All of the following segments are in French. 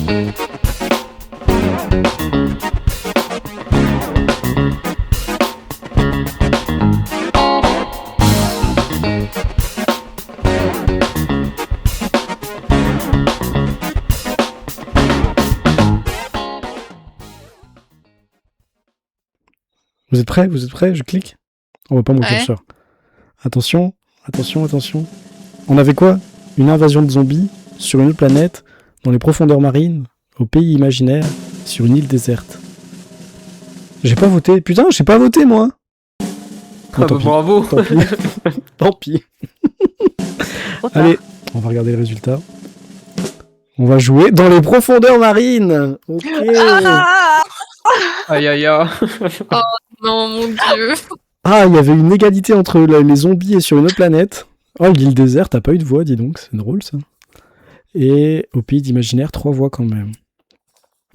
Vous êtes prêts? Vous êtes prêts? Je clique. On voit pas mon curseur. Attention, attention, attention. On avait quoi? Une invasion de zombies sur une autre planète, dans les profondeurs marines, au pays imaginaire, sur une île déserte. J'ai pas voté. Putain, j'ai pas voté, moi. Bon, tant pis. Bravo. Tant pis. Tant pis. Allez, on va regarder le résultat. On va jouer dans les profondeurs marines. Ok. Aïe aïe aïe. Oh non, mon Dieu. Ah, il y avait une égalité entre les zombies et sur une autre planète. Oh, l'île déserte, t'as pas eu de voix, dis donc. C'est drôle, ça. Et au pays d'imaginaire, 3 voix quand même.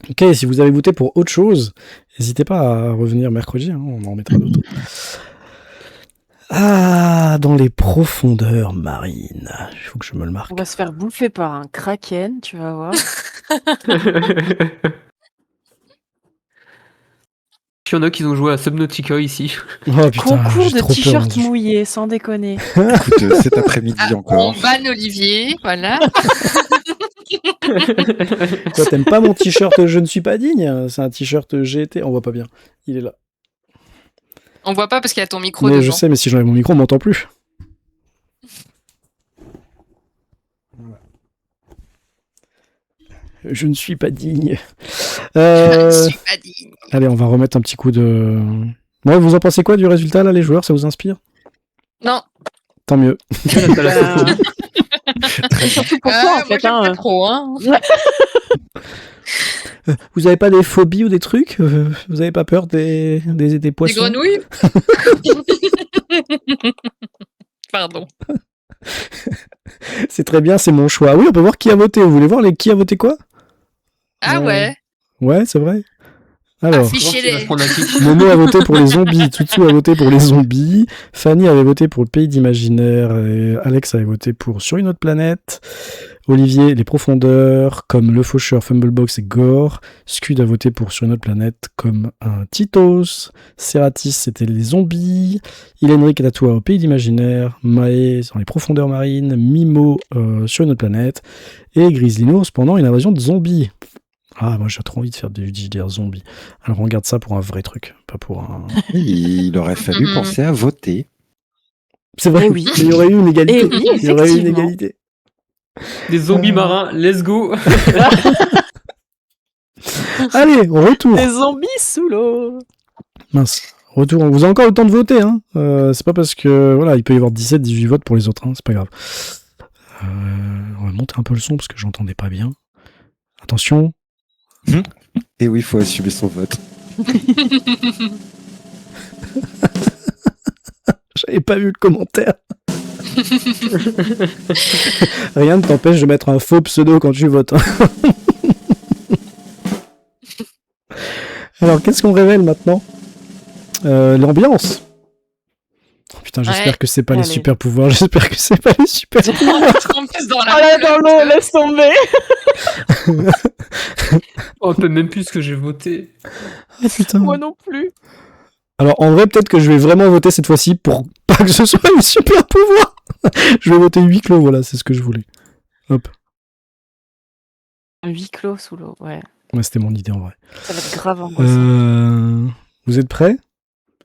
Ok, si vous avez voté pour autre chose, n'hésitez pas à revenir mercredi, hein, on en mettra d'autres. Ah, dans les profondeurs marines. Il faut que je me le marque. On va se faire bouffer par un kraken, tu vas voir. Il y en a qui ont joué à Subnautica ici. Oh putain, Concours j'ai de trop peur. t-shirts mouillés, sans déconner. Écoute, cet après-midi On encore. banne Olivier, voilà. Toi, t'aimes pas mon t-shirt Je ne suis pas digne? C'est un t-shirt GT, on voit pas bien. Il est là. On voit pas parce qu'il y a ton micro Mais devant. je sais, mais si j'enlève mon micro, on m'entend plus. Je ne suis pas digne. Je suis pas digne. Allez, on va remettre un petit coup de... Ouais, vous en pensez quoi du résultat, là, les joueurs? Ça vous inspire? Non. Tant mieux. T'as la photo. Surtout pour toi, en Moi, fait. j'aime Hein. pas trop, hein. Vous avez pas des phobies ou des trucs? Vous avez pas peur des Des poissons? grenouilles. Pardon. C'est très bien, c'est mon choix. Oui, on peut voir qui a voté. Vous voulez voir qui a voté quoi? Ah ouais. Ouais, c'est vrai. Alors, Affichez-les. Momo a voté pour les zombies, Tutu a voté pour les zombies, Fanny avait voté pour le pays d'imaginaire, et Alex avait voté pour Sur une autre planète, Olivier, les profondeurs, comme le faucheur, Fumblebox et Gore, Scud a voté pour Sur une autre planète, comme un Titos, Seratis c'était les zombies, Ilenric et Tatoua au pays d'imaginaire, Mae dans les profondeurs marines, Mimo Sur une autre planète, et Grizzlynours pendant une invasion de zombies. Ah, moi j'ai trop envie de faire des JDR zombies. Alors on garde ça pour un vrai truc, pas pour un... Il aurait fallu penser à voter. C'est vrai, Eh oui. il y aurait eu une égalité. Eh oui, Il y aurait eu une effectivement. égalité. Des zombies marins, let's go. Allez, retour. Des zombies sous l'eau. Mince, retour. Vous avez encore le temps de voter, hein. C'est pas parce que, voilà, il peut y avoir 17, 18 votes pour les autres, hein. C'est pas grave. On va monter un peu le son parce que j'entendais pas bien. Attention. Et oui, il faut assumer son vote. J'avais pas vu le commentaire. Rien ne t'empêche de mettre un faux pseudo quand tu votes, hein. Alors, qu'est-ce qu'on révèle maintenant? L'ambiance. Oh, putain, j'espère Ouais. que c'est pas les Allez. super pouvoirs. J'espère que c'est pas les super pouvoirs. En plus dans la Oh là, dans l'eau, laisse tomber. On peut même plus ce que j'ai voté. Ah, putain. Moi non plus. Alors, en vrai, peut-être que je vais vraiment voter cette fois-ci pour pas que ce soit les super pouvoirs. Je vais voter huis clos, voilà, c'est ce que je voulais. Hop. Un huis clos sous l'eau, ouais. Ouais, c'était mon idée en vrai. Ça va être grave angoissant. Vous êtes prêts?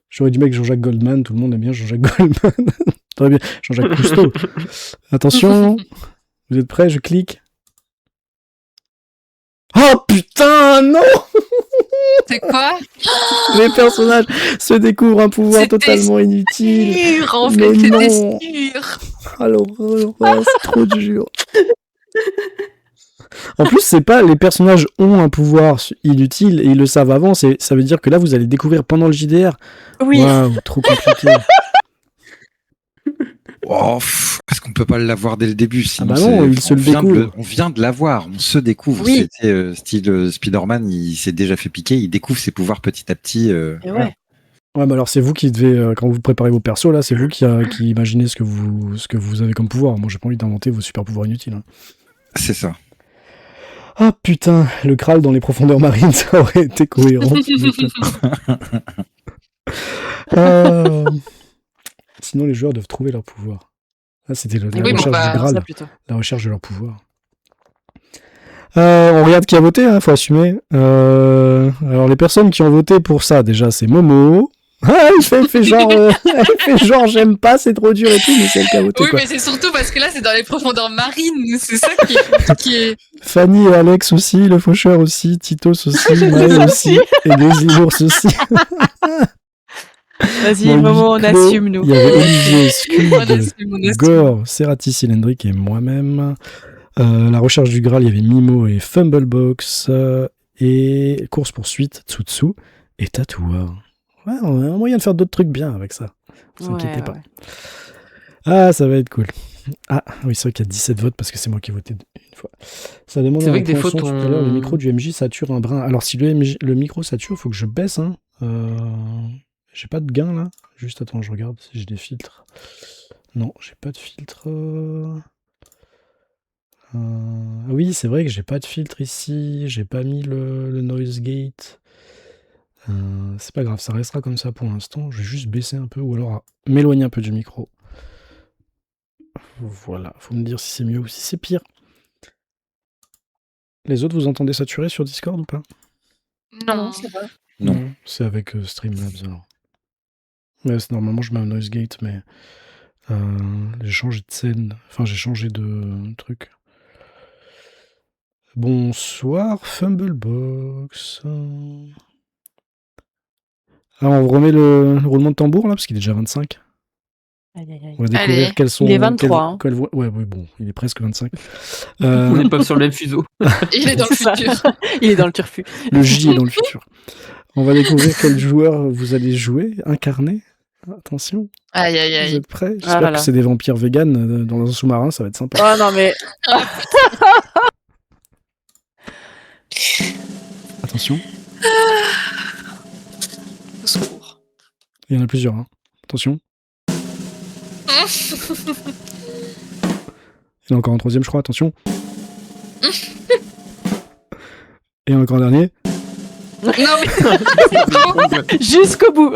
J'aurais dû mettre Jean-Jacques Goldman, tout le monde aime bien Jean-Jacques Goldman. Très bien, Jean-Jacques Cousteau. Attention, vous êtes prêts? Je clique. Oh putain, non! C'est quoi? Les personnages se découvrent un pouvoir C'était totalement inutile. Sûr, en Mais fait, non. c'était sûr. Ah l'horreur, c'est trop dur. En plus, c'est pas les personnages ont un pouvoir inutile et ils le savent avant, ça veut dire que là vous allez découvrir pendant le JDR. Oui. Waouh, trop compliqué. Oh, parce qu'on peut pas l'avoir dès le début. Sinon Ah bah non, il se le découvre. On vient de l'avoir, on se découvre. Oui. C'était style Spider-Man, il s'est déjà fait piquer, il découvre ses pouvoirs petit à petit. Et ouais. Ouais, mais alors c'est vous qui devez, quand vous préparez vos persos, là, c'est vous qui imaginez ce que vous avez comme pouvoir. Moi, j'ai pas envie d'inventer vos super pouvoirs inutiles, hein. C'est ça. Ah putain, le Graal dans les profondeurs marines, ça aurait été cohérent. Sinon, les joueurs doivent trouver leur pouvoir. Ah, c'était la Oui, mais recherche bah, du Graal, Ça plutôt. la recherche de leur pouvoir. On regarde qui a voté, hein, faut assumer. Alors, les personnes qui ont voté pour ça, déjà, c'est Momo. Ah, il fait genre, il fait genre, j'aime pas, c'est trop dur et tout, mais c'est elle qui a voté, Oui, quoi. mais c'est surtout parce que là, c'est dans les profondeurs marines. C'est ça qui est. Fanny et Alex aussi, le faucheur aussi, Titos aussi, Maë aussi, et Grizzly Ours aussi. Vas-y, Bon, Momo, on huis clos, assume, nous. Il y avait Olivier, On Scud, assume, on assume. Gore, Serati, Cylindric et moi-même. La recherche du Graal, il y avait Mimo et Fumblebox. Et course-poursuite, Tsutsu et Tatoueur. Ouais, on a un moyen de faire d'autres trucs bien avec ça. Ne vous inquiétez pas. Ouais. Ah, ça va être cool. Ah, oui, c'est vrai qu'il y a 17 votes parce que c'est moi qui ai voté une fois. Ça demande C'est un vrai que des point fois, son tout à l'heure, le micro du MJ sature un brin. Alors, si le micro sature, il faut que je baisse. Hein. J'ai pas de gain là. Juste attends, je regarde si j'ai des filtres. Non, j'ai pas de filtre. Oui, c'est vrai que j'ai pas de filtre ici. J'ai pas mis le noise gate. C'est pas grave, ça restera comme ça pour l'instant. Je vais juste baisser un peu ou alors m'éloigner un peu du micro. Voilà, faut me dire si c'est mieux ou si c'est pire. Les autres, vous entendez saturé sur Discord ou pas? Non. Non. C'est avec Streamlabs alors. Ouais, normalement, je mets un noise gate, mais j'ai changé de scène. Enfin, j'ai changé de truc. Bonsoir, Fumblebox. Ah, on remet le roulement de tambour là, parce qu'il est déjà 25. Aïe, aïe, aïe. On va découvrir Allez. quels sont. Il est 23, hein. Ouais, bon, il est presque 25. On n'est pas sur le même fuseau. Il est dans le C'est ça. futur. Il est dans le turfu. Le J est dans le futur. On va découvrir quel joueur vous allez jouer, incarner. Attention, Aïe, aïe, vous aïe. êtes prêts? Ah J'espère là que là. c'est des vampires véganes dans un sous-marin, ça va être sympa. Oh non, mais. Attention, Au secours. il y en a plusieurs. Hein. Attention. Il y en a encore un troisième, je crois. Attention. Et encore un dernier. Non, mais c'est trop. Jusqu'au bout.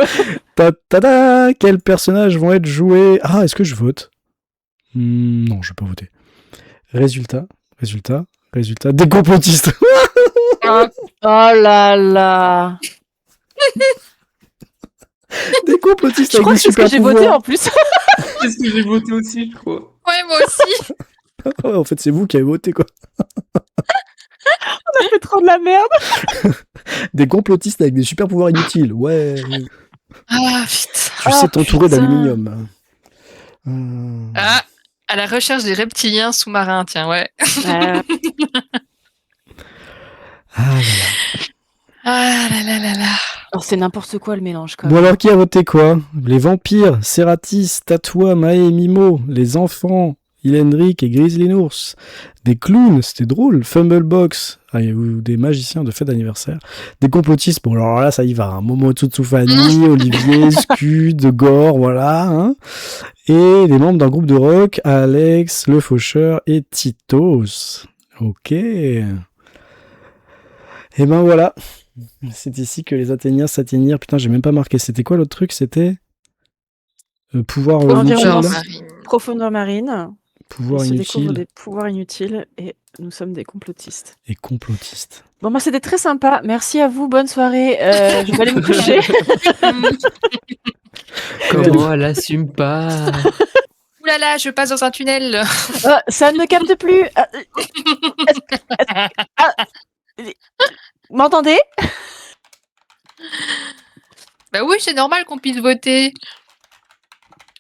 Ta-ta-da! Quels personnages vont être joués? Ah, est-ce que je vote? Non, je vais pas voter. Résultat. Des complotistes. Oh là là. Des complotistes Je avec crois des que c'est ce que super j'ai voté pouvoirs. en plus. C'est ce que j'ai voté aussi, je crois. Ouais, moi aussi. Ouais, en fait, c'est vous qui avez voté, quoi. On a fait trop de la merde. Des complotistes avec des super pouvoirs inutiles. Ouais. Ah, putain. Tu sais t'entourer putain. d'aluminium. Ah, à la recherche des reptiliens sous-marins, tiens, ouais. Ah là là. Ah là là là là. Oh, c'est n'importe quoi le mélange, quand Bon même. alors, qui a voté quoi? Les vampires, Serratis, Tatoua, Maë, Mimo, les enfants, Ilendrick et Grizzly Ours, des clowns, c'était drôle, Fumblebox, ou des magiciens de fête d'anniversaire, des complotistes, bon alors là ça y va, hein. Momo Tsutsufani, Olivier, Scud, Gore, voilà, hein. Et les membres d'un groupe de rock, Alex, le faucheur et Titos. Ok. Et ben voilà. C'est ici que les Athéniens s'atteignirent. Putain, j'ai même pas marqué. C'était quoi l'autre truc? C'était pouvoir Environnement. inutile. Marine. Profondeur marine. Pouvoir On se découvre inutile des pouvoirs inutiles et nous sommes des complotistes. et complotiste. Bon, bah, c'était très sympa. Merci à vous. Bonne soirée. Je vais aller me coucher. Comment elle assume pas? Ouh là là, je passe dans un tunnel. Ça ne capte plus. Vous m'entendez? Bah oui, c'est normal qu'on puisse voter.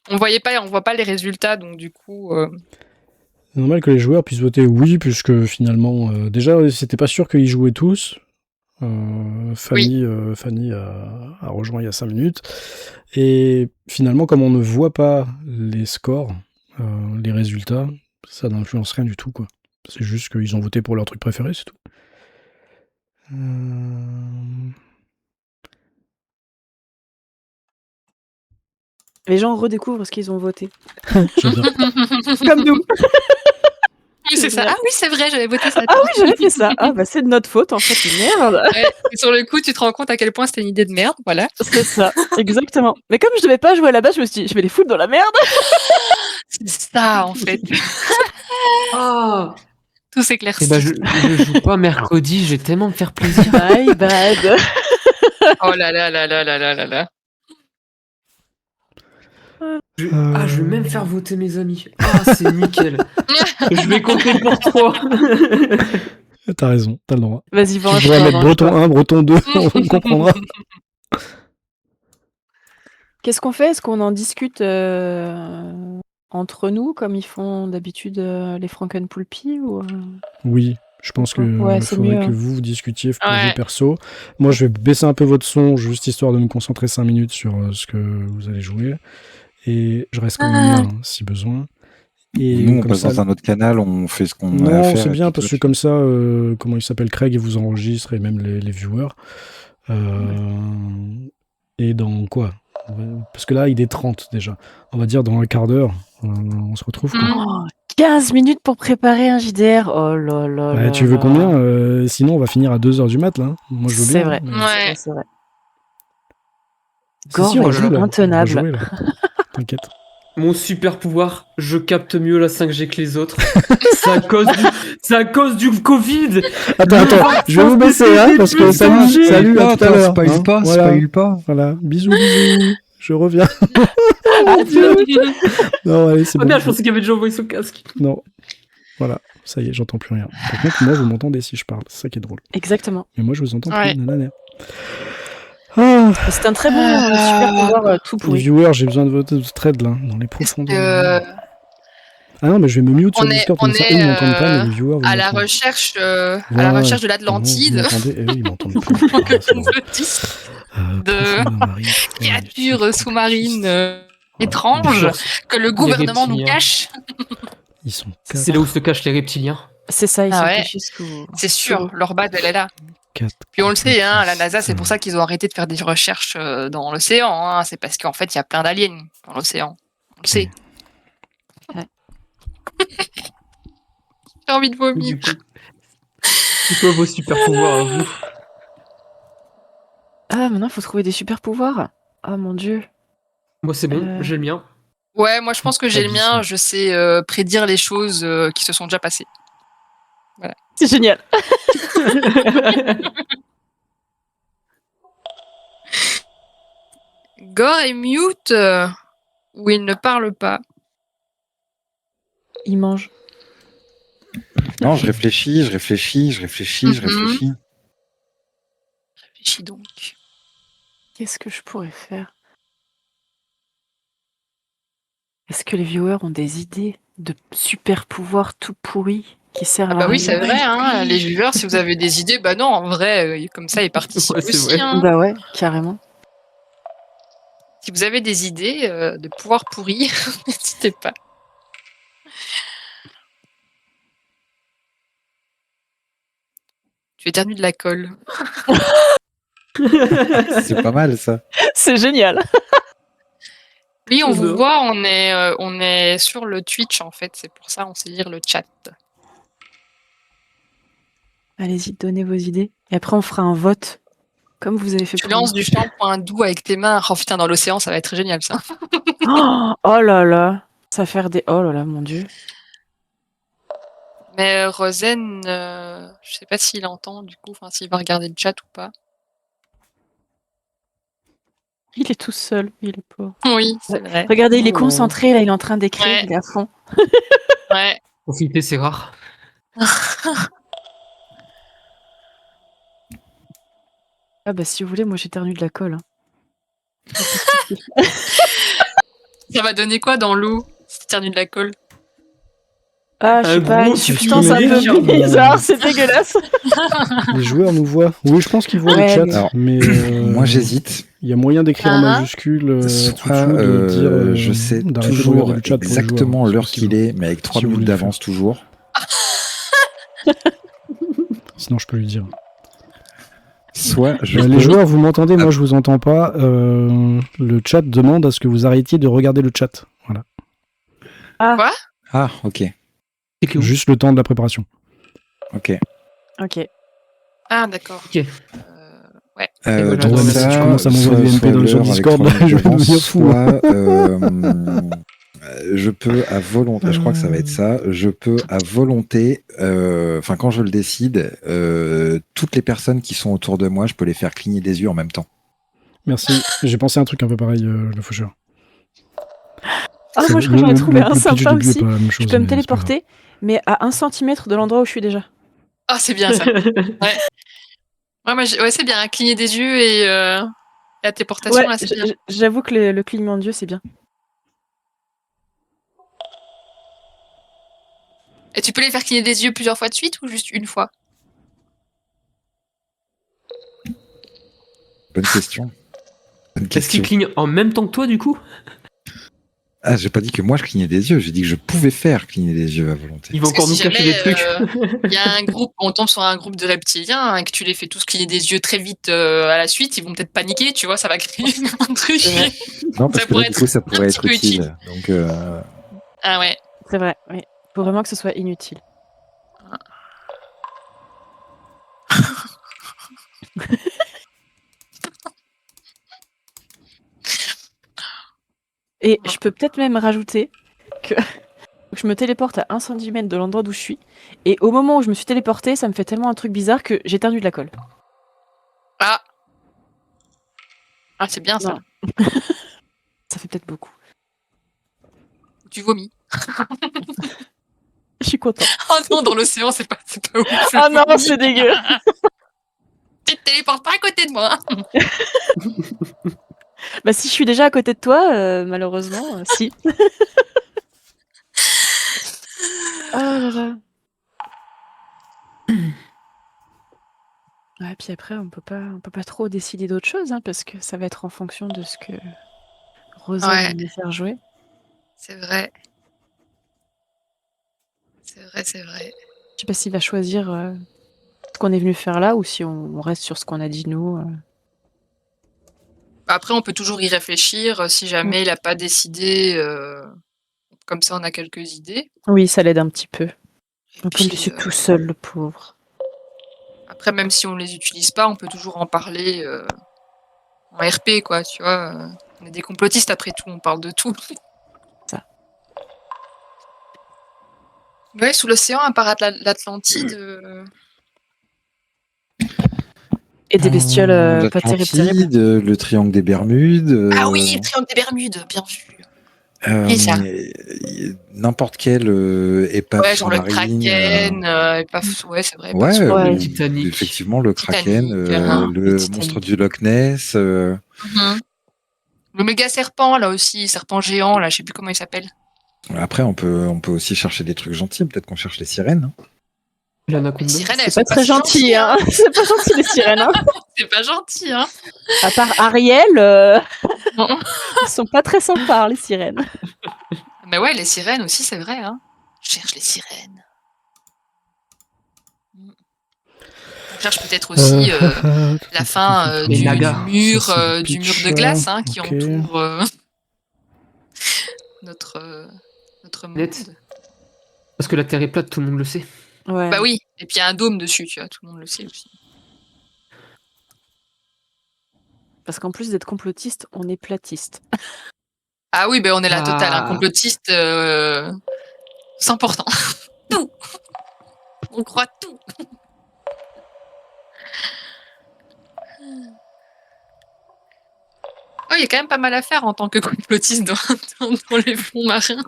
On voit pas les résultats, donc du coup. C'est normal que les joueurs puissent voter oui, puisque finalement, déjà, c'était pas sûr qu'ils jouaient tous. Fanny a rejoint il y a 5 minutes. Et finalement, comme on ne voit pas les scores, les résultats, ça n'influence rien du tout, quoi. C'est juste qu'ils ont voté pour leur truc préféré, c'est tout. Les gens redécouvrent ce qu'ils ont voté. J'adore. Comme nous. Oui, c'est ça. Ah oui, c'est vrai, j'avais voté ça. Ah oui, j'avais fait ça. Ah bah c'est de notre faute en fait, merde. Ouais, et sur le coup, tu te rends compte à quel point c'était une idée de merde, voilà. C'est ça, exactement. Mais comme je devais pas jouer à la base, je me suis dit, je vais les foutre dans la merde. C'est ça, en fait. Ah. Tout s'éclaircit. Eh ben, je joue pas mercredi, je vais tellement me faire plaisir. My bad. Oh là là là là là là là là. Je vais même faire voter mes amis. Ah, c'est nickel. Je vais compter pour 3. T'as raison, t'as le droit. Vas-y, Tu venge. pourrais mettre breton 1, breton 2, on comprendra. Qu'est-ce qu'on fait? Est-ce qu'on en discute entre nous, comme ils font d'habitude les Frankenpoolpi ou Oui, je pense que Ouais, c'est faudrait mieux. que vous discutiez pour Ouais. vos persos. Moi, je vais baisser un peu votre son, juste histoire de me concentrer 5 minutes sur ce que vous allez jouer. Et je reste quand même là, hein, si besoin. Et Nous, on comme passe ça, dans un autre canal, on fait ce qu'on a à non, faire. c'est et bien puis parce que toi, comme ça, comment il s'appelle, Craig, il vous enregistre et même les viewers. Et dans quoi? Parce que là, il est 30 déjà. On va dire dans un quart d'heure, on se retrouve. Quoi. Oh, 15 minutes pour préparer un JDR. Oh là là Bah, là tu veux là. combien Sinon, on va finir à 2h du mat, là. Moi, je veux bien. C'est vrai. mais- Ouais. C'est vrai. Si, Gore si, on va est jouer, là. On va intenable. jouer, là. T'inquiète. Mon super pouvoir, je capte mieux la 5G que les autres. C'est à cause du Covid. Attends, je vais vous baisser, hein, parce que salut à tout à l'heure. spoil hein. pas, Voilà. spoil pas. Voilà, bisous, je reviens. Adieu. Non, allez, c'est Ah bon. merde, je pensais qu'il avait déjà envoyé son casque. Non, voilà, ça y est, j'entends plus rien. Par contre, moi, vous m'entendez si je parle, c'est ça qui est drôle. Exactement. Mais moi, je vous entends Ouais. plus, nanana. Ah, C'est un très bon super pouvoir tout les pourri. viewers, j'ai besoin de votre trade, là, dans les profondeurs. Ah non, mais je vais me mute sur On est- Discord, on comme ça, est, eux, ils m'entendent pas, mais les viewers, vous à la m'entendez. recherche, Voilà, de Vous l'Atlantide. m'entendez, et eux, ils m'entendent plus. Ah, c'est bon. De Profondeur marine, créatures sous-marines Voilà. étranges que le gouvernement nous reptiliens. cache. Ils sont C'est là où se cachent les reptiliens. C'est ça, ils Ah sont ouais. cachés sous. C'est sûr, leur base, elle est là. 4. Puis on le sait, hein, la NASA, c'est pour ça qu'ils ont arrêté de faire des recherches dans l'océan. Hein. C'est parce qu'en fait, il y a plein d'aliens dans l'océan. On le sait. Ouais. J'ai envie de vomir. Du coup, c'est quoi vos super pouvoirs à vous? Ah, maintenant, il faut trouver des super pouvoirs. Ah mon dieu. Moi, c'est bon, j'ai le mien. Ouais, moi je pense que j'ai le mien. Abyssin. Je sais prédire les choses qui se sont déjà passées. C'est génial. Gore est mute ou il ne parle pas. Il mange. Non, je réfléchis. Mhm. Réfléchis donc. Qu'est-ce que je pourrais faire? Est-ce que les viewers ont des idées de super pouvoirs tout pourris qui servent Ah bah à oui, rien? c'est vrai, hein, les viewers, si vous avez des idées, bah non, en vrai, comme ça, ils participent Ouais, c'est aussi. vrai. Hein. Bah ouais, carrément. Si vous avez des idées de pouvoirs pourris, n'hésitez pas. Tu éternues de la colle. C'est pas mal, ça. C'est génial. Oui, on vous J'adore. voit, on est sur le Twitch en fait, c'est pour ça on sait lire le chat. Allez-y, donnez vos idées. Et après, on fera un vote. Comme vous avez fait Tu pour lances nous. du shampoing doux avec tes mains. Oh putain, dans l'océan, ça va être génial ça. Oh là là. Ça va faire des... Oh là là, mon dieu. Mais Rosen, je sais pas s'il entend du coup, enfin s'il va regarder le chat ou pas. Il est tout seul, il est pauvre. Oui, c'est vrai. Regardez, il est Oh. concentré, là, il est en train d'écrire, Ouais. il est à fond. Ouais. Profiter, c'est rare. Ah bah si vous voulez, moi j'éternue de la colle. Hein. Ça va donner quoi dans l'eau si t'éternues de la colle? Ah, je sais Un pas, gros une substance un tunnel, peu bizarre, c'est dégueulasse. Les joueurs nous voient. Oui, je pense qu'ils voient Ouais, le chat, mais- Alors, mais Moi, j'hésite. il y a moyen d'écrire en Ah. majuscule Soit de dire je sais d'arrêter de toujours regarder le chat pour les joueurs, exactement c'est l'heure possible. qu'il est, mais avec 3 Si vous minutes voulez le d'avance toujours. Sinon, je peux lui dire. Soit je Les peux- joueurs, vous m'entendez? Moi, je vous entends pas. Le chat demande à ce que vous arrêtiez de regarder le chat. Voilà. Ah, ok. C'est où? Juste le temps de la préparation. Ok. Ok. Ah, d'accord. Ok. voilà, Donc ouais, mais si tu commences à m'envoyer des soit MP sur l'heure Discord, avec là, je vais d'avance, devenir fou. soit, je peux à volonté, je crois que ça va être ça, je peux à volonté, enfin quand je le décide, toutes les personnes qui sont autour de moi, je peux les faire cligner des yeux en même temps. Merci. J'ai pensé à un truc un peu pareil, le faucheur. Ah, moi, je crois que j'en ai trouvé un Le pitch du sympa début est aussi. pas la même Je chose, peux me mais c'est pas grave. téléporter, mais à 1 centimètre de l'endroit où je suis déjà. Ah, c'est bien ça. Ouais, c'est bien. Cligner des yeux et la téléportation, là, c'est bien. J'avoue que le clignement d'yeux, c'est bien. Et tu peux les faire cligner des yeux plusieurs fois de suite ou juste une fois? Bonne question. Bonne Est-ce qu'il question. cligne en même temps que toi, du coup? Ah, j'ai pas dit que moi je clignais des yeux, j'ai dit que je pouvais faire cligner des yeux à volonté. Il va Parce que encore nous si cacher jamais, des trucs. il y a un groupe, on tombe sur un groupe de reptiliens et que tu les fais tous cligner des yeux très vite à la suite, ils vont peut-être paniquer, tu vois, ça va créer un truc. Ouais. Non, parce Ça que là, pourrait du être coup, ça un pourrait petit être peu utile. utile. Donc, Ah ouais. C'est vrai, oui. Faut vraiment que ce soit inutile. Et je peux peut-être même rajouter que je me téléporte à 1 centimètre de l'endroit d'où je suis. Et au moment où je me suis téléportée, ça me fait tellement un truc bizarre que j'éternue de la colle. Ah. Ah, c'est bien ça. Non. Ça fait peut-être beaucoup. Tu vomis. Je suis contente. Oh non, dans l'océan, c'est pas ouf. Ah non, c'est dégueu. Tu te téléportes pas à côté de moi. Bah si je suis déjà à côté de toi, malheureusement, si. Ah là là. Ouais, puis après, on peut pas trop décider d'autre chose, hein, parce que ça va être en fonction de ce que Rosa va Ouais. nous faire jouer. C'est vrai. C'est vrai. Je sais pas s'il va choisir ce qu'on est venu faire là ou si on reste sur ce qu'on a dit nous. Après, on peut toujours y réfléchir si jamais il a pas décidé. Comme ça, on a quelques idées. Oui, ça l'aide un petit peu. Et On peut le laisser puis, tout seul, le pauvre. après, même si on les utilise pas, on peut toujours en parler en RP, quoi, tu vois. On est des complotistes après tout, on parle de tout. Ça. Ouais, sous l'océan, à part l'Atlantide. Et des bestioles pas terribles. l'Atlantide, le triangle des Bermudes. Ah oui, le triangle des Bermudes, bien vu. Euh, Et ça. N'importe quelle épave Ouais, genre le sous-marine. Kraken, ouais, c'est vrai. Ouais, Ouais. Titanic. effectivement, le Kraken, Titanic, le Titanic. monstre du Loch Ness. Mhm. Le méga serpent, là aussi, serpent géant, là, je sais plus comment il s'appelle. Après, on peut aussi chercher des trucs gentils. Peut-être qu'on cherche les sirènes. Les L'anaconda. sirènes, elles C'est sont pas très si gentil, gentilles, hein. C'est pas gentil les sirènes, hein. C'est pas gentil, hein. À part Ariel, Non. ils sont pas très sympas, les sirènes. Mais ouais, les sirènes aussi, c'est vrai, hein. Je cherche les sirènes. On cherche peut-être aussi la fin Les du nagas. mur, Ça, c'est le du mur pitch, de glace hein, qui ok. entoure notre monde. Net. Parce que la Terre est plate, tout le monde le sait. Ouais. Bah oui, et puis il y a un dôme dessus, tu vois, tout le monde le sait aussi. Parce qu'en plus d'être complotiste, on est platiste. Ah oui, ben on est la totale, un Ah. complotiste 100%. Tout. On croit tout. Oh, il y a quand même pas mal à faire en tant que complotiste dans les fonds marins.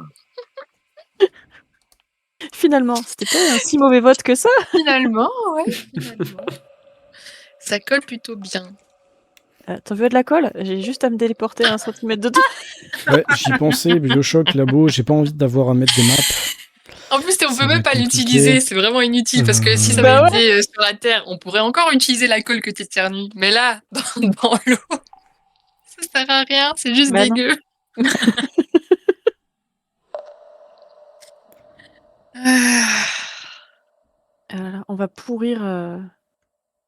Finalement, c'était pas un si mauvais vote que ça. Finalement, ouais. Ça colle plutôt bien. T'en veux de la colle? J'ai juste à me téléporter à 1 centimètre de toi. Ouais, j'y pensais, Bioshock, Labo, j'ai pas envie d'avoir à mettre des maps. En plus, on Ça peut va même pas être l'utiliser, compliqué. c'est vraiment inutile parce que si ça Bah avait été sur la Terre, on pourrait encore utiliser la colle que t'éternues. Mais là, dans l'eau, ça sert à rien, c'est juste Bah non. dégueu. On va pourrir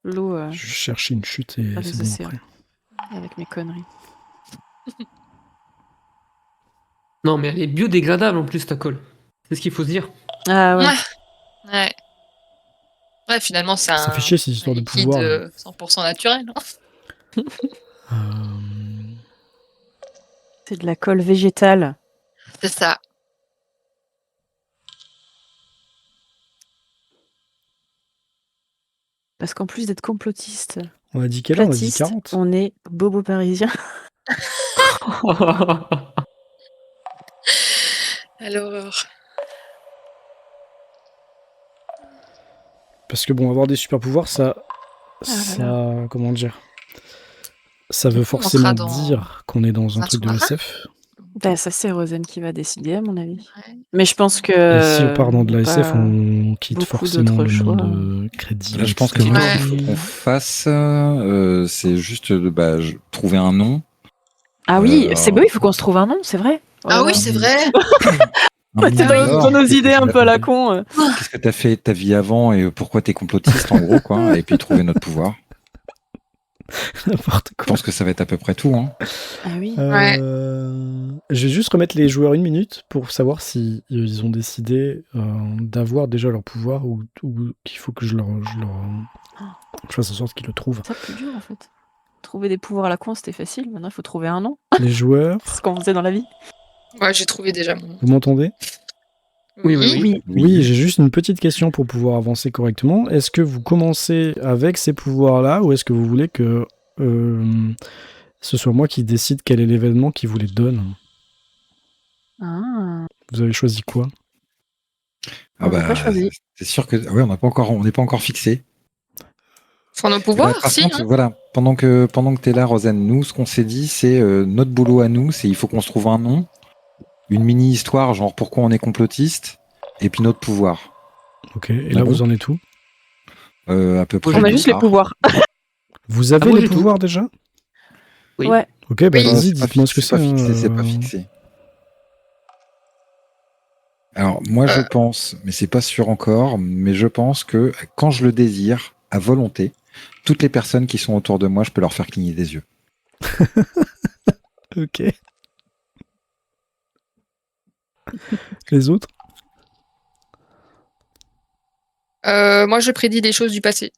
l'eau Je cherche une chute et Ah, c'est les bon océans. après. avec mes conneries. Non, mais elle est biodégradable en plus, ta colle. C'est ce qu'il faut se dire. Ah ouais. Ouais. Ouais, finalement, c'est Ça fait chier, ces histoires de liquide pouvoir, là. 100% naturel. Hein. C'est de la colle végétale. C'est ça. Parce qu'en plus d'être complotiste, On a dit quelle heure? On a dit platiste, 40. on est bobo parisien. À l'horreur. Parce que bon, avoir des super pouvoirs, ça, là comment dire, ça veut On forcément sera dans dire qu'on est dans un un truc de sous-marin. SF. Bah, ça, c'est Rosen qui va décider, à mon avis. Ouais. Mais je pense que. Et si on part dans de la pas SF, on quitte beaucoup forcément d'autres le choix. monde crédible. Là, je pense que etc. moi, Ouais. ce qu'il faut qu'on fasse, c'est juste trouver un nom. Ah oui, Euh, c'est beau, il faut qu'on se trouve un nom, c'est vrai. Ah Voilà. oui, c'est vrai. un C'est nom dans- d'or. dans nos Qu'est-ce que idées un t'as peu à la fait- con. Qu'est-ce que t'as fait de ta vie avant et pourquoi t'es complotiste, en gros, quoi. Et puis trouver notre pouvoir. N'importe Je quoi. pense que ça va être à peu près tout, hein. Ah oui. Ouais. Je vais juste remettre les joueurs une minute pour savoir si ils ont décidé d'avoir déjà leur pouvoir ou qu'il faut que je fasse en sorte qu'ils le trouvent. C'est ça plus dur en fait. Trouver des pouvoirs à la con, c'était facile. Maintenant, il faut trouver un nom. Les joueurs, C'est ce qu'on faisait dans la vie. Ouais, j'ai trouvé déjà mon. vous m'entendez? Oui, oui, oui. Oui, j'ai juste une petite question pour pouvoir avancer correctement. Est-ce que vous commencez avec ces pouvoirs-là ou est-ce que vous voulez que ce soit moi qui décide quel est l'événement qui vous les donne? Ah. Vous avez choisi quoi? Ah On n'a pas choisi. c'est sûr que on n'est pas encore fixé. Pour nos pouvoirs, Par si. contre, Hein. voilà, pendant que t'es là, Rosen, nous, ce qu'on s'est dit, c'est notre boulot à nous, c'est il faut qu'on se trouve un nom, une mini histoire, genre pourquoi on est complotiste, et puis notre pouvoir. Ok, et Ah là bon vous en êtes où? À peu près. On a juste les pouvoirs. Vous avez moi, les j'ai tout. pouvoirs déjà? Oui. Ouais. Ok, bah Oui. vas-y, C'est pas dites-moi ce que c'est. fixé, c'est pas fixé. Alors, moi, je pense, mais c'est pas sûr encore, mais je pense que quand je le désire, à volonté, toutes les personnes qui sont autour de moi, je peux leur faire cligner des yeux. Ok. Les autres? Moi, je prédis des choses du passé.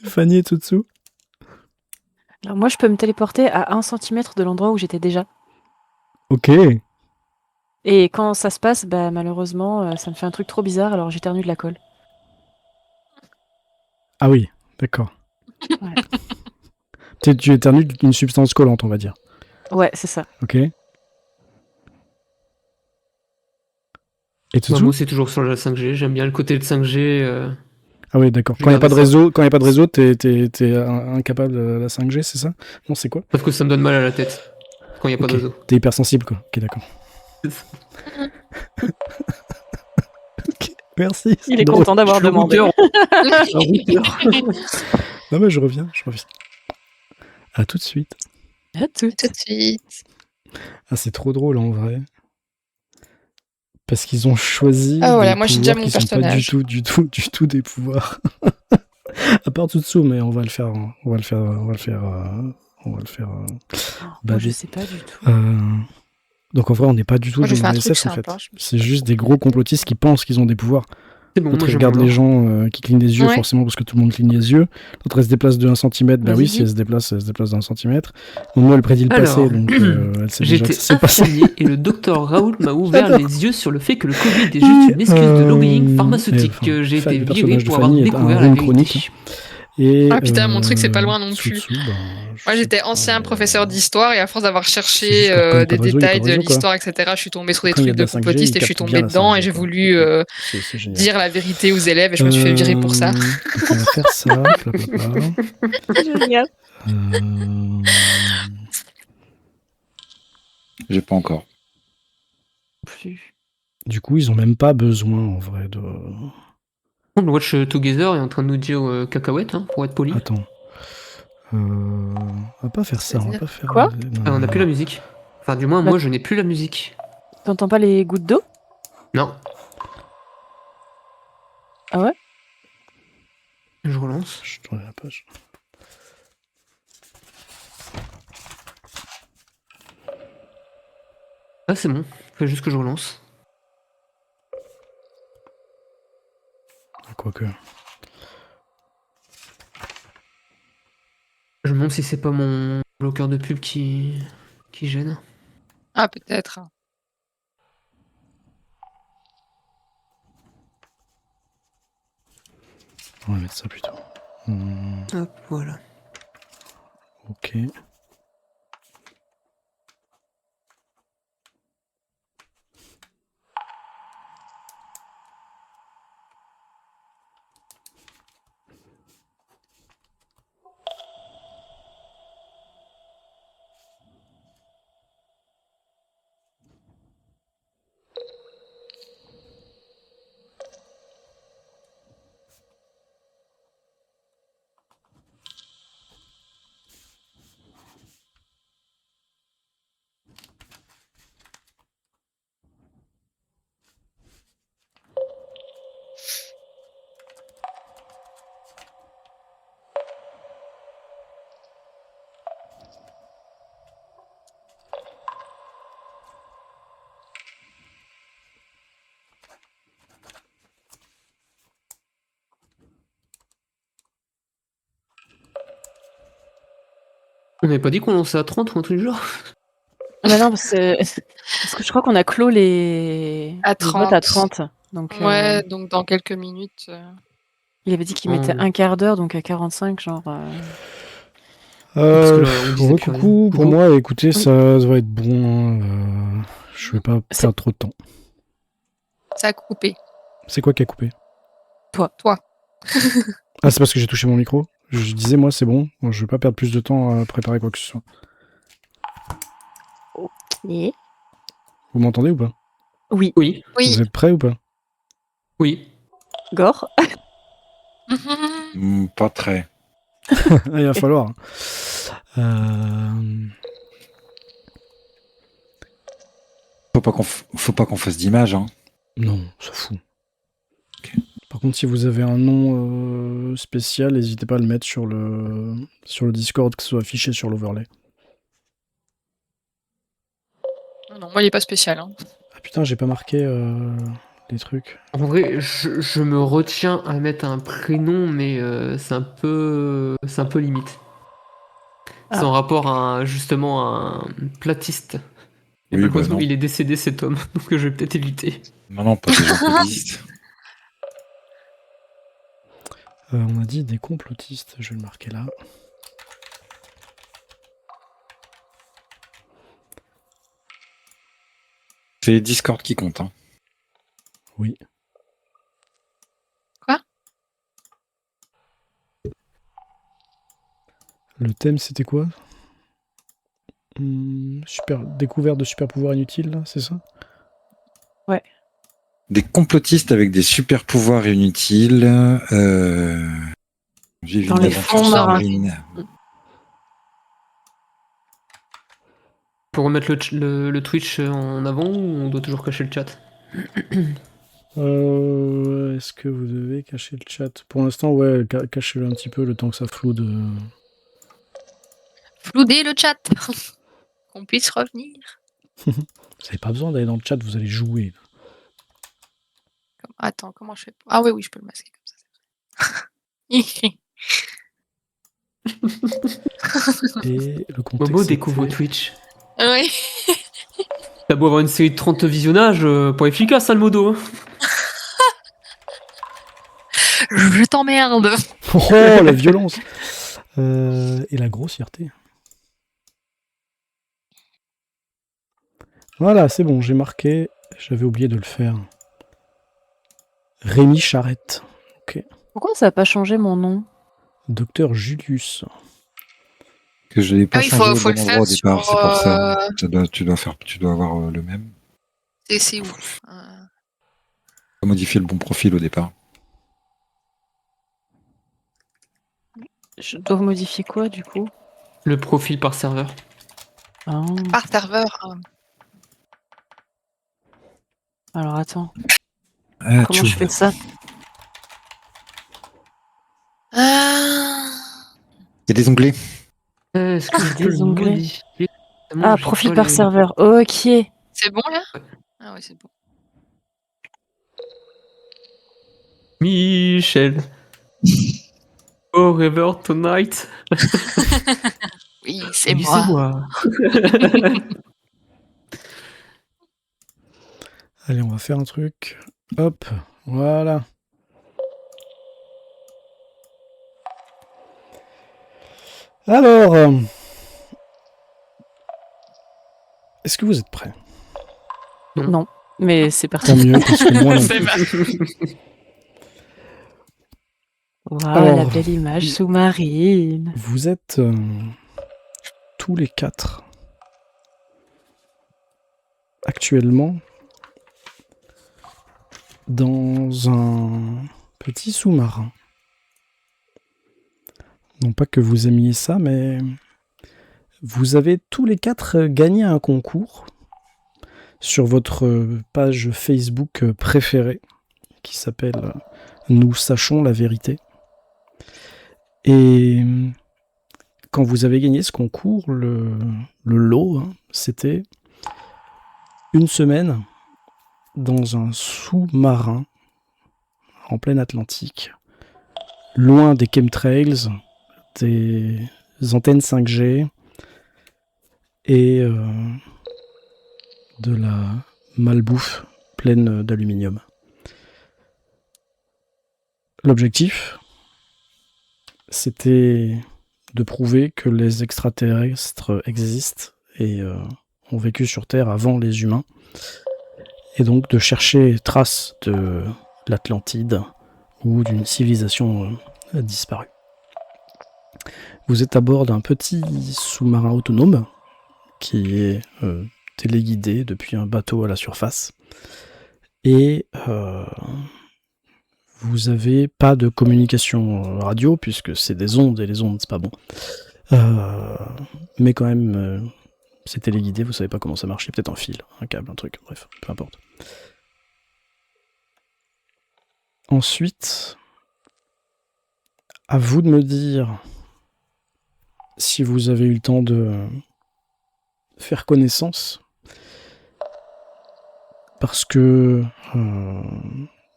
Fanny et Tutsu? Alors moi, je peux me téléporter à 1 centimètre de l'endroit où j'étais déjà. Ok. Et quand ça se passe, bah malheureusement, ça me fait un truc trop bizarre, alors j'éternue de la colle. Ah oui, d'accord. Ouais. Tu éternues d'une substance collante, on va dire. Ouais, c'est ça. Ok. Et Bah, Tutsu? moi, c'est toujours sur la 5G. J'aime bien le côté de 5G. Ah oui, d'accord. Je Quand il n'y a pas de regardais ça. réseau, t'es incapable de la 5G, c'est ça? Non, c'est quoi? Sauf que ça me donne mal à la tête quand il n'y a pas Ok. d'oiseau. T'es hypersensible, quoi. Ok, d'accord. Ok, merci. Il est drôle. content d'avoir Je suis demandé. routeur. Un routeur. Non, mais je reviens. À tout de suite. À tout. Tout de suite. Ah, c'est trop drôle en vrai. Parce qu'ils ont choisi. Ah, voilà, des moi, j'ai déjà pouvoirs mon qui sont pas personnage. du tout des pouvoirs. À part Tutsu, mais on va le faire. On va le faire. Moi, je bader. sais pas du tout. Donc en vrai, on n'est pas du tout Moi, je dans fais un la truc SF en simple, fait. hein, C'est juste des gros complotistes qui pensent qu'ils ont des pouvoirs. C'est bon, L'autre moi, je regarde les gens qui clignent des yeux Ouais. forcément parce que tout le monde cligne les yeux. L'autre elle se déplace de 1 centimètre. Bah Vas-y, oui, dis. si elle se déplace de 1 centimètre. Moi, elle prédit le Alors, passé, donc elle sait déjà J'étais que c'est passé. infirmier et le docteur Raoul m'a ouvert J'adore. les yeux sur le fait que le Covid est juste une excuse de lobbying pharmaceutique. et, enfin, J'ai Fanny, été le viré personnage de pour avoir Fanny est un découvert la rôle vérité. chronique. Et, Ah, putain, mon truc, c'est pas loin non plus. Tsutsu, je Moi, sais j'étais pas, ancien professeur d'histoire et à force d'avoir C'est cherché juste que quand il y a pas des de réseau, il y a détails pas de de réseau, quoi. l'histoire, etc., je suis tombée sur des Quand il y a trucs de de la 5G, complotistes il et je suis capte tombée bien la dedans 5G, et j'ai quoi. voulu C'est génial. dire la vérité aux élèves et je me suis fait virer pour ça. Donc on va faire ça. Blablabla. Génial. J'ai pas encore. Plus. Du coup, ils ont même pas besoin en vrai de. Le Watch Together est en train de nous dire cacahuète, hein, pour être poli. Attends. On va pas faire ça. On va pas faire. Quoi Non, Ah, on n'a plus la musique. Enfin, du moins, Bah- moi, je n'ai plus la musique. T'entends pas les gouttes d'eau? Non. Ah ouais? Je relance. Je tourne la page. Ah, c'est bon. Faut juste que je relance. Quoique. Je me demande si c'est pas mon bloqueur de pub qui gêne. Ah, peut-être. On va mettre ça plutôt. Hop, voilà. Ok. On n'avait pas dit qu'on lançait à 30 ou un truc du genre? Bah non, parce que je crois qu'on a clos les À les votes à 30. 30. Donc, Ouais, donc dans quelques minutes. il avait dit qu'il mettait un quart d'heure, donc à 45, genre. Parce que là, on disait plus Coucou, rien. pour Coucou. moi, écoutez, Oui. ça va être bon. Je vais pas C'est- perdre trop de temps. Ça a coupé. C'est quoi qui a coupé? Toi. Ah, c'est parce que j'ai touché mon micro? Je disais, moi, c'est bon. Moi, je vais pas perdre plus de temps à préparer quoi que ce soit. Et... Vous m'entendez ou pas? Oui, Oui, Oui. Vous êtes prêts ou pas? oui. Gore. Pas très. Ah, il va falloir. Faut pas qu'on fasse d'image, hein. Non, on s'en fout. Par contre, si vous avez un nom spécial, n'hésitez pas à le mettre sur le Discord, que ce soit affiché sur l'overlay. Non, moi, il est pas spécial. Hein. Ah putain, j'ai pas marqué les trucs. En vrai, je me retiens à mettre un prénom, mais c'est un peu limite. C'est Ah. en rapport à justement un platiste. Et Oui, bah malheureusement, non. il est décédé cet homme, donc je vais peut-être éviter. Non, pas des gens qui existent. On a dit des complotistes, je vais le marquer là. C'est Discord qui compte, hein. Oui. Quoi? Le thème, c'était quoi? Découverte de super pouvoirs inutiles, là, c'est ça? Des complotistes avec des super pouvoirs inutiles. Vive Dans une les aventure fonds marins. sous-marine. Pour remettre le Twitch en avant ou on doit toujours cacher le chat? Est-ce que vous devez cacher le chat? Pour l'instant, ouais, cachez-le un petit peu le temps que ça floude. Flouder le chat. Qu'on puisse revenir. Vous n'avez pas besoin d'aller dans le chat, vous allez jouer. Attends, comment je fais? Ah oui, je peux le masquer comme ça. Et le contexte. Momo découvre c'était- Twitch. Oui. T'as beau avoir une série de 30 visionnages, pas efficace, hein, le modo. Je t'emmerde. Oh, la violence! Et la grossièreté. Voilà, c'est bon, j'ai marqué. J'avais oublié de le faire. Rémi Charette. Pourquoi ça n'a pas changé mon nom? Docteur Julius. Que je l'ai pas Ah, il changé faut au le bon faire endroit au départ, sur, c'est pour ça. Tu dois avoir le même. C'est où? Faut modifier le bon profil au départ. Je dois modifier quoi, du coup? Le profil par serveur. Ah. Par serveur. Alors, attends. Ah, Comment je fais ça? Il y a des onglets. Est-ce que je peux des le onglets. modifier? Ah, profil par serveur. Ok. C'est bon là Ouais. Ah ouais, c'est bon. Michel. Forever Tonight. Oui, c'est Oui, moi. c'est moi. Allez, on va faire un truc. Hop, voilà. Alors, est-ce que vous êtes prêts? Non, mais c'est parti. Tant mieux, parce que moi non C'est plus. Waouh, Alors, la belle image sous-marine. Vous êtes tous les 4 actuellement dans un petit sous-marin. Non pas que vous aimiez ça, mais vous avez tous les 4 gagné un concours sur votre page Facebook préférée qui s'appelle Nous sachons la vérité. Et quand vous avez gagné ce concours, le lot, hein, c'était une semaine dans un sous-marin en plein Atlantique, loin des chemtrails, des antennes 5G et de la malbouffe pleine d'aluminium. L'objectif, c'était de prouver que les extraterrestres existent et ont vécu sur Terre avant les humains, et donc de chercher traces de l'Atlantide ou d'une civilisation disparue. Vous êtes à bord d'un petit sous-marin autonome qui est téléguidé depuis un bateau à la surface, et vous avez pas de communication radio puisque c'est des ondes et les ondes c'est pas bon. Mais quand même, c'est téléguidé, vous savez pas comment ça marche, il y a peut-être un fil, un câble, un truc, bref, peu importe. Ensuite, à vous de me dire si vous avez eu le temps de faire connaissance, parce que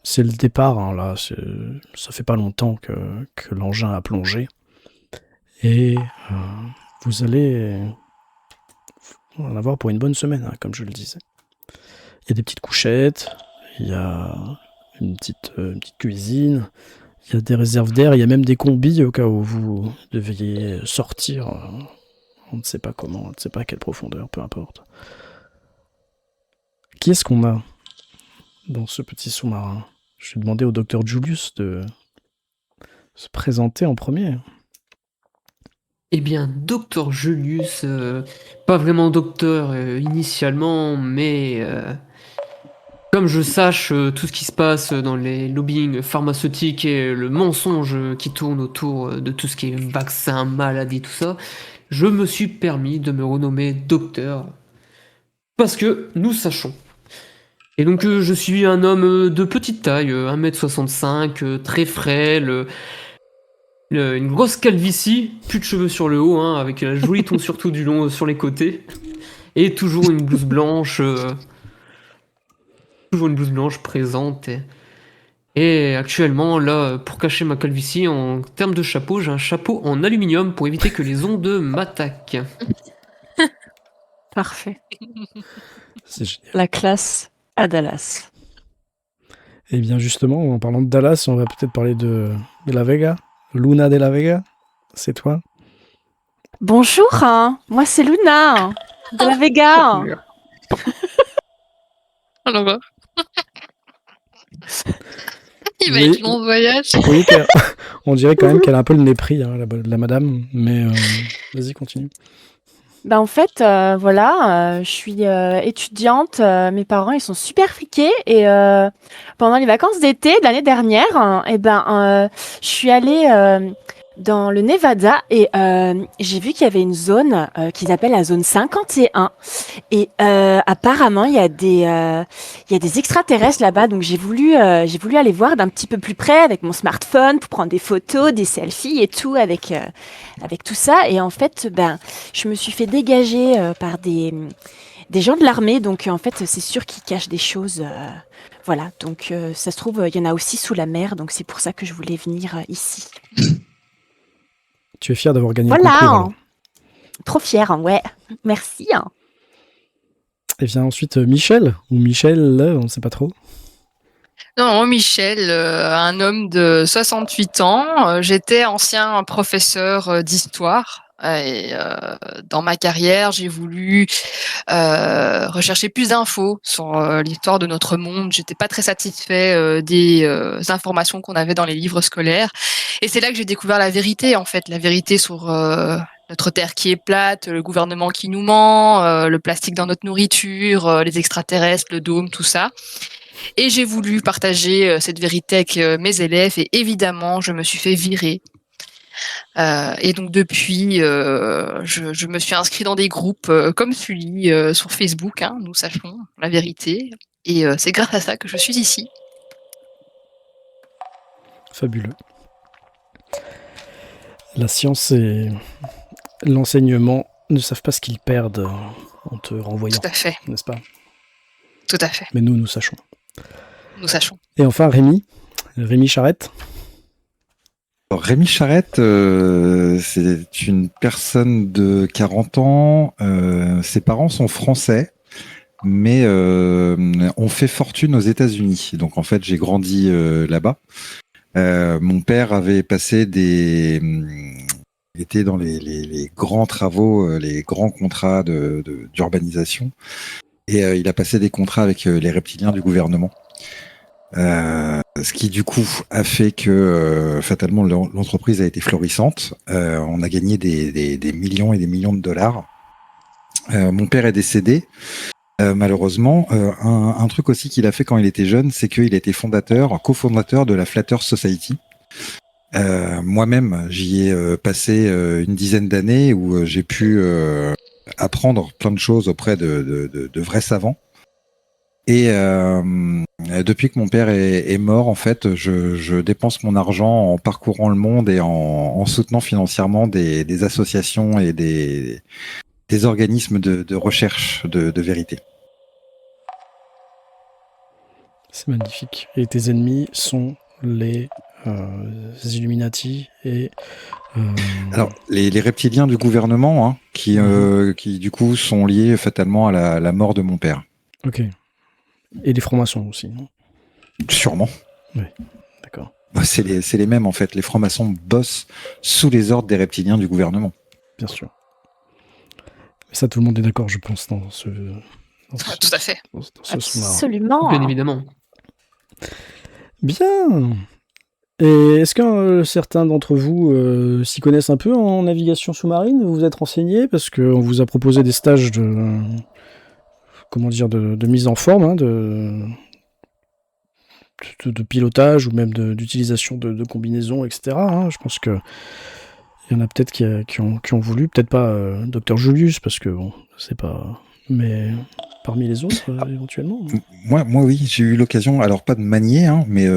c'est le départ, hein, là, ça fait pas longtemps que l'engin a plongé, et vous allez en avoir pour une bonne semaine, hein, comme je le disais. Il y a des petites couchettes, il y a une petite cuisine, il y a des réserves d'air, il y a même des combis au cas où vous deviez sortir, on ne sait pas comment, on ne sait pas à quelle profondeur, peu importe. Qui est-ce qu'on a dans ce petit sous-marin? Je vais demander au docteur Julius de se présenter en premier. Eh bien, docteur Julius, pas vraiment docteur initialement, mais comme je sache tout ce qui se passe dans les lobbying pharmaceutiques et le mensonge qui tourne autour de tout ce qui est vaccin, maladie, tout ça, je me suis permis de me renommer docteur parce que nous sachons. Et donc je suis un homme de petite taille, 1m65, très frêle, une grosse calvitie, plus de cheveux sur le haut, hein, avec un joli ton surtout du long sur les côtés, et toujours une blouse blanche, présente. Et actuellement, là, pour cacher ma calvitie, en termes de chapeau, j'ai un chapeau en aluminium pour éviter que les ondes m'attaquent. Parfait. C'est génial. La classe à Dallas. Et bien justement, en parlant de Dallas, on va peut-être parler de la Vega. Luna de la Vega, c'est toi? Bonjour, hein. Moi c'est Luna de la Vega. Alors, il va Oui. être long voyage. Oui, on dirait quand même qu'elle a un peu le nez pris, hein, la madame, mais vas-y, continue. Bah en fait, voilà, je suis étudiante. Mes parents, ils sont super friqués et pendant les vacances d'été de l'année dernière, je suis allée dans le Nevada et j'ai vu qu'il y avait une zone qu'ils appellent la zone 51 et apparemment il y a des extraterrestres là-bas. Donc j'ai voulu aller voir d'un petit peu plus près avec mon smartphone pour prendre des photos, des selfies et tout avec tout ça. Et en fait, je me suis fait dégager par des des gens de l'armée, donc en fait, c'est sûr qu'ils cachent des choses. Voilà, donc ça se trouve, il y en a aussi sous la mer, donc c'est pour ça que je voulais venir ici. Tu es fier d'avoir gagné le Voilà, concours, alors. trop fière, hein, ouais. Merci. Et vient ensuite Michel, ou Michel, on ne sait pas trop. Non, Michel, un homme de 68 ans. J'étais ancien professeur d'histoire. Et dans ma carrière, j'ai voulu rechercher plus d'infos sur l'histoire de notre monde. J'étais pas très satisfait des informations qu'on avait dans les livres scolaires. Et c'est là que j'ai découvert la vérité, en fait, la vérité sur notre terre qui est plate, le gouvernement qui nous ment, le plastique dans notre nourriture, les extraterrestres, le dôme, tout ça. Et j'ai voulu partager cette vérité avec mes élèves et évidemment, je me suis fait virer. Et donc depuis, je me suis inscrit dans des groupes comme celui sur Facebook, hein, nous sachons la vérité. Et c'est grâce à ça que je suis ici. Fabuleux. La science et l'enseignement ne savent pas ce qu'ils perdent en te renvoyant, Tout à fait, n'est-ce pas? tout à fait. Mais nous sachons. Nous sachons. Et enfin, Rémi Charette. Alors, Rémi Charette, c'est une personne de 40 ans. Ses parents sont français, mais ont fait fortune aux États-Unis. Donc en fait, j'ai grandi là-bas. Mon père avait passé était dans les grands travaux, les grands contrats d'urbanisation. Et il a passé des contrats avec les reptiliens du gouvernement. Ce qui du coup a fait que fatalement l'entreprise a été florissante. On a gagné des millions et des millions de dollars. Mon père est décédé. Malheureusement, un truc aussi qu'il a fait quand il était jeune, c'est qu'il a été cofondateur de la Flatter Society. Moi-même, j'y ai passé une dizaine d'années où j'ai pu apprendre plein de choses auprès de vrais savants. Et depuis que mon père est mort, en fait, je dépense mon argent en parcourant le monde et en soutenant financièrement des associations et des organismes de recherche de vérité. C'est magnifique. Et tes ennemis sont les Illuminati et... Alors, les reptiliens du gouvernement, hein, qui du coup sont liés fatalement à la mort de mon père. Ok. Et les francs-maçons aussi, non? Sûrement. Oui, d'accord. Bah, c'est les mêmes en fait. Les francs-maçons bossent sous les ordres des reptiliens du gouvernement. Bien sûr. Mais ça, tout le monde est d'accord, je pense, dans ce Tout à fait. dans ce sous-marin. Absolument. Bien évidemment. Bien. Et est-ce que certains d'entre vous s'y connaissent un peu en navigation sous-marine? Vous vous êtes renseignés parce qu'on vous a proposé des stages de mise en forme, hein, de pilotage ou même d'utilisation de combinaisons, etc. hein. Je pense que il y en a peut-être qui ont voulu, peut-être pas Dr Julius parce que bon, c'est pas, mais parmi les autres éventuellement. Moi, oui, j'ai eu l'occasion, alors pas de manier, hein, mais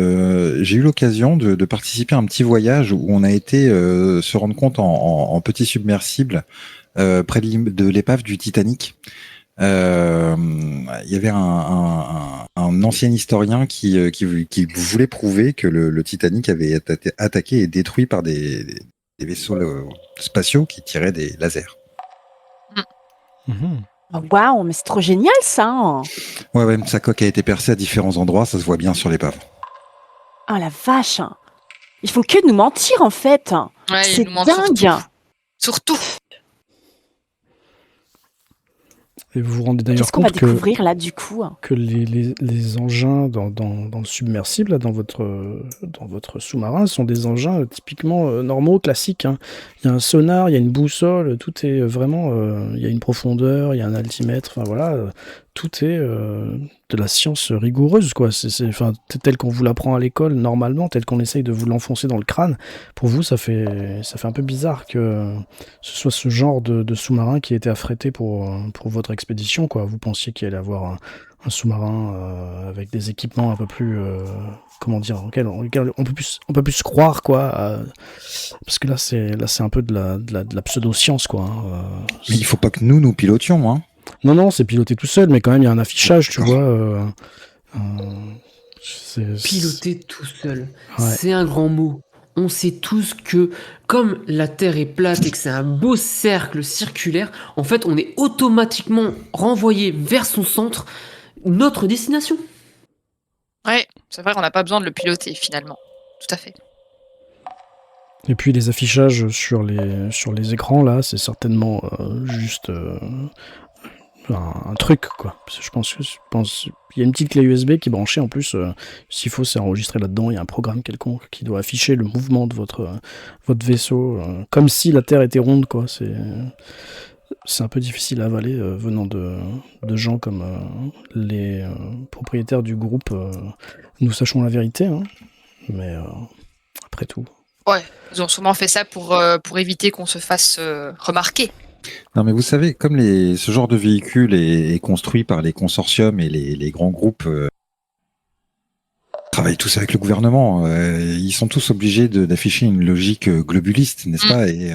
j'ai eu l'occasion de participer à un petit voyage où on a été se rendre compte en petit submersible près de l'épave du Titanic. Il y avait un ancien historien qui voulait prouver que le Titanic avait été attaqué et détruit par des vaisseaux spatiaux qui tiraient des lasers. Mhm. Waouh, mais c'est trop génial ça. Ouais, sa coque a été percée à différents endroits, ça se voit bien sur l'épave. Oh la vache. Il faut que nous mentir en fait. Ouais, C'est il nous ment dingue. surtout. Et vous vous rendez d'ailleurs Qu'est-ce qu'on va compte que découvrir là du coup? les engins dans le submersible, là, dans votre sous-marin, sont des engins typiquement normaux, classiques. hein. Il y a un sonar, il y a une boussole, tout est vraiment... il y a une profondeur, il y a un altimètre, enfin voilà, tout est de la science rigoureuse, quoi. C'est tel qu'on vous l'apprend à l'école, normalement, tel qu'on essaye de vous l'enfoncer dans le crâne. Pour vous, ça fait un peu bizarre que ce soit ce genre de sous-marin qui a été affrété pour votre expédition, quoi. Vous pensiez qu'il allait avoir un sous-marin avec des équipements un peu plus, comment dire, auquel on peut plus se croire, quoi. Parce que là, c'est un peu de la pseudo-science, quoi. hein. Mais il faut pas que nous pilotions, hein. Non, c'est piloté tout seul, mais quand même, il y a un affichage, tu vois. Piloter tout seul, Ouais. c'est un grand mot. On sait tous que, comme la Terre est plate et que c'est un beau cercle circulaire, en fait, on est automatiquement renvoyé vers son centre, notre destination. Ouais, c'est vrai qu'on n'a pas besoin de le piloter finalement. Tout à fait. Et puis les affichages sur les écrans, là, c'est certainement juste un truc, quoi. Parce que je pense il y a une petite clé USB qui est branchée, en plus, s'il faut, c'est enregistré là-dedans, il y a un programme quelconque qui doit afficher le mouvement de votre vaisseau, comme si la Terre était ronde, quoi. C'est un peu difficile à avaler venant de gens comme les propriétaires du groupe. Nous sachons la vérité, hein. Mais après tout... Ouais, ils ont sûrement fait ça pour éviter qu'on se fasse remarquer. Non, mais vous savez, comme ce genre de véhicule est construit par les consortiums et les grands groupes travaillent tous avec le gouvernement, ils sont tous obligés d'afficher une logique globuliste, n'est-ce pas? Et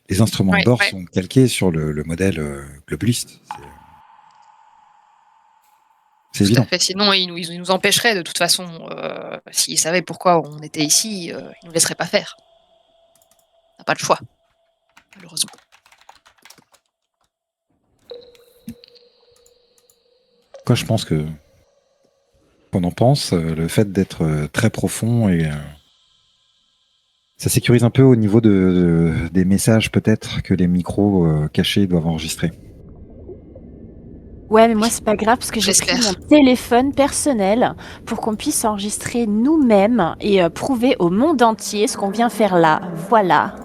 les instruments de bord sont calqués sur le modèle globuliste. C'est évident. Tout à fait. Sinon, ils nous empêcheraient de toute façon. S'ils savaient pourquoi on était ici, ils nous laisseraient pas faire. On n'a pas le choix, malheureusement. Quoi, je pense qu'on en pense, le fait d'être très profond et ça sécurise un peu au niveau des messages peut-être que les micros cachés doivent enregistrer. Ouais, mais moi, c'est pas grave parce que j'ai pris J'espère. mon téléphone personnel pour qu'on puisse enregistrer nous-mêmes et prouver au monde entier ce qu'on vient faire là. Voilà.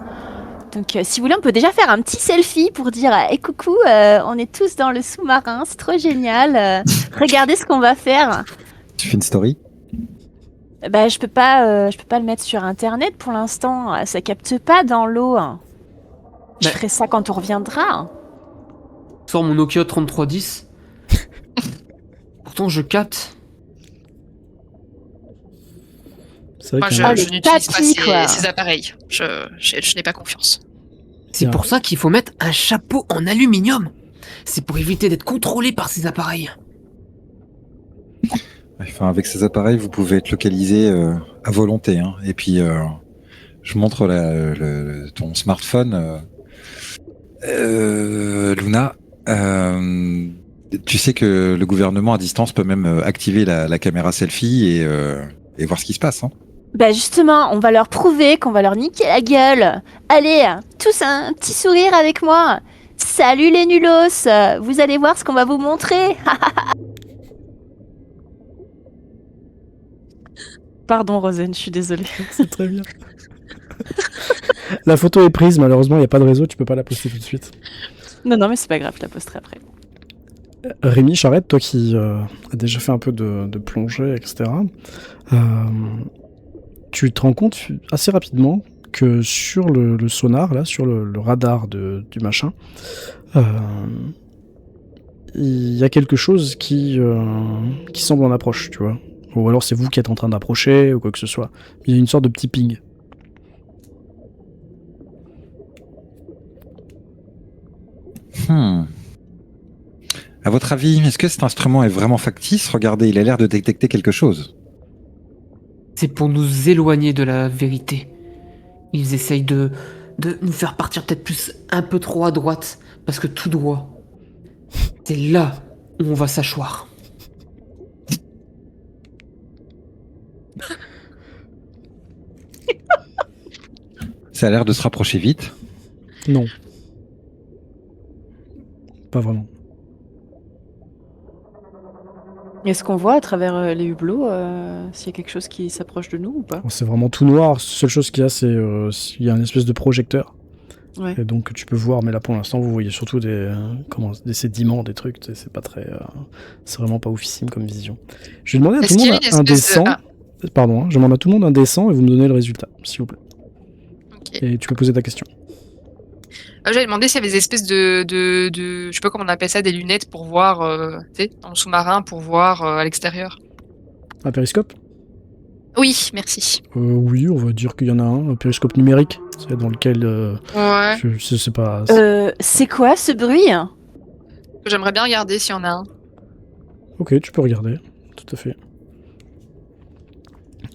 Donc, si vous voulez, on peut déjà faire un petit selfie pour dire hey, coucou, on est tous dans le sous-marin, c'est trop génial. Regardez ce qu'on va faire. Tu fais une story? Bah, je peux pas le mettre sur Internet pour l'instant. Ça capte pas dans l'eau. Je Bah. ferai ça quand on reviendra. Sors mon Nokia 3310. Pourtant, je capte. C'est vrai Moi, qu'il y je, en a- les je n'utilise pas tapis, quoi. ces appareils. Je n'ai pas confiance. C'est Bien. pour ça qu'il faut mettre un chapeau en aluminium. C'est pour éviter d'être contrôlé par ces appareils. Enfin, avec ces appareils, vous pouvez être localisé à volonté, hein. Et puis, je montre ton smartphone, Luna. Tu sais que le gouvernement à distance peut même activer la caméra selfie et voir ce qui se passe, hein. Bah justement, on va leur prouver qu'on va leur niquer la gueule. Allez, tous un petit sourire avec moi. Salut les nulos, vous allez voir ce qu'on va vous montrer. Pardon Rosen, je suis désolée. C'est très bien. La photo est prise, malheureusement, il n'y a pas de réseau, tu peux pas la poster tout de suite. Non, mais c'est pas grave, je la posterai après. Rémi Charette, toi qui as déjà fait un peu de plongée, etc., tu te rends compte assez rapidement que sur le sonar, là, sur le radar du machin, il y a quelque chose qui semble en approche, tu vois. Ou alors c'est vous qui êtes en train d'approcher, ou quoi que ce soit. Il y a une sorte de petit ping. À votre avis, est-ce que cet instrument est vraiment factice? Regardez, il a l'air de détecter quelque chose. C'est pour nous éloigner de la vérité. Ils essayent de nous faire partir peut-être plus un peu trop à droite, parce que tout droit, c'est là où on va s'achoir. Ça a l'air de se rapprocher vite. Non. Pas vraiment. Est-ce qu'on voit à travers les hublots s'il y a quelque chose qui s'approche de nous ou pas? Bon, c'est vraiment tout noir. La seule chose qu'il y a, c'est il y a une espèce de projecteur. Ouais. Et donc tu peux voir, mais là pour l'instant vous voyez surtout des sédiments, des trucs. C'est pas très, c'est vraiment pas oufissime comme vision. Je vais demander à tout Est-ce le qu'il y a monde une un espèce dessin. de- Pardon, hein, je demande à tout le monde un dessin et vous me donnez le résultat, s'il vous plaît. Ok. Et tu peux poser ta question. J'avais demandé s'il y avait des espèces de, je sais pas comment on appelle ça, des lunettes pour voir, tu sais, dans le sous-marin, pour voir à l'extérieur. Un périscope? Oui, merci. Oui, on va dire qu'il y en a un périscope numérique, c'est dans lequel Ouais. je sais pas. C'est quoi ce bruit? J'aimerais bien regarder s'il y en a un. Ok, tu peux regarder, tout à fait.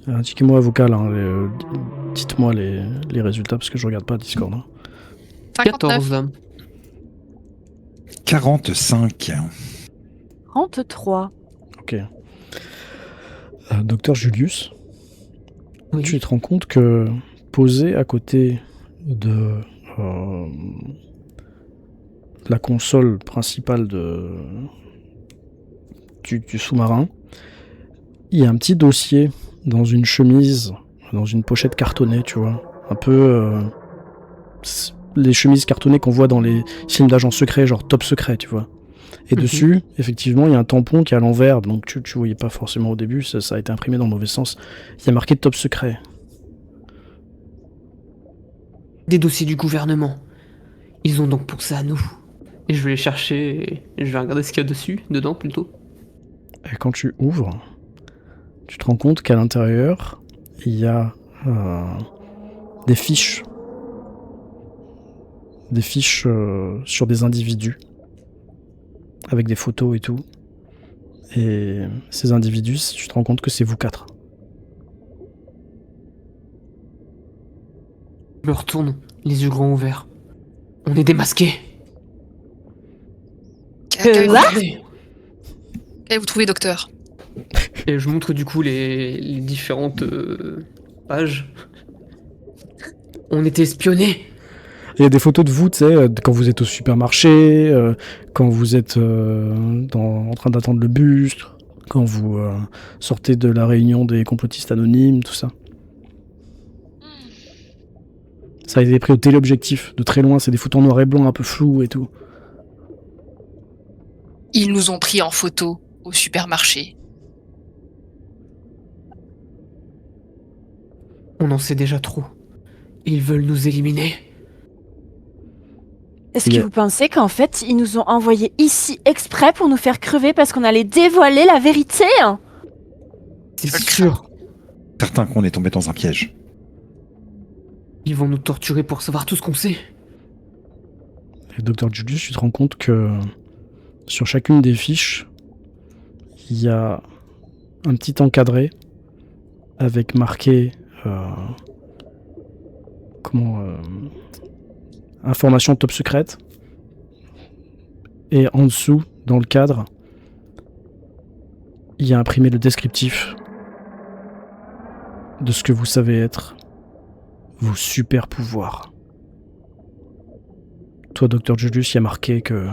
Indiquez-moi vocal, hein, dites-moi les résultats parce que je regarde pas Discord. Hein. 59. 14. 45. 33. Ok. Docteur Julius, Oui. tu te rends compte que posé à côté de la console principale du sous-marin, il y a un petit dossier dans une chemise, dans une pochette cartonnée, tu vois. Un peu les chemises cartonnées qu'on voit dans les films d'agents secrets, genre Top Secret, tu vois. Et dessus, effectivement, il y a un tampon qui est à l'envers, donc tu voyais pas forcément au début, ça a été imprimé dans le mauvais sens. Il y a marqué Top Secret. Des dossiers du gouvernement. Ils ont donc pensé à nous. Et je vais les chercher et je vais regarder ce qu'il y a dedans plutôt. Et quand tu ouvres, tu te rends compte qu'à l'intérieur, il y a des fiches. Des fiches sur des individus. Avec des photos et tout. Et ces individus, tu te rends compte que c'est vous 4. Je me retourne, les yeux grands ouverts. On est démasqués. Qu'avez-vous trouvé, docteur? Et je montre du coup les différentes pages. On était espionnés. Il y a des photos de vous, tu sais, quand vous êtes au supermarché, quand vous êtes en train d'attendre le bus, quand vous sortez de la réunion des complotistes anonymes, tout ça. Ça a été pris au téléobjectif, de très loin, c'est des photos en noir et blanc un peu floues et tout. Ils nous ont pris en photo au supermarché. On en sait déjà trop. Ils veulent nous éliminer. Est-ce que vous pensez qu'en fait, ils nous ont envoyés ici exprès pour nous faire crever parce qu'on allait dévoiler la vérité? C'est Je le sûr. Certain qu'on est tombé dans un piège. Ils vont nous torturer pour savoir tout ce qu'on sait. Et Dr. Julius, tu te rends compte que sur chacune des fiches, il y a un petit encadré avec marqué information top secrète. Et en dessous, dans le cadre, il y a imprimé le descriptif de ce que vous savez être vos super pouvoirs. Toi, Dr. Julius, il y a marqué que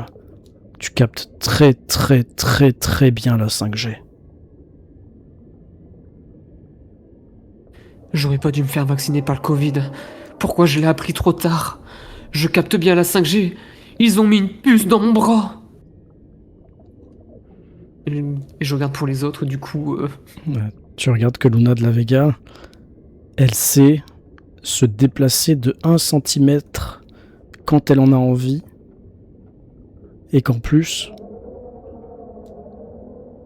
tu captes très très très très bien la 5G. J'aurais pas dû me faire vacciner par le Covid. Pourquoi je l'ai appris trop tard? Je capte bien la 5G. Ils ont mis une puce dans mon bras. Et je regarde pour les autres, du coup... Tu regardes que Luna de la Vega, elle sait se déplacer de 1 cm quand elle en a envie. Et qu'en plus,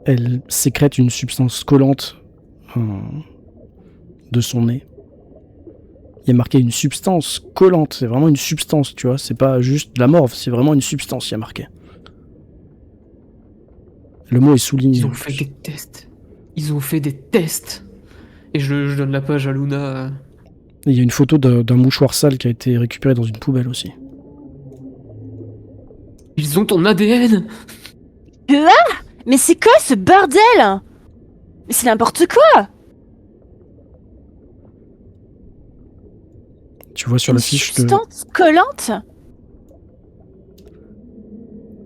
elle sécrète une substance collante de son nez. Il y a marqué une substance collante, c'est vraiment une substance, tu vois, c'est pas juste de la morve, c'est vraiment une substance, il y a marqué. Le mot est souligné. Ils ont fait des tests. Ils ont fait des tests. Et je donne la page à Luna. Il y a une photo d'un mouchoir sale qui a été récupéré dans une poubelle aussi. Ils ont ton ADN. Quoi? Mais c'est quoi ce bordel? Mais c'est n'importe quoi! Tu vois sur la fiche de... Substance collante?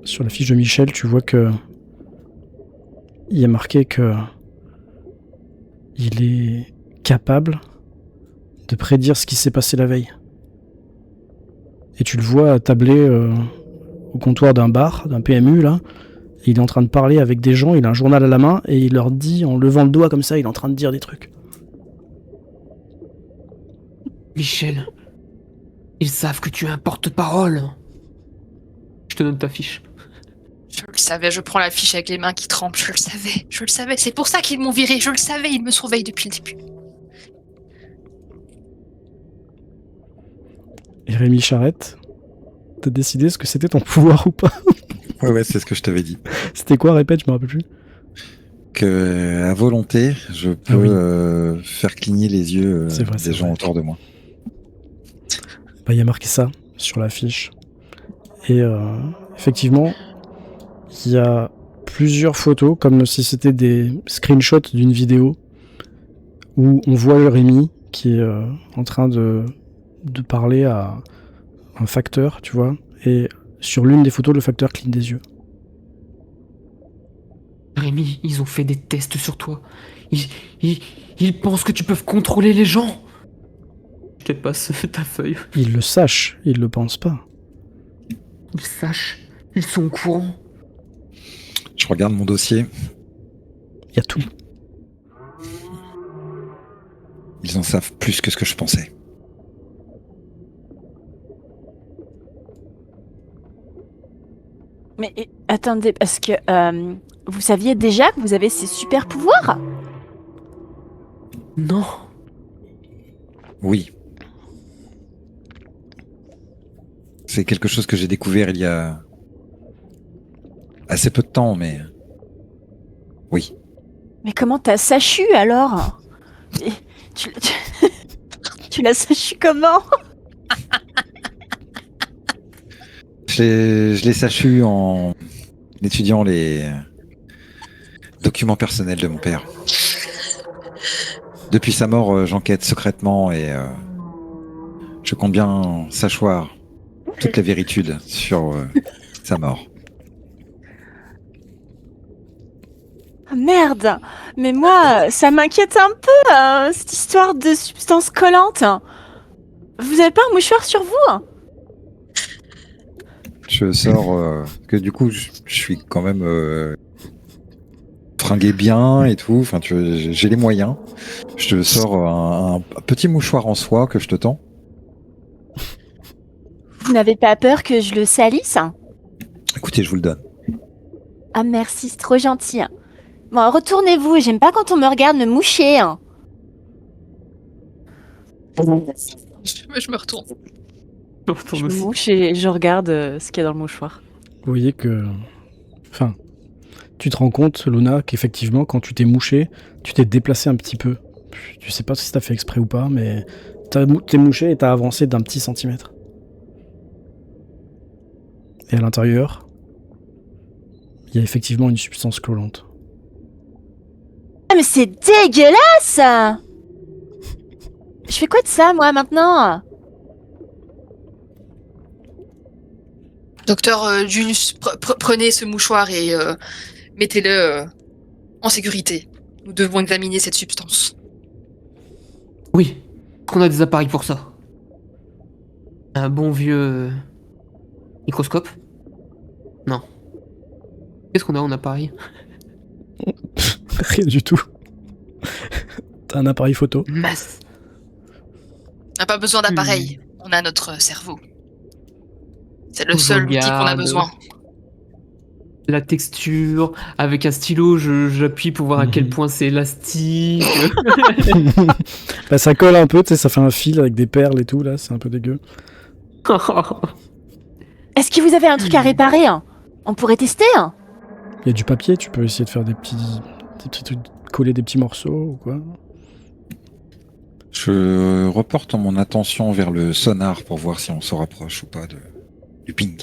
Sur la fiche de Michel, tu vois que... Il y a marqué que... Il est capable de prédire ce qui s'est passé la veille. Et tu le vois tabler au comptoir d'un bar, d'un PMU, là. Et il est en train de parler avec des gens, il a un journal à la main, et il leur dit, en levant le doigt comme ça, il est en train de dire des trucs. Michel, ils savent que tu es un porte-parole. Je te donne ta fiche. Je le savais, je prends la fiche avec les mains qui tremblent, je le savais, c'est pour ça qu'ils m'ont viré, je le savais, ils me surveillent depuis le début. Et Rémi Charrette, t'as décidé ce que c'était ton pouvoir ou pas? Ouais, c'est ce que je t'avais dit. C'était quoi, répète, je me rappelle plus. Que à volonté, je peux faire cligner les yeux C'est vrai, des c'est gens vrai. autour de moi. Bah, il y a marqué ça sur l'affiche. Et effectivement, il y a plusieurs photos, comme si c'était des screenshots d'une vidéo, où on voit Rémi qui est en train de parler à un facteur, tu vois. Et sur l'une des photos, le facteur cligne des yeux. Rémi, ils ont fait des tests sur toi. Ils, ils, ils pensent que tu peux contrôler les gens. Je te passe ta feuille. Ils le sachent, ils le pensent pas. Ils sachent. Ils sont au courant. Je regarde mon dossier. Il y a tout. Ils en savent plus que ce que je pensais. Mais attendez, parce que vous saviez déjà que vous avez ces super pouvoirs? Non. Oui. C'est quelque chose que j'ai découvert il y a assez peu de temps, mais oui. Mais comment t'as sachu alors? Et tu l'as sachu comment? Je l'ai sachu en étudiant les documents personnels de mon père. Depuis sa mort, j'enquête secrètement et je compte bien sachoir toute la véritude sur sa mort. Ah, merde! Mais moi, ça m'inquiète un peu, cette histoire de substance collante. Vous avez pas un mouchoir sur vous? Je sors que du coup, je suis quand même fringué bien et tout. Enfin, j'ai les moyens. Je te sors un petit mouchoir en soie que je te tends. Vous n'avez pas peur que je le salisse? Écoutez, je vous le donne. Ah merci, c'est trop gentil. Bon, retournez-vous, j'aime pas quand on me regarde me moucher. Je me retourne. Je me mouche et je regarde ce qu'il y a dans le mouchoir. Vous voyez que... Enfin, tu te rends compte, Luna, qu'effectivement, quand tu t'es mouché, tu t'es déplacé un petit peu. Tu sais pas si t'as fait exprès ou pas, mais t'es mouché et t'as avancé d'un petit centimètre. Et à l'intérieur, il y a effectivement une substance collante. Ah mais c'est dégueulasse! Je fais quoi de ça, moi, maintenant? Docteur Junius, prenez ce mouchoir et mettez-le en sécurité. Nous devons examiner cette substance. Oui. On a des appareils pour ça. Un bon vieux microscope. Non. Qu'est-ce qu'on a en appareil? Rien du tout. T'as un appareil photo. Masse. On n'a pas besoin d'appareil. On a notre cerveau. C'est le seul outil qu'on a Regarde. besoin. La texture, avec un stylo, j'appuie pour voir à quel point c'est élastique. Bah, ça colle un peu, tu sais, ça fait un fil avec des perles et tout, là, c'est un peu dégueu. Est-ce que vous avez un truc à réparer? On pourrait tester? Il y a du papier, tu peux essayer de faire des petits trucs, coller des petits morceaux ou quoi. Je reporte mon attention vers le sonar pour voir si on se rapproche ou pas du ping.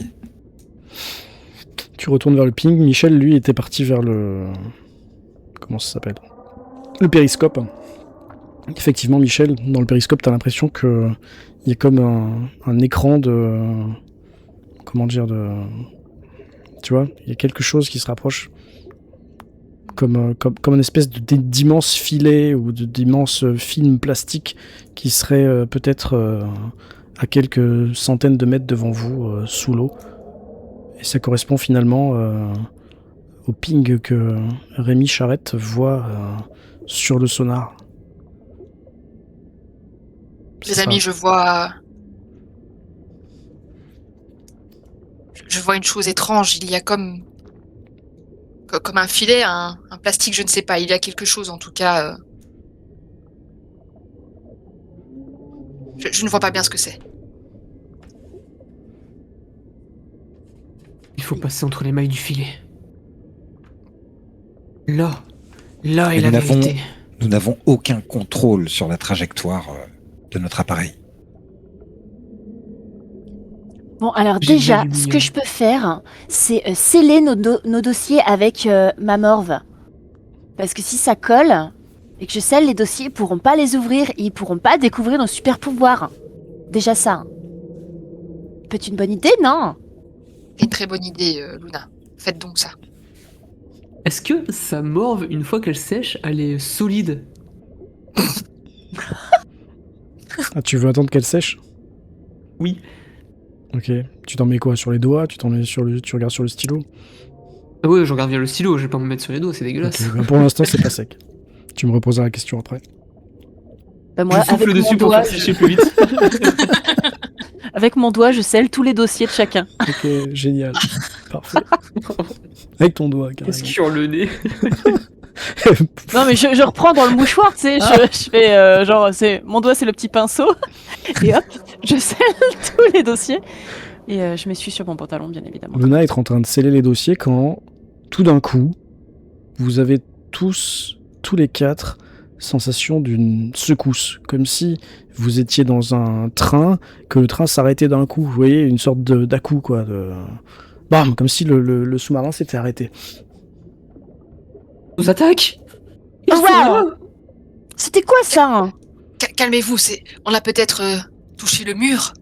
Tu retournes vers le ping. Michel, lui, était parti vers le... Comment ça s'appelle? Le périscope. Effectivement, Michel, dans le périscope, t'as l'impression que il y a comme un écran de... Comment dire, de... Tu vois, il y a quelque chose qui se rapproche comme une espèce d'immense filet ou d'immense film plastique qui serait peut-être à quelques centaines de mètres devant vous, sous l'eau. Et ça correspond finalement au ping que Rémi Charrette voit sur le sonar. Les amis, je vois une chose étrange. Il y a comme un filet, un plastique, je ne sais pas. Il y a quelque chose, en tout cas. Je ne vois pas bien ce que c'est. Il faut passer entre les mailles du filet. Là est Et la nous n'avons- vérité. Nous n'avons aucun contrôle sur la trajectoire de notre appareil. Bon, alors J'ai de déjà, l'aluminium. ce que je peux faire, c'est sceller nos dossiers avec ma morve. Parce que si ça colle, et que je scelle les dossiers, ils pourront pas les ouvrir, ils pourront pas découvrir nos super pouvoirs. Déjà ça. Peut-être une bonne idée, non? C'est une très bonne idée, Luna. Faites donc ça. Est-ce que sa morve, une fois qu'elle sèche, elle est solide? Ah, tu veux attendre qu'elle sèche? Oui. Ok. Tu t'en mets quoi? Sur les doigts? Tu regardes sur le stylo? Ah ouais, je regarde bien le stylo, je vais pas me mettre sur les doigts, c'est dégueulasse. Ok, bah pour l'instant, c'est pas sec. Tu me reposeras la question après. Bah, moi, Je souffle avec mon dessus pour doigt, faire sécher plus vite. avec mon doigt, je scelle tous les dossiers de chacun. Ok, génial. Parfait. Avec ton doigt, Qu'est-ce carrément. sur le nez? Non, mais je reprends dans le mouchoir, tu sais, je fais genre, mon doigt, c'est le petit pinceau, et hop, je scelle tous les dossiers, et je m'essuie sur mon pantalon, bien évidemment. Luna est en train de sceller les dossiers quand, tout d'un coup, vous avez tous les quatre, sensation d'une secousse. Comme si vous étiez dans un train, que le train s'arrêtait d'un coup. Vous voyez, une sorte d'à-coup, quoi. Bam, comme si le sous-marin s'était arrêté. Nous attaque! Ils Oh, sont wow. là. C'était quoi ça? Calmez-vous, on a peut-être touché le mur.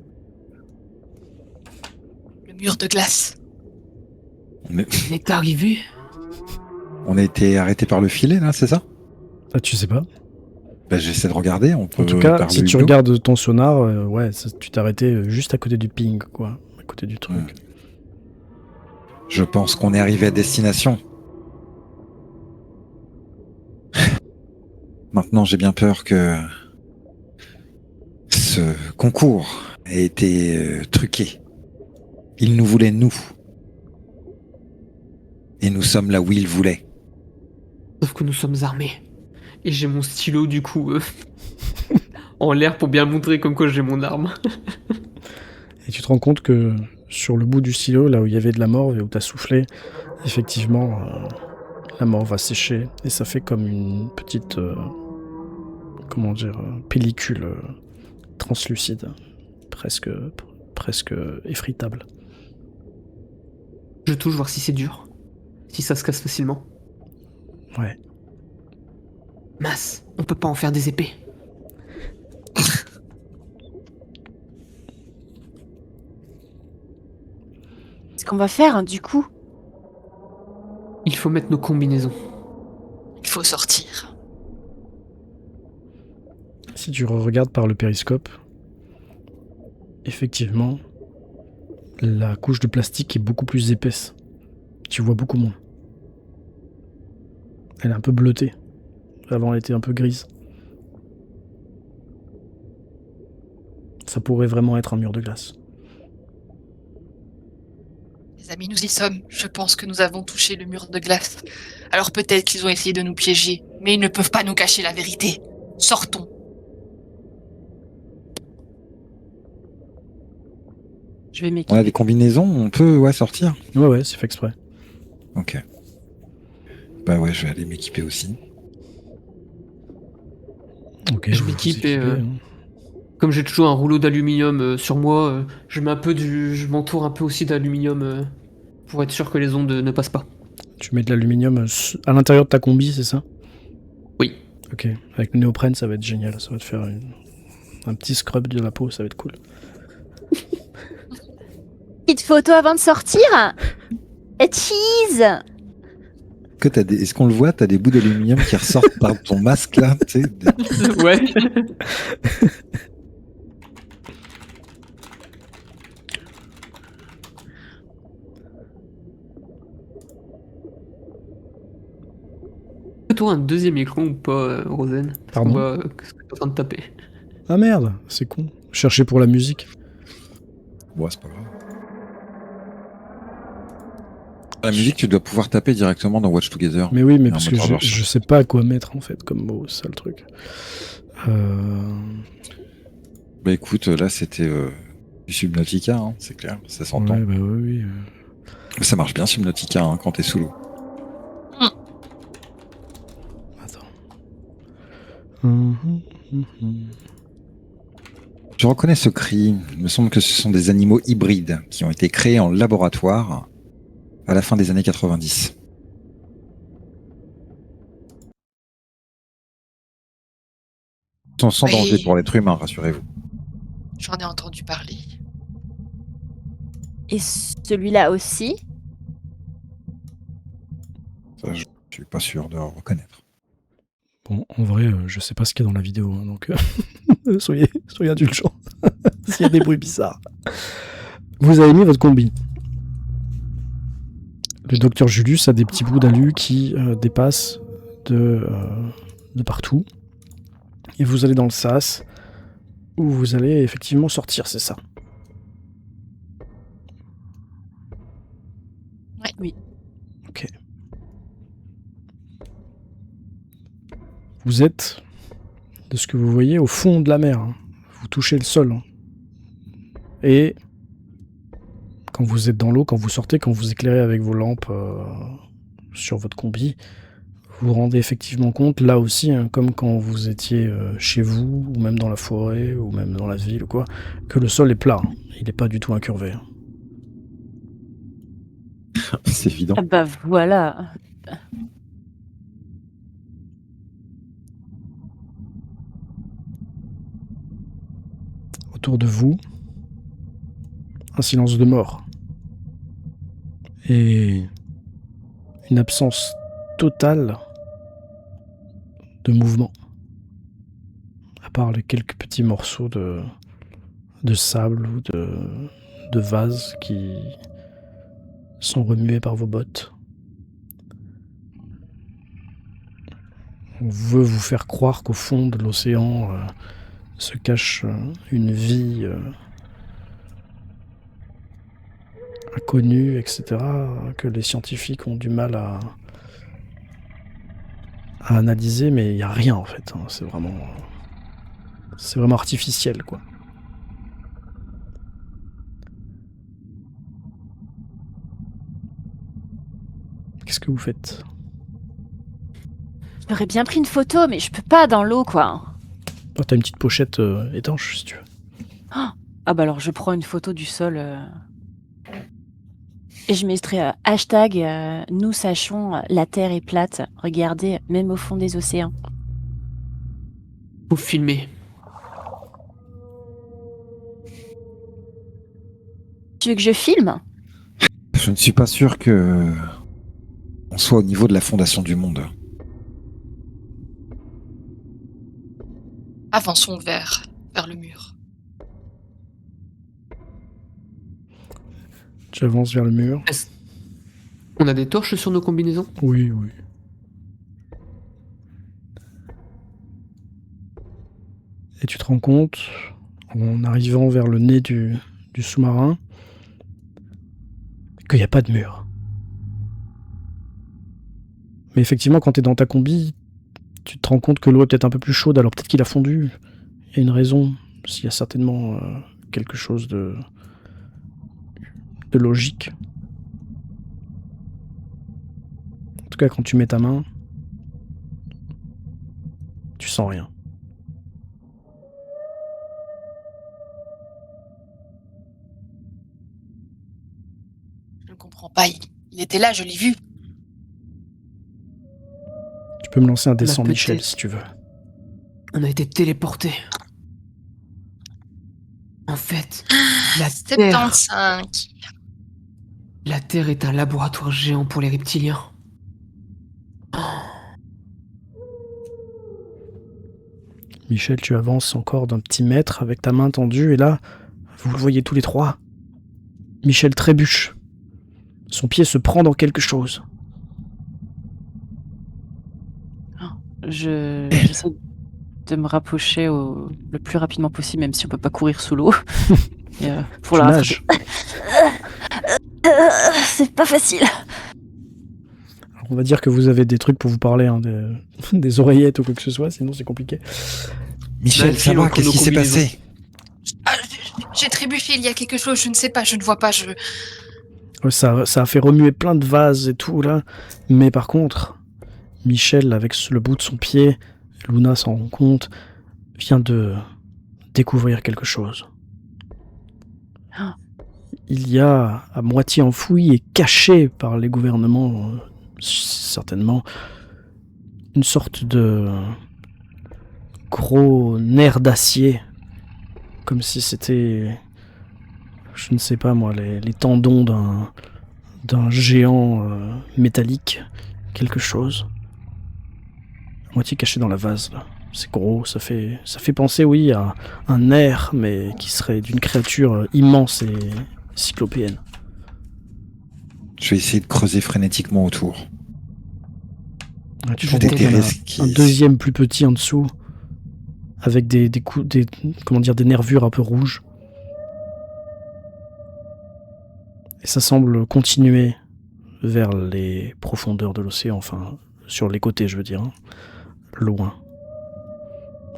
Le mur de glace. On est arrivé. On a été arrêté par le filet, là, c'est ça? Ah, tu sais pas. Bah, j'essaie de regarder. On peut En tout cas, parler si tu du dos. regardes ton sonar, ouais, tu t'es arrêté juste à côté du ping, quoi. À côté du truc. Ouais. Je pense qu'on est arrivé à destination. Maintenant, j'ai bien peur que ce concours ait été truqué. Il nous voulait, nous. Et nous sommes là où il voulait. Sauf que nous sommes armés. Et j'ai mon stylo, du coup, en l'air pour bien montrer comme quoi j'ai mon arme. Et tu te rends compte que sur le bout du stylo, là où il y avait de la morve et où t'as soufflé, effectivement, la morve va sécher et ça fait comme une petite, pellicule translucide, presque effritable. Je touche voir si c'est dur. Si ça se casse facilement. Ouais. Mince, on peut pas en faire des épées. Ce qu'on va faire, hein, du coup. Il faut mettre nos combinaisons. Il faut sortir. Si tu regardes par le périscope, effectivement, la couche de plastique est beaucoup plus épaisse. Tu vois beaucoup moins. Elle est un peu bleutée. Avant, elle était un peu grise. Ça pourrait vraiment être un mur de glace. Les amis, nous y sommes. Je pense que nous avons touché le mur de glace. Alors peut-être qu'ils ont essayé de nous piéger, mais ils ne peuvent pas nous cacher la vérité. Sortons. Je vais On m'équiper. a des combinaisons, on peut sortir. Ouais, c'est fait exprès. Ok. Bah ouais, je vais aller m'équiper aussi. Ok, Je vous m'équipe vous et, équipez, hein. Comme j'ai toujours un rouleau d'aluminium sur moi, je m'entoure un peu aussi d'aluminium pour être sûr que les ondes ne passent pas. Tu mets de l'aluminium à l'intérieur de ta combi, c'est ça? Oui. Ok, avec le néoprène, ça va être génial. Ça va te faire un petit scrub de la peau, ça va être cool. Petite photo avant de sortir. Et cheese. Est-ce qu'on le voit? T'as des bouts d'aluminium qui ressortent par ton masque là, tu sais. Ouais. Toi un deuxième écran ou pas, Rosen? Pardon? On voit ce que t'es en train de taper. Ah merde, c'est con. Chercher pour la musique. Bon, c'est pas grave. La musique, tu dois pouvoir taper directement dans Watch Together. Mais oui, mais Un parce que moteur de recherche. je sais pas à quoi mettre en fait comme mot, c'est ça le truc. Bah écoute, là c'était du Subnautica, hein, c'est clair, ça s'entend. Ouais, bah oui. Ça marche bien Subnautica hein, quand t'es sous l'eau. Attends. Je reconnais ce cri. Il me semble que ce sont des animaux hybrides qui ont été créés en laboratoire à la fin des années 90. Ils sont sans Oui. danger pour l'être humain, rassurez-vous. J'en ai entendu parler. Et celui-là aussi? Ça, je suis pas sûr de reconnaître. Bon, en vrai, je sais pas ce qu'il y a dans la vidéo, hein, donc soyez indulgents s'il y a des bruits bizarres. Vous avez mis votre combi. Le docteur Julius a des petits bouts d'alu qui dépassent de partout. Et vous allez dans le sas, où vous allez effectivement sortir, c'est ça? Oui. Ok. Vous êtes, de ce que vous voyez, au fond de la mer. Hein. Vous touchez le sol. Hein. Et quand vous êtes dans l'eau, quand vous sortez, quand vous éclairez avec vos lampes sur votre combi, vous vous rendez effectivement compte, là aussi, hein, comme quand vous étiez chez vous, ou même dans la forêt, ou même dans la ville, ou quoi, que le sol est plat. Hein. Il n'est pas du tout incurvé. Hein. C'est évident. Ah bah voilà. Autour de vous, un silence de mort. Et une absence totale de mouvement. À part les quelques petits morceaux de sable ou de vase qui sont remués par vos bottes. On veut vous faire croire qu'au fond de l'océan se cache une vie inconnue, etc., que les scientifiques ont du mal à analyser, mais il n'y a rien en fait. Hein. C'est vraiment artificiel, quoi. Qu'est-ce que vous faites? J'aurais bien pris une photo, mais je peux pas dans l'eau, quoi. Oh, t'as une petite pochette étanche, si tu veux. Ah bah alors je prends une photo du sol et je mettrai hashtag nous sachons la Terre est plate. Regardez, même au fond des océans. Vous filmez. Tu veux que je filme? Je ne suis pas sûr que on soit au niveau de la fondation du monde. Avançons vers le mur. Tu avances vers le mur. On a des torches sur nos combinaisons? Oui, oui. Et tu te rends compte, en arrivant vers le nez du sous-marin, qu'il n'y a pas de mur. Mais effectivement, quand tu es dans ta combi, tu te rends compte que l'eau est peut-être un peu plus chaude, alors peut-être qu'il a fondu. Il y a une raison, s'il y a certainement quelque chose de logique. En tout cas, quand tu mets ta main, tu sens rien. Je ne comprends pas. Il était là, je l'ai vu. Tu peux me lancer un Bah, dessin, Michel, peut-être. si tu veux. On a été téléportés. En fait, la Terre, 75. la Terre est un laboratoire géant pour les reptiliens. Michel, tu avances encore d'un petit mètre avec ta main tendue, et là, vous le voyez tous les trois. Michel trébuche. Son pied se prend dans quelque chose. J'essaie de me rapprocher le plus rapidement possible, même si on peut pas courir sous l'eau. Et, pour Tu la nages. c'est pas facile. Alors, on va dire que vous avez des trucs pour vous parler, hein, des oreillettes ou quoi que ce soit, sinon c'est compliqué. Michel, Bah, ça file va, entre qu'est-ce nos qui s'est combinaisons. passé? Ah, j'ai trébuché, il y a quelque chose, je ne sais pas, je ne vois pas. Ouais, ça a fait remuer plein de vases et tout, là. Mais par contre, Michel, avec le bout de son pied, Luna s'en rend compte, vient de découvrir quelque chose. Ah. Il y a, à moitié enfoui et caché par les gouvernements, certainement, une sorte de gros nerf d'acier, comme si c'était, je ne sais pas moi, les tendons d'un géant métallique, quelque chose, à moitié caché dans la vase, là. C'est gros, ça fait penser, oui, à un nerf, mais qui serait d'une créature immense et cyclopéenne. Je vais essayer de creuser frénétiquement autour. Ouais, tu te Je rends compte qu'il y en a déteste un deuxième plus petit en dessous, avec des nervures un peu rouges. Et ça semble continuer vers les profondeurs de l'océan, enfin, sur les côtés, je veux dire, hein, loin.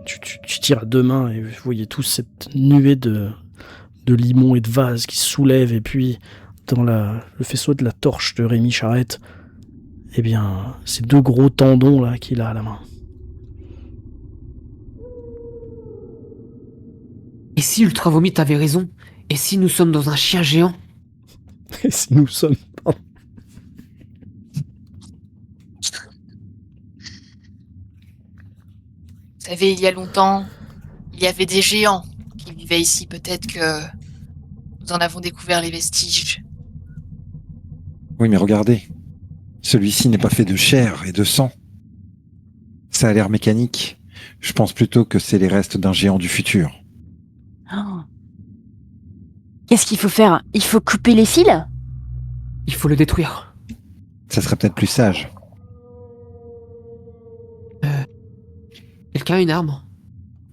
Tu tires à deux mains et vous voyez tous cette nuée de limons et de vases qui se soulèvent, et puis dans le faisceau de la torche de Rémi Charrette, eh bien, ces deux gros tendons là qu'il a à la main. Et si Ultra Vomit avait raison? Et si nous sommes dans un chien géant? Et si nous sommes... Vous savez, il y a longtemps, il y avait des géants qui vivaient ici. Peut-être que nous en avons découvert les vestiges. Oui, mais regardez. Celui-ci n'est pas fait de chair et de sang. Ça a l'air mécanique. Je pense plutôt que c'est les restes d'un géant du futur. Oh. Qu'est-ce qu'il faut faire? Il faut couper les fils? Il faut le détruire. Ça serait peut-être plus sage. Quelqu'un a une arme?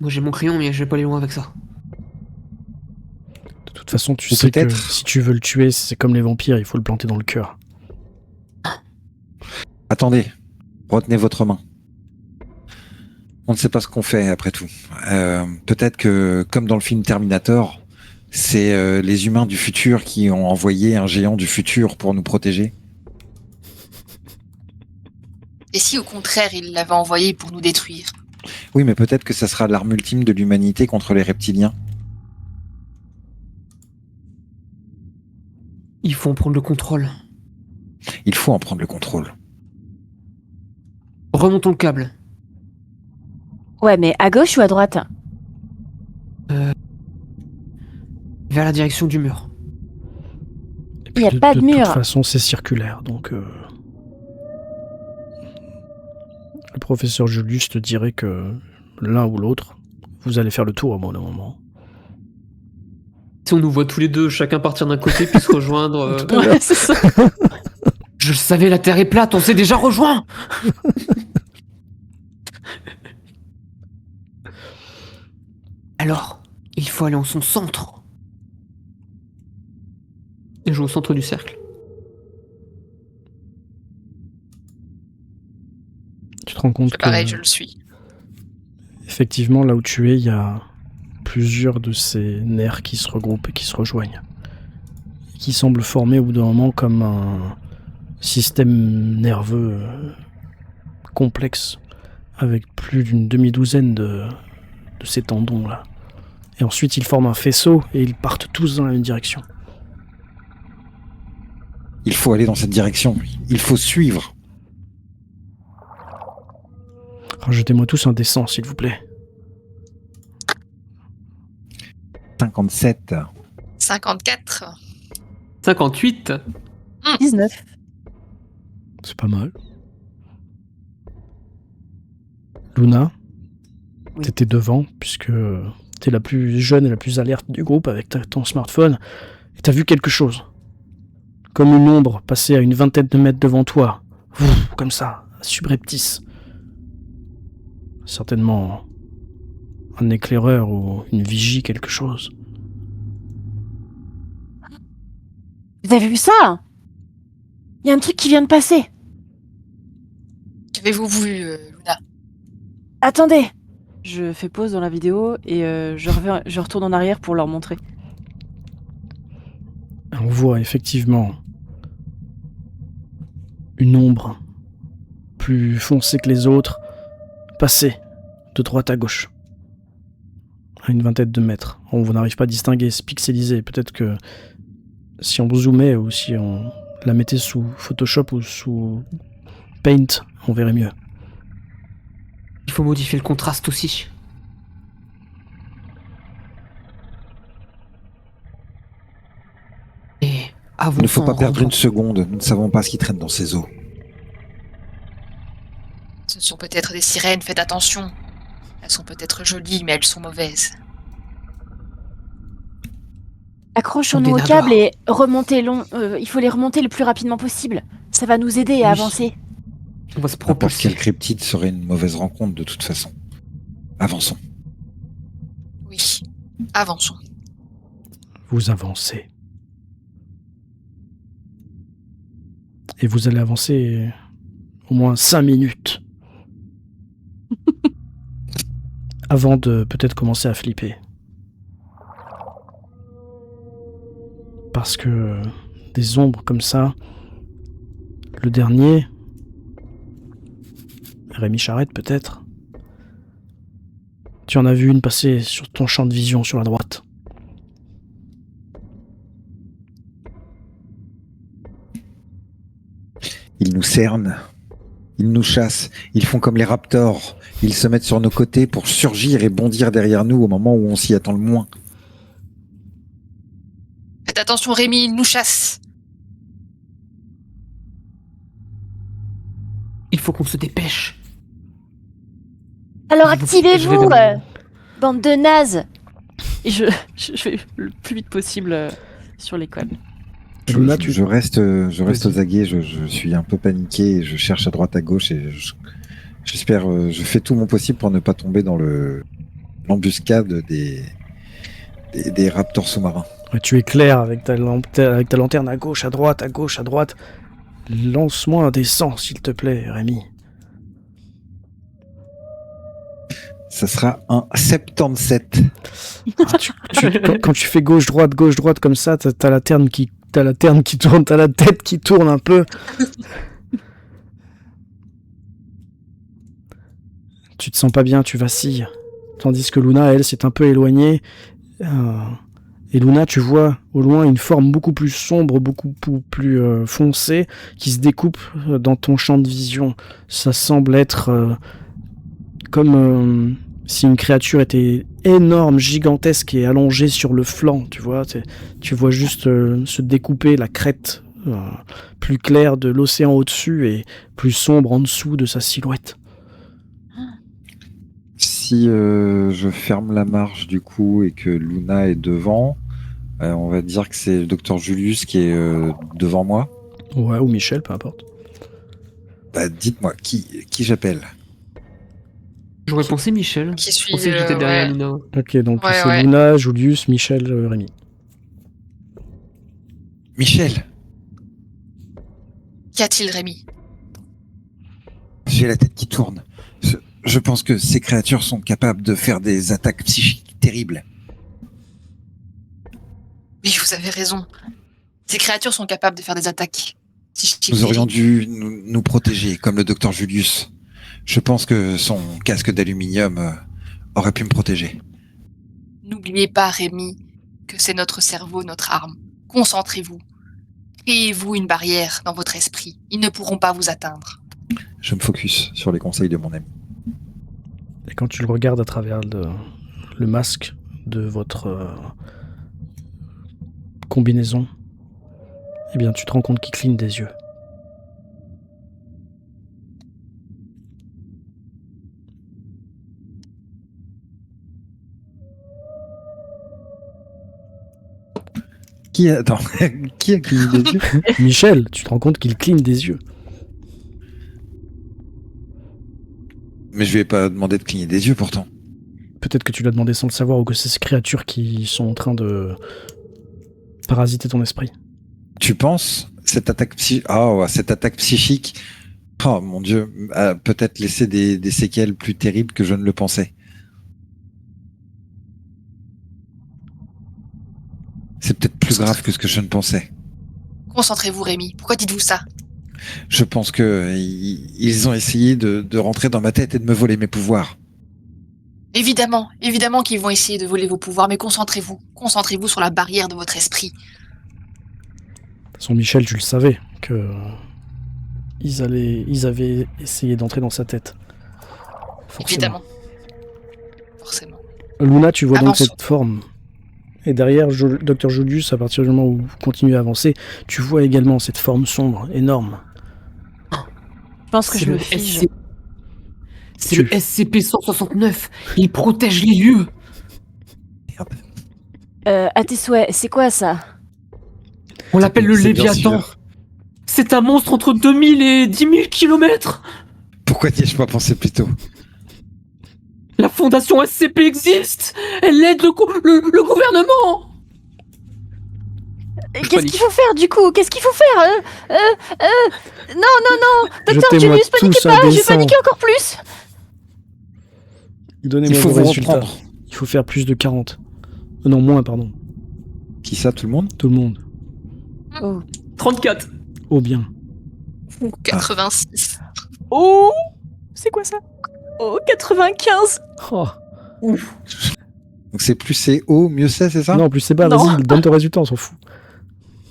Moi j'ai mon crayon, mais je vais pas aller loin avec ça. De toute façon, tu Ou sais que peut-être- si tu veux le tuer, c'est comme les vampires, il faut le planter dans le cœur. Attendez, retenez votre main. On ne sait pas ce qu'on fait après tout. Peut-être que, comme dans le film Terminator, c'est les humains du futur qui ont envoyé un géant du futur pour nous protéger. Et si au contraire, il l'avait envoyé pour nous détruire? Oui, mais peut-être que ça sera l'arme ultime de l'humanité contre les reptiliens. Il faut en prendre le contrôle. Il faut en prendre le contrôle. Remontons le câble. Ouais, mais à gauche ou à droite? Vers la direction du mur. Et Il y a puis pas de de mur. toute façon, c'est circulaire, donc... Le professeur Julius te dirait que l'un ou l'autre, vous allez faire le tour à un moment. Si on nous voit tous les deux, chacun partir d'un côté puis se rejoindre. Ouais, c'est ça. Je le savais, la Terre est plate, on s'est déjà rejoint. Alors, il faut aller en son centre. Et je vais au centre du cercle. Tu te rends compte que, Pareil, je le suis. effectivement, là où tu es, il y a plusieurs de ces nerfs qui se regroupent et qui se rejoignent. Et qui semblent former au bout d'un moment comme un système nerveux complexe, avec plus d'une demi-douzaine de ces tendons-là. Et ensuite, ils forment un faisceau et ils partent tous dans la même direction. Il faut aller dans cette direction. Il faut suivre. Rajoutez-moi tous un D100, s'il vous plaît. 57. 54. 58. 19. C'est pas mal. Luna, Oui. t'étais devant, puisque t'es la plus jeune et la plus alerte du groupe avec ton smartphone, et t'as vu quelque chose. Comme une ombre passer à une vingtaine de mètres devant toi. Ouf, comme ça, subreptice. Certainement un éclaireur ou une vigie, quelque chose. Vous avez vu ça? Il y a un truc qui vient de passer. Qu'avez-vous vu, Luna? Attendez. Je fais pause dans la vidéo et je retourne en arrière pour leur montrer. On voit effectivement une ombre plus foncée que les autres passer de droite à gauche à une vingtaine de mètres. On n'arrive pas à distinguer, c'est pixelisé. Peut-être que si on zoomait ou si on la mettait sous Photoshop ou sous Paint, on verrait mieux. Il faut modifier le contraste aussi. Et Il ne faut pas perdre une seconde, nous ne savons pas ce qui traîne dans ces eaux. Ce sont peut-être des sirènes, faites attention. Elles sont peut-être jolies, mais elles sont mauvaises. Accrochons-nous Des au navards. câble et remontez il faut les remonter le plus rapidement possible. Ça va nous aider à Oui. avancer. On va se N'importe propulser. quel cryptide serait une mauvaise rencontre de toute façon. Avançons. Oui, avançons. Vous avancez. Et vous allez avancer au moins 5 minutes. Avant de peut-être commencer à flipper. Parce que des ombres comme ça, le dernier, Rémi Charrette peut-être, tu en as vu une passer sur ton champ de vision sur la droite. Ils nous cernent, ils nous chassent, ils font comme les raptors. Ils se mettent sur nos côtés pour surgir et bondir derrière nous au moment où on s'y attend le moins. Faites attention, Rémi, ils nous chassent. Il faut qu'on se dépêche. Alors Je vais activez-vous, dans- bande de nazes. Et je vais le plus vite possible sur l'école. Luna, tu- Je reste Vas-y. aux aguets, je suis un peu paniqué, et je cherche à droite à gauche et j'espère, je fais tout mon possible pour ne pas tomber dans l'embuscade des raptors sous-marins. Ouais, tu éclaires avec ta lanterne à gauche, à droite, à gauche, à droite. Lance-moi un des 100, s'il te plaît, Rémi. Ça sera un 77. Quand tu fais gauche-droite comme ça, t'as la terne qui tourne, t'as la tête qui tourne un peu. Tu te sens pas bien, tu vacilles. Tandis que Luna, elle, s'est un peu éloignée. Et Luna, tu vois au loin une forme beaucoup plus sombre, beaucoup plus foncée, qui se découpe dans ton champ de vision. Ça semble être comme si une créature était énorme, gigantesque et allongée sur le flanc, tu vois. Tu vois juste se découper la crête plus claire de l'océan au-dessus et plus sombre en dessous de sa silhouette. Si je ferme la marche du coup et que Luna est devant, on va dire que c'est le docteur Julius qui est devant moi. Ouais, ou Michel, peu importe. Bah, dites-moi, qui j'appelle? J'aurais pensé Michel. Qui Je suis, pensais que j'étais derrière ouais. Luna. Ok, donc Ouais, c'est ouais. Luna, Julius, Michel, Rémi. Michel, Qu'y a-t-il, Rémi? j'ai la tête qui tourne. Je pense que ces créatures sont capables de faire des attaques psychiques terribles. Oui, vous avez raison. Ces créatures sont capables de faire des attaques psychiques. Nous aurions dû nous protéger, comme le docteur Julius. Je pense que son casque d'aluminium aurait pu me protéger. N'oubliez pas, Rémi, que c'est notre cerveau, notre arme. Concentrez-vous. Créez-vous une barrière dans votre esprit. Ils ne pourront pas vous atteindre. Je me focus sur les conseils de mon ami. Et quand tu le regardes à travers le masque de votre combinaison, eh bien tu te rends compte qu'il cligne des yeux. Attends, qui a cligné des yeux? Michel, tu te rends compte qu'il cligne des yeux. Mais je lui ai pas demandé de cligner des yeux pourtant. Peut-être que tu l'as demandé sans le savoir ou que c'est ces créatures qui sont en train de parasiter ton esprit. Tu penses cette attaque psychique, oh mon Dieu, a peut-être laissé des séquelles plus terribles que je ne le pensais. C'est peut-être plus grave que ce que je ne pensais. Concentrez-vous, Rémi. Pourquoi dites-vous ça? Je pense que ils ont essayé de rentrer dans ma tête et de me voler mes pouvoirs. Évidemment qu'ils vont essayer de voler vos pouvoirs, mais concentrez-vous. Concentrez-vous sur la barrière de votre esprit. De toute façon, Michel, tu le savais que ils avaient essayé d'entrer dans sa tête. Forcément. Évidemment. Forcément. Luna, tu vois donc Avançons. cette forme. Et derrière, Dr Julius, à partir du moment où vous continuez à avancer, tu vois également cette forme sombre, énorme. Je pense que je me fige. C'est le SCP-169. Il protège les lieux. À tes souhaits, c'est quoi ça? On l'appelle le C'est bien Léviathan. sûr. C'est un monstre entre 2000 et 10 000 kilomètres. Pourquoi n'y ai-je pas pensé plus tôt? La fondation SCP existe. Elle aide le gouvernement. Qu'est-ce qu'il faut faire du coup? Qu'est-ce qu'il faut faire? Non, Docteur Jetez-moi Julius, paniquez tous un pas, je vais dessin. paniquer encore plus. Donnez-moi Il faut vos vous résultats. reprendre. Il faut faire plus de 40. Non, moins, pardon. Qui ça, tout le monde? Tout le monde. 34. Oh bien. 86. Oh, c'est quoi ça? Oh, 95. Oh. Donc c'est plus c'est haut, mieux c'est ça? Non, en plus c'est pas, Non. vas-y, donne ton résultat, on s'en fout.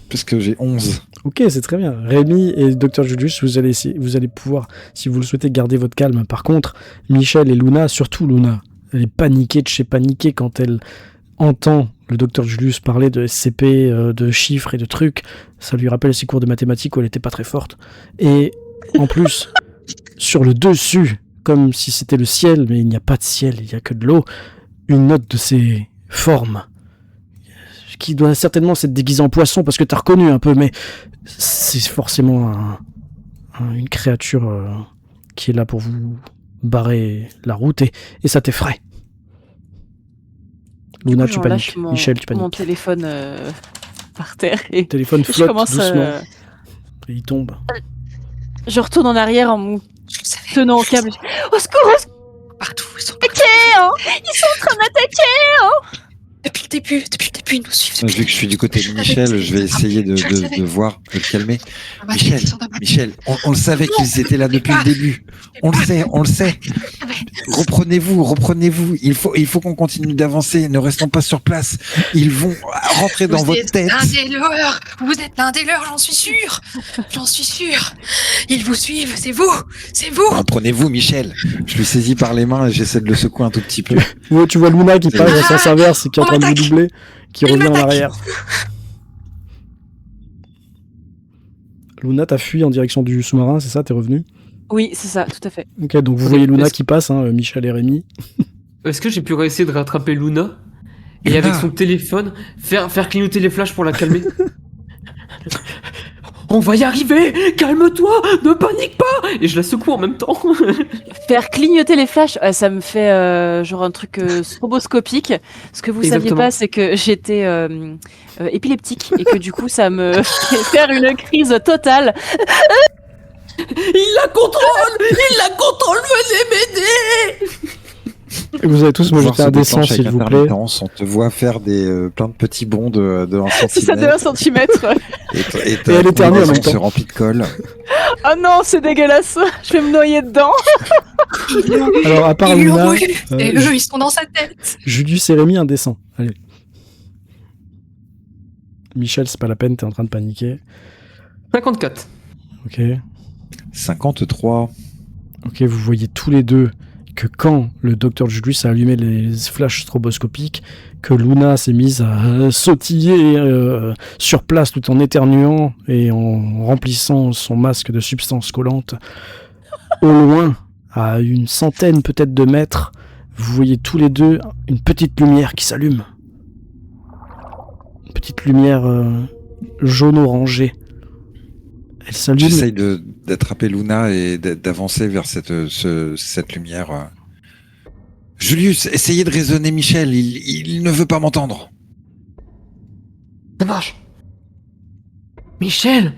Parce que j'ai 11. Ok, c'est très bien. Rémi et Dr Julius, vous allez pouvoir, si vous le souhaitez, garder votre calme. Par contre, Michel et Luna, surtout Luna, elle est paniquée de chez paniquée quand elle entend le Dr Julius parler de SCP, de chiffres et de trucs. Ça lui rappelle ses cours de mathématiques où elle était pas très forte. Et en plus, sur le dessus, comme si c'était le ciel, mais il n'y a pas de ciel, il n'y a que de l'eau, une note de ces formes qui doit certainement s'être déguisé en poisson parce que t'as reconnu un peu, mais c'est forcément une créature qui est là pour vous barrer la route et ça t'effraie. Luna, tu paniques. Michel, tu Mon paniques. téléphone par terre et Le téléphone je flotte commence. doucement et il tombe. Je retourne en arrière en me Je le savais. tenant au câble. Au secours, au secours, Partout. Ils sont ils sont en train d'attaquer. depuis le début, ils nous suivent. Vu que je suis du côté de Michel, je vais essayer de voir, de le calmer. Michel, on le savait qu'ils étaient là depuis le début. On le sait. Reprenez-vous. Il faut qu'on continue d'avancer. Ne restons pas sur place. Ils vont rentrer dans votre tête. Vous êtes l'un des leurs, j'en suis sûr. Ils vous suivent, c'est vous. Reprenez-vous, Michel. Je lui saisis par les mains et j'essaie de le secouer un tout petit peu. Ouais, tu vois Luna qui passe dans sens inverse et qui est en On train de vous m'attaque. doubler, qui Il revient en m'attaque. arrière. Luna, t'as fui en direction du sous-marin, c'est ça? T'es revenu? Oui, c'est ça, tout à fait. Ok, donc vous voyez Luna qui passe, hein, Michel et Rémi. Est-ce que j'ai pu essayer de rattraper Luna et Luna. avec son téléphone faire clignoter les flashs pour la calmer? On va y arriver. Calme-toi, ne panique pas. Et je la secoue en même temps. Faire clignoter les flashs, ça me fait genre un truc stroboscopique. Ce que vous saviez Exactement. pas, c'est que j'étais épileptique et que du coup, ça me fait faire une crise totale. Il la contrôle, venez m'aider. Et vous allez tous me Pouvoir jeter se un dessin, déclenche avec s'il vous plaît. intermittence. On te voit faire plein de petits bonds de 1 C'est ça de 1 cm. cm. Et elle éternue en même temps. se remplit de colle. Oh non, c'est dégueulasse. Je vais me noyer dedans. Alors, à part Ils l'ont Luna, eu. Et eux, ils sont dans sa tête. Julius et Rémi, un dessin. Allez. Michel, c'est pas la peine, t'es en train de paniquer. 54. Ok. 53. Ok, vous voyez tous les deux que quand le docteur Julius a allumé les flashs stroboscopiques, que Luna s'est mise à sautiller sur place tout en éternuant et en remplissant son masque de substances collantes. Au loin, à une centaine peut-être de mètres, vous voyez tous les deux une petite lumière qui s'allume. Une petite lumière jaune-orangée. Elle s'allume. J'essaye d'attraper Luna et d'avancer vers cette lumière. Julius, essayez de raisonner Michel, il ne veut pas m'entendre. Ça marche. Michel.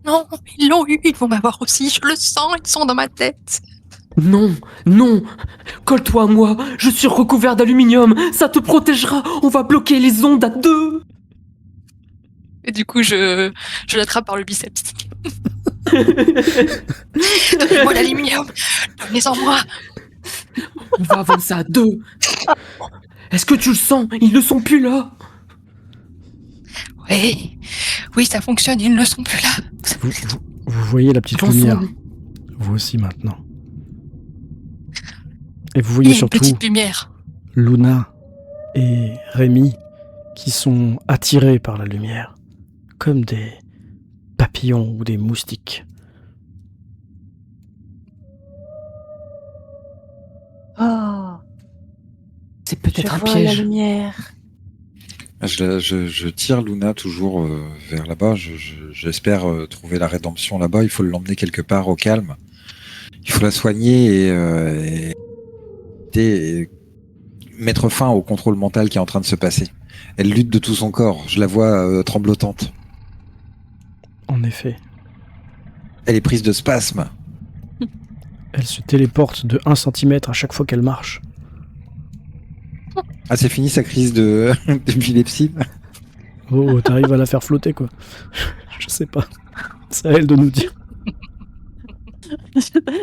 Non, ils l'ont eu, ils vont m'avoir aussi, je le sens, ils sont dans ma tête. Non. Colle-toi à moi. Je suis recouvert d'aluminium. Ça te protégera. On va bloquer les ondes à deux. Du coup, je l'attrape par le biceps. Donnez-moi l'aluminium. Donnez-en moi. On va avancer à 2. Est-ce que tu le sens? Ils ne sont plus là. Oui, ça fonctionne. Ils ne sont plus là. Vous voyez la petite J'en lumière, sens. vous aussi maintenant. Et vous Il y voyez a une surtout petite lumière. Luna et Rémi qui sont attirés par la lumière, comme des papillons ou des moustiques. Oh, C'est je peut-être un vois la piège. lumière. Je tire Luna toujours vers là-bas. J'espère trouver la rédemption là-bas. Il faut l'emmener quelque part au calme. Il faut la soigner et mettre fin au contrôle mental qui est en train de se passer. Elle lutte de tout son corps. Je la vois tremblotante. En effet, Elle est prise de spasmes. elle se téléporte de 1 centimètre à chaque fois qu'elle marche. Ah, c'est fini sa crise d'épilepsie. Oh, t'arrives à la faire flotter, quoi. Je sais pas. C'est à elle de nous dire.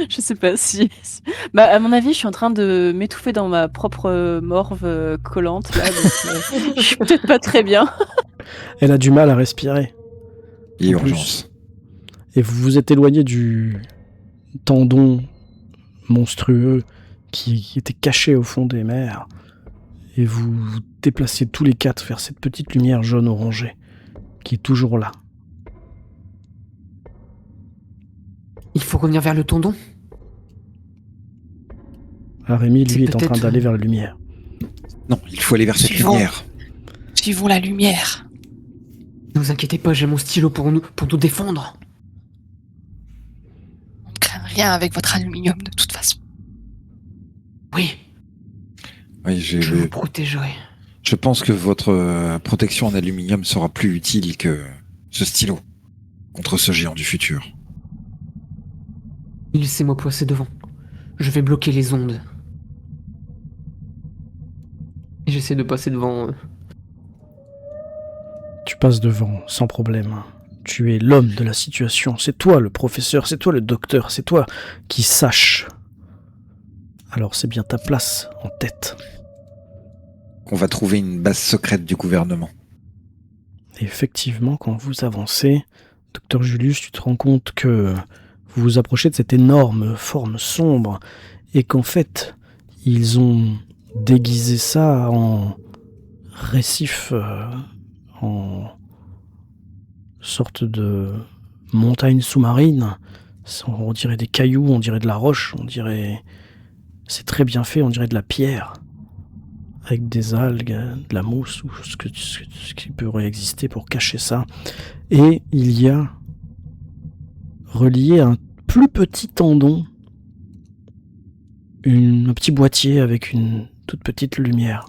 Je sais pas si. Bah, à mon avis, je suis en train de m'étouffer dans ma propre morve collante là. Donc, je suis peut-être pas très bien. Elle a du mal à respirer. Il y a En plus. urgence. Et vous vous êtes éloigné du tendon monstrueux qui était caché au fond des mers. Et vous vous déplacez tous les 4 vers cette petite lumière jaune-orangée qui est toujours là. Il faut revenir vers le tendon. Rémi, lui, C'est est en train peut-être- d'aller vers la lumière. Non, il faut aller vers cette Suivons. lumière. Suivons la lumière. Ne vous inquiétez pas, j'ai mon stylo pour nous défendre. On ne craint rien avec votre aluminium de toute façon. Oui, Oui, je vous protégerai. je pense que votre protection en aluminium sera plus utile que ce stylo contre ce géant du futur. Laissez-moi passer devant. Je vais bloquer les ondes. Et j'essaie de passer devant. Tu passes devant, sans problème. Tu es l'homme de la situation. C'est toi le professeur, c'est toi le docteur, c'est toi qui sache. Alors c'est bien ta place en tête. On va trouver une base secrète du gouvernement. Et effectivement, quand vous avancez, docteur Julius, tu te rends compte que vous vous approchez de cette énorme forme sombre et qu'en fait, ils ont déguisé ça en récif, en sorte de montagne sous-marine. On dirait des cailloux, on dirait de la roche, on dirait... C'est très bien fait, on dirait de la pierre. Avec des algues, de la mousse, ou ce qui pourrait exister pour cacher ça. Et il y a relié à un plus petit tendon, un petit boîtier avec une toute petite lumière.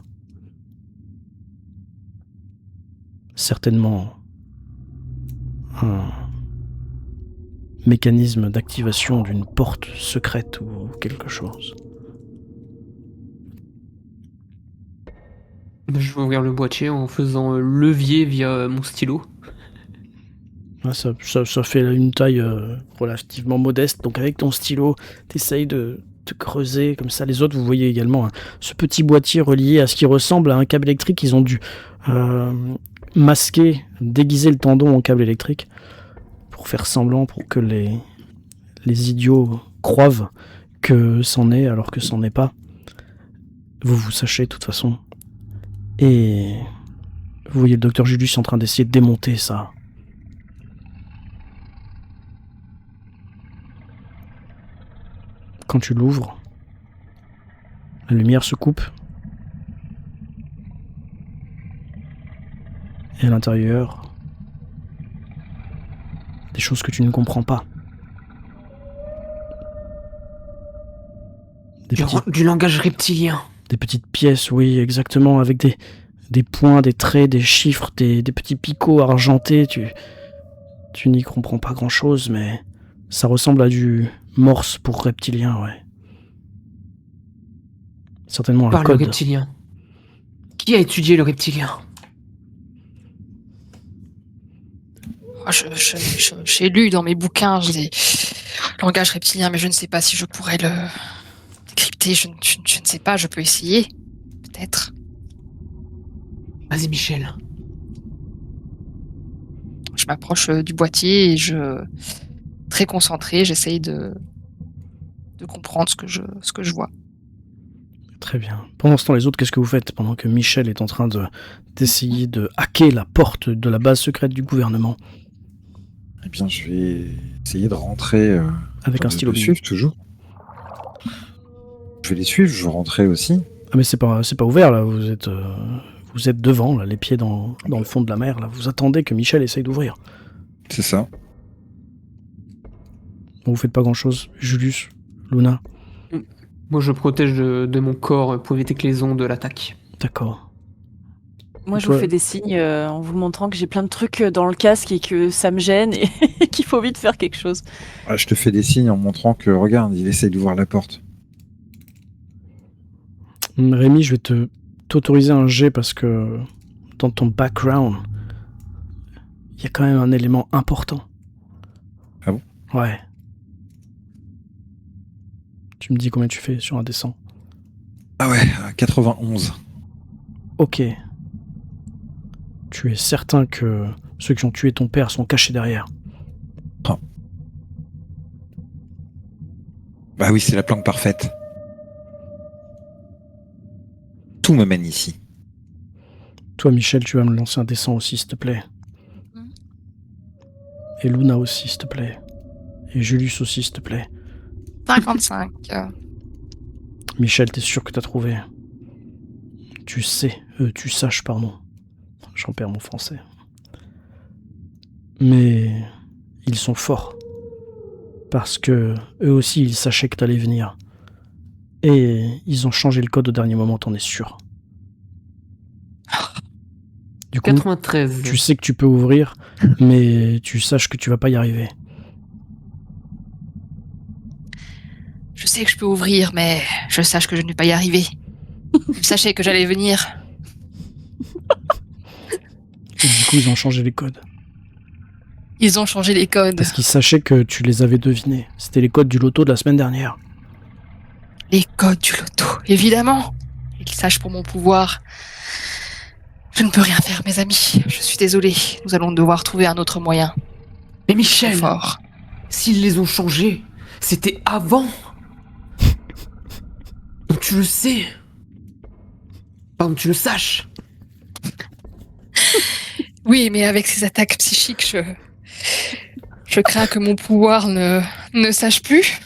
Certainement un mécanisme d'activation d'une porte secrète ou quelque chose. Je vais ouvrir le boîtier en faisant levier via mon stylo. Ah, ça fait une taille relativement modeste, donc avec ton stylo, t'essayes de creuser comme ça. Les autres, vous voyez également ce petit boîtier relié à ce qui ressemble à un câble électrique. Ils ont dû masquer, déguiser le tendon en câble électrique pour faire semblant, pour que les idiots croient que c'en est alors que c'en est pas. Vous sachez de toute façon. Et vous voyez le docteur Julius en train d'essayer de démonter ça. Quand tu l'ouvres, la lumière se coupe. Et à l'intérieur, des choses que tu ne comprends pas. Du langage reptilien. Des petites pièces, oui, exactement, avec des points, des traits, des chiffres, des petits picots argentés. Tu n'y comprends pas grand-chose, mais ça ressemble à du morse pour reptilien, ouais. Certainement un Par le code. reptilien. Qui a étudié le reptilien? J'ai lu dans mes bouquins des langages reptiliens, mais je ne sais pas si je pourrais le décrypter. Je ne sais pas, je peux essayer. Peut-être. Vas-y, Michel. Je m'approche du boîtier et très concentré, j'essaye de comprendre ce que je vois. Très bien. Pendant ce temps, les autres, qu'est-ce que vous faites pendant que Michel est en train d'essayer de hacker la porte de la base secrète du gouvernement Eh bien, je vais essayer de rentrer. avec un de stylo. suivre toujours. Je vais les suivre, je vais rentrer aussi. Ah mais c'est pas ouvert là, vous êtes devant, là, les pieds dans le fond de la mer, là. Vous attendez que Michel essaye d'ouvrir. C'est ça. Vous faites pas grand chose. Julius, Luna, Moi, je protège de mon corps pour éviter que les ondes l'attaquent. d'accord. Moi, Et je toi vous fais des signes en vous montrant que j'ai plein de trucs dans le casque et que ça me gêne et qu'il faut vite faire quelque chose. Ah, je te fais des signes en montrant que, regarde, il essaye d'ouvrir la porte. Rémi, je vais t'autoriser un jet parce que dans ton background, il y a quand même un élément important. Ah bon ? Ouais. Tu me dis combien tu fais sur un descend. Ah ouais, 91. Ok. Tu es certain que ceux qui ont tué ton père sont cachés derrière. Bah oui, c'est la planque parfaite. Tout me mène ici. Toi, Michel, tu vas me lancer un descend aussi, s'il te plaît. Et Luna aussi, s'il te plaît. Et Julius aussi, s'il te plaît. 55. Michel, t'es sûr que t'as trouvé? Tu saches, pardon. J'en perds mon français. Mais ils sont forts. Parce que eux aussi, ils savaient que t'allais venir. Et ils ont changé le code au dernier moment, t'en es sûr. Du coup, 93. tu sais que tu peux ouvrir, mais tu saches que tu vas pas y arriver. Je sais que je peux ouvrir, mais je sache que je ne vais pas y arriver. Sachez que j'allais venir. Et du coup, ils ont changé les codes. Ils ont changé les codes. Parce qu'ils savaient que tu les avais devinés. C'était les codes du loto de la semaine dernière. Les codes du loto, évidemment. Ils sachent pour mon pouvoir. Je ne peux rien faire, mes amis. Je suis désolé. Nous allons devoir trouver un autre moyen. Mais Michel, Fort. s'ils les ont changés, c'était avant. Donc tu le sais. Pardon, tu le saches. Oui, mais avec ces attaques psychiques, je crains que mon pouvoir ne sache plus.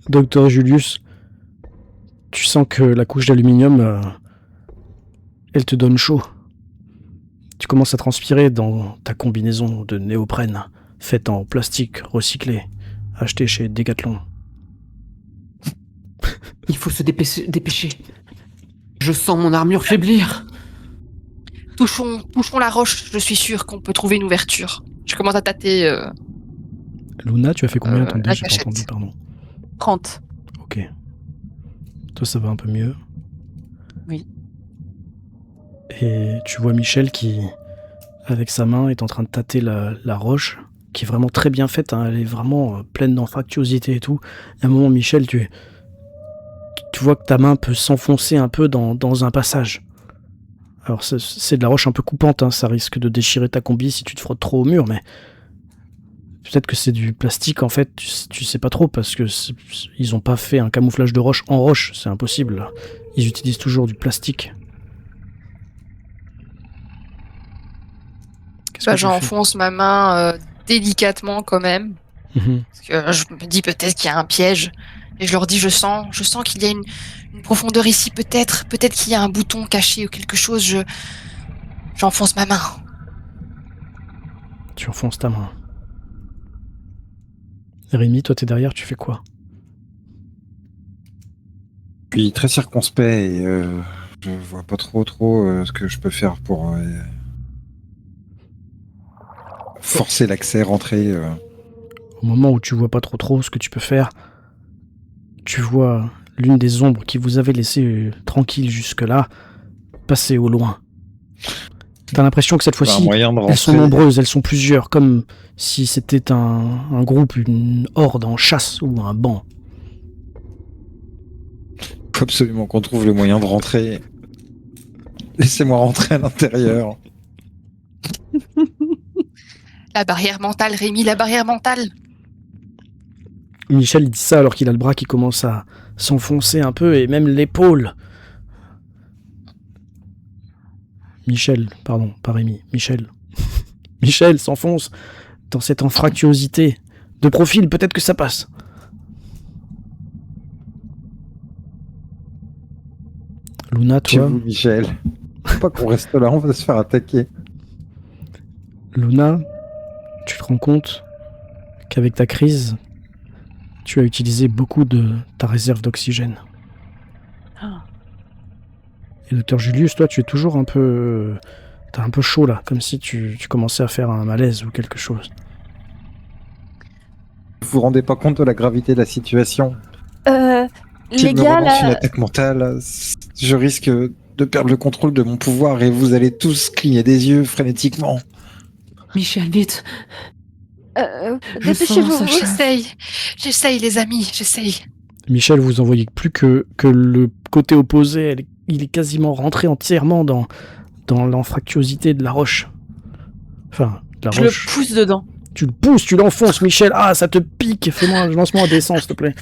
Docteur Julius, tu sens que la couche d'aluminium, elle te donne chaud. Tu commences à transpirer dans ta combinaison de néoprène, faite en plastique recyclé, acheté chez Decathlon. Il faut se dépêcher. Je sens mon armure faiblir. Touchons la roche, je suis sûr qu'on peut trouver une ouverture. Je commence à tâter. Luna, tu as fait combien ton dé? la J'ai pas cachette. entendu, pardon. 30. Ok. Toi, ça va un peu mieux. Oui. Et tu vois Michel qui, avec sa main, est en train de tâter la roche, qui est vraiment très bien faite, hein, elle est vraiment pleine d'anfractuosité et tout. Et à un moment, Michel, tu vois que ta main peut s'enfoncer un peu dans un passage. Alors c'est de la roche un peu coupante, hein, ça risque de déchirer ta combi si tu te frottes trop au mur, mais peut-être que c'est du plastique en fait, tu sais pas trop, parce que ils ont pas fait un camouflage de roche en roche, c'est impossible. Ils utilisent toujours du plastique. Qu'est-ce que tu fais? J'enfonce ma main délicatement quand même. Mhm. Parce que je me dis peut-être qu'il y a un piège. Et je leur dis, je sens qu'il y a une profondeur ici, peut-être qu'il y a un bouton caché ou quelque chose. J'enfonce ma main. Tu enfonces ta main. Rémi, toi t'es derrière, tu fais quoi? Je suis très circonspect et je vois pas trop ce que je peux faire pour forcer l'accès, rentrer. Au moment où tu vois pas trop ce que tu peux faire, tu vois l'une des ombres qui vous avait laissé tranquille jusque-là passer au loin. T'as l'impression que cette Un fois-ci, moyen de elles sont rentrer. nombreuses, elles sont plusieurs, comme si c'était un groupe, une horde en chasse ou un banc. Faut absolument qu'on trouve le moyen de rentrer. Laissez-moi rentrer à l'intérieur. La barrière mentale, Rémi, la barrière mentale. Michel il dit ça alors qu'il a le bras qui commence à s'enfoncer un peu et même l'épaule. Michel, pardon, pas Rémi, Michel. Michel s'enfonce dans cette anfractuosité. De profil, peut-être que ça passe. Luna, Chez toi, vous, Michel. Faut pas qu'on reste là, on va se faire attaquer. Luna, tu te rends compte qu'avec ta crise, tu as utilisé beaucoup de ta réserve d'oxygène. Ah. Et Docteur Julius, toi, tu es toujours un peu... T'as un peu chaud là, comme si tu commençais à faire un malaise ou quelque chose. Vous vous rendez pas compte de la gravité de la situation? Les S'il me gars, relance une là, attaque mentale, je risque de perdre le contrôle de mon pouvoir et vous allez tous cligner des yeux frénétiquement. Michel, vite. Je dépêchez-vous. sens ça. J'essaye les amis, j'essaye. Michel, vous en voyez plus que le côté opposé, il est quasiment rentré entièrement dans l'anfractuosité de la roche. Enfin, de la Je le roche. pousse dedans. Tu le pousses, tu l'enfonces, Michel. Ah, ça te pique. Lance-moi un dessin, s'il te plaît.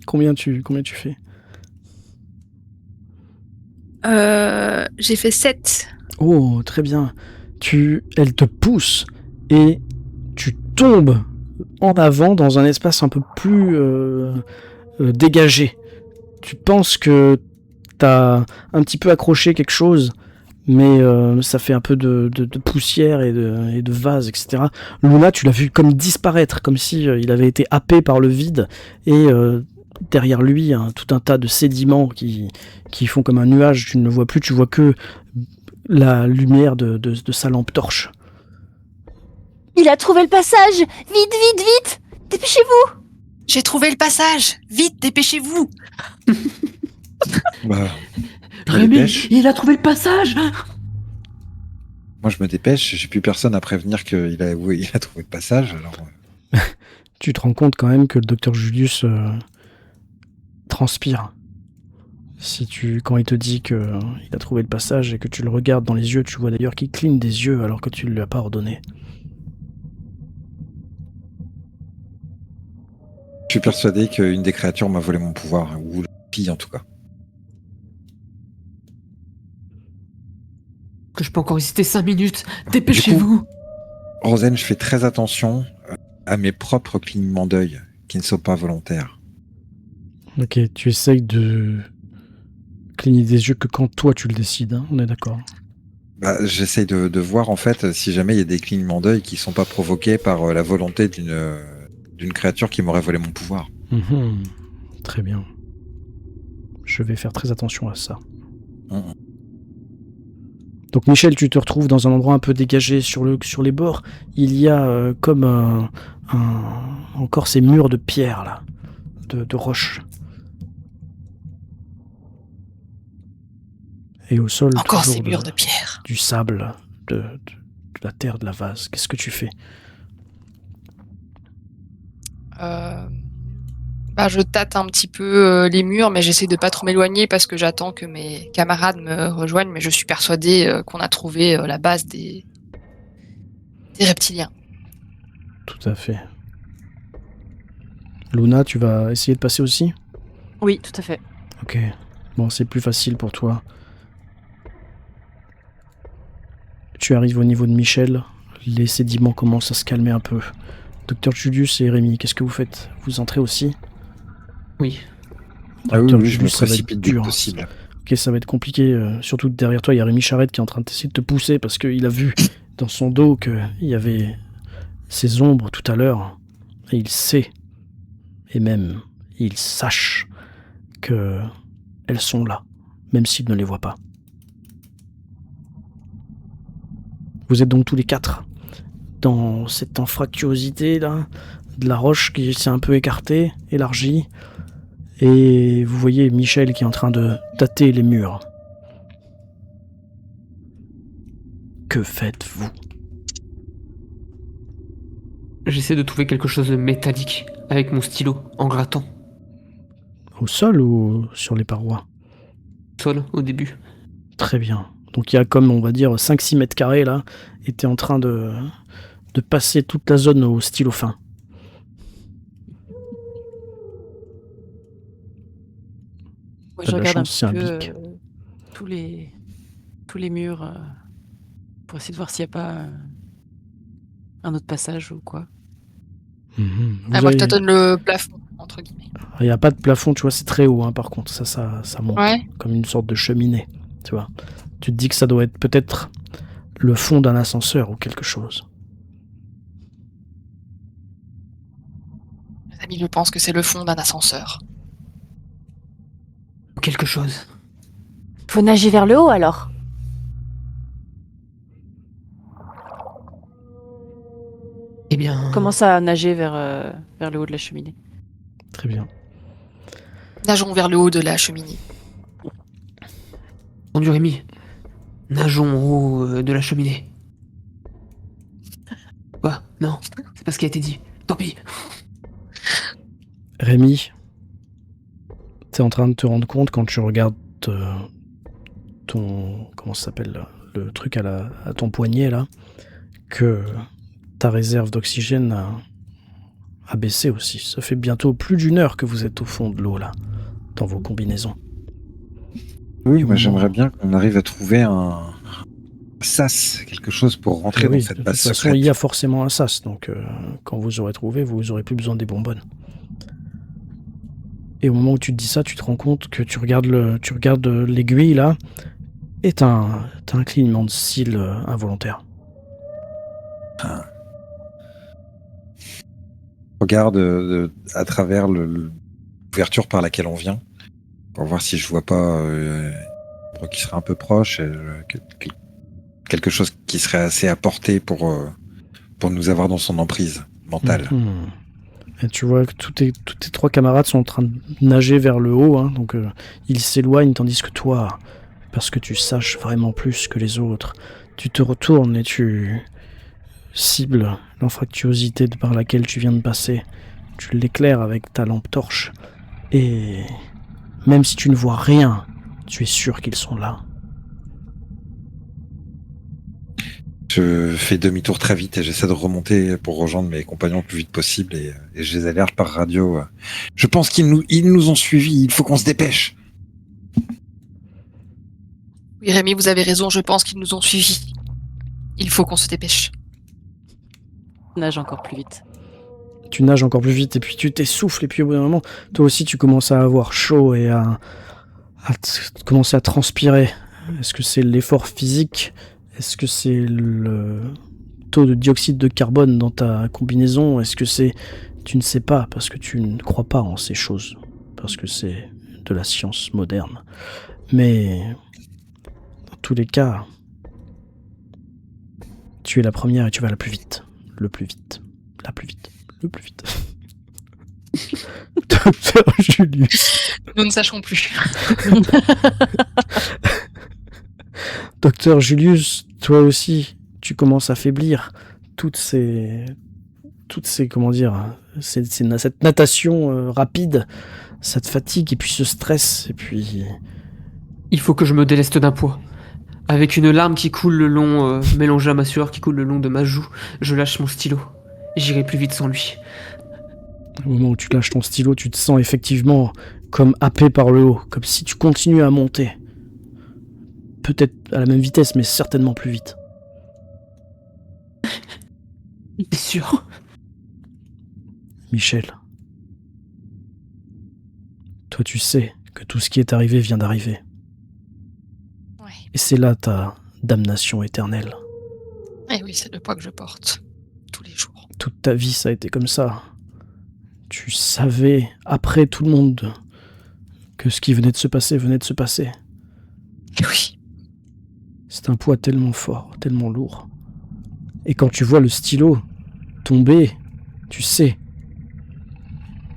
Combien tu fais? J'ai fait 7. Oh, très bien. Elle te pousse et tu tombes en avant dans un espace un peu plus dégagé. Tu penses que t'as un petit peu accroché quelque chose, mais ça fait un peu de poussière et de vase, etc. Luna, tu l'as vu comme disparaître, comme si il avait été happé par le vide, et derrière lui, tout un tas de sédiments qui font comme un nuage, tu ne le vois plus, tu vois que la lumière de sa lampe torche. Il a trouvé le passage. Vite. Dépêchez-vous. J'ai trouvé le passage. Vite, dépêchez-vous. Bah, je me Rémi, dépêche. il a trouvé le passage. Moi, je me dépêche. J'ai plus personne à prévenir qu'il a trouvé le passage. Alors, Tu te rends compte quand même que le docteur Julius transpire. Quand il te dit qu'il a trouvé le passage et que tu le regardes dans les yeux, tu vois d'ailleurs qu'il cligne des yeux alors que tu ne lui as pas ordonné. je suis persuadé qu'une des créatures m'a volé mon pouvoir, ou la fille en tout cas. Que je peux encore résister 5 minutes. Dépêchez-vous. Rosen, je fais très attention à mes propres clignements d'œil, qui ne sont pas volontaires. Ok, tu essayes de cligner des yeux que quand toi tu le décides, hein, on est d'accord. Bah, j'essaye de voir en fait si jamais il y a des clignements d'œil qui sont pas provoqués par la volonté d'une créature qui m'aurait volé mon pouvoir. Très bien. Je vais faire très attention à ça. Mhm. Donc Michel, tu te retrouves dans un endroit un peu dégagé sur les bords. Il y a comme encore ces murs de pierre là, de roches. Et au sol, Encore toujours ces murs de pierre. du sable, de la terre, de la vase. Qu'est-ce que tu fais? Je tâte un petit peu les murs, mais j'essaie de pas trop m'éloigner parce que j'attends que mes camarades me rejoignent. Mais je suis persuadée qu'on a trouvé la base des reptiliens. Tout à fait. Luna, tu vas essayer de passer aussi? Oui, tout à fait. Ok. Bon, c'est plus facile pour toi. Tu arrives au niveau de Michel. Les sédiments commencent à se calmer un peu. Docteur Julius et Rémi, qu'est-ce que vous faites? Vous entrez aussi? Oui. Ah oui, Docteur oui, je me Julius, ça va être précipite dès que dur. possible. Ok, ça va être compliqué. Surtout derrière toi, il y a Rémi Charette qui est en train d'essayer de te pousser parce qu'il a vu dans son dos qu'il y avait ces ombres tout à l'heure. Et il sait, et même il sache que elles sont là, même s'il ne les voit pas. Vous êtes donc tous les quatre dans cette anfractuosité là, de la roche qui s'est un peu écartée, élargie, et vous voyez Michel qui est en train de tâter les murs. Que faites-vous? J'essaie de trouver quelque chose de métallique avec mon stylo en grattant. Au sol ou sur les parois? Sol au début. Très bien. Donc il y a comme, on va dire, 5-6 mètres carrés là, et t'es en train de passer toute la zone au stylo fin. Moi, T'as je de la regarde un chance, c'est petit un peu bic. tous les murs pour essayer de voir s'il n'y a pas un autre passage ou quoi. Mhm. Moi, je tâtonne le plafond, entre guillemets. Il n'y a pas de plafond, tu vois, c'est très haut, hein, par contre. Ça monte. Ouais. Comme une sorte de cheminée, tu vois. Tu te dis que ça doit être peut-être le fond d'un ascenseur ou quelque chose. Mes amis, je pense que c'est le fond d'un ascenseur. Quelque chose. Faut nager vers le haut alors. Eh bien... Commence à nager vers le haut de la cheminée. Très bien. Nageons vers le haut de la cheminée. Entendu Rémi. Nageons au haut de la cheminée. Quoi? Non, c'est pas ce qui a été dit. Tant pis. Rémi, t'es en train de te rendre compte quand tu regardes ton... Comment ça s'appelle là, le truc à ton poignet là, que ta réserve d'oxygène a baissé aussi. Ça fait bientôt plus d'une heure que vous êtes au fond de l'eau là, dans vos combinaisons. Oui, moi j'aimerais bien qu'on arrive à trouver un sas, quelque chose pour rentrer dans cette de base toute façon, secrète. il y a forcément un sas, donc quand vous aurez trouvé, vous aurez plus besoin des bonbonnes. Et au moment où tu te dis ça, tu te rends compte que tu regardes l'aiguille là, et t'as un clignement de cils involontaire. Regarde à travers l'ouverture par laquelle on vient, pour voir si je vois pas qui serait un peu proche, quelque chose qui serait assez à portée pour nous avoir dans son emprise mentale. Mhm. Et tu vois que tous tes 3 camarades sont en train de nager vers le haut, hein, donc ils s'éloignent, tandis que toi, parce que tu saches vraiment plus que les autres, tu te retournes et tu cibles l'infractuosité par laquelle tu viens de passer. Tu l'éclaires avec ta lampe torche, et même si tu ne vois rien, tu es sûr qu'ils sont là. Je fais demi-tour très vite et j'essaie de remonter pour rejoindre mes compagnons le plus vite possible et je les alerte par radio. Je pense qu'ils nous ont suivis, il faut qu'on se dépêche. Oui, Rémi, vous avez raison, je pense qu'ils nous ont suivis. Il faut qu'on se dépêche. Nage encore plus vite. Tu nages encore plus vite et puis tu t'essouffles et puis au bout d'un moment, toi aussi tu commences à avoir chaud et à commencer à transpirer. Est-ce que c'est l'effort physique? Est-ce que c'est le taux de dioxyde de carbone dans ta combinaison? Est-ce que c'est... Tu ne sais pas parce que tu ne crois pas en ces choses. Parce que c'est de la science moderne. Mais dans tous les cas, tu es la première et tu vas la plus vite. Le plus vite. La plus vite. Le plus vite. Docteur Julius. Nous ne sachons plus. Docteur Julius, toi aussi, tu commences à faiblir. Toutes ces comment dire, cette natation rapide, ça te fatigue et puis ce stress et puis... Il faut que je me déleste d'un poids. Avec une larme qui coule le long, mélangée à ma sueur qui coule le long de ma joue, je lâche mon stylo. J'irai plus vite sans lui. Au moment où tu lâches ton stylo, tu te sens effectivement comme happé par le haut, comme si tu continuais à monter. Peut-être à la même vitesse, mais certainement plus vite. T'es sûr? Michel, toi tu sais que tout ce qui est arrivé vient d'arriver. Ouais. Et c'est là ta damnation éternelle. Et oui, c'est le poids que je porte tous les jours. Toute ta vie, ça a été comme ça. Tu savais, après tout le monde, que ce qui venait de se passer venait de se passer. Et oui. C'est un poids tellement fort, tellement lourd. Et quand tu vois le stylo tomber, tu sais.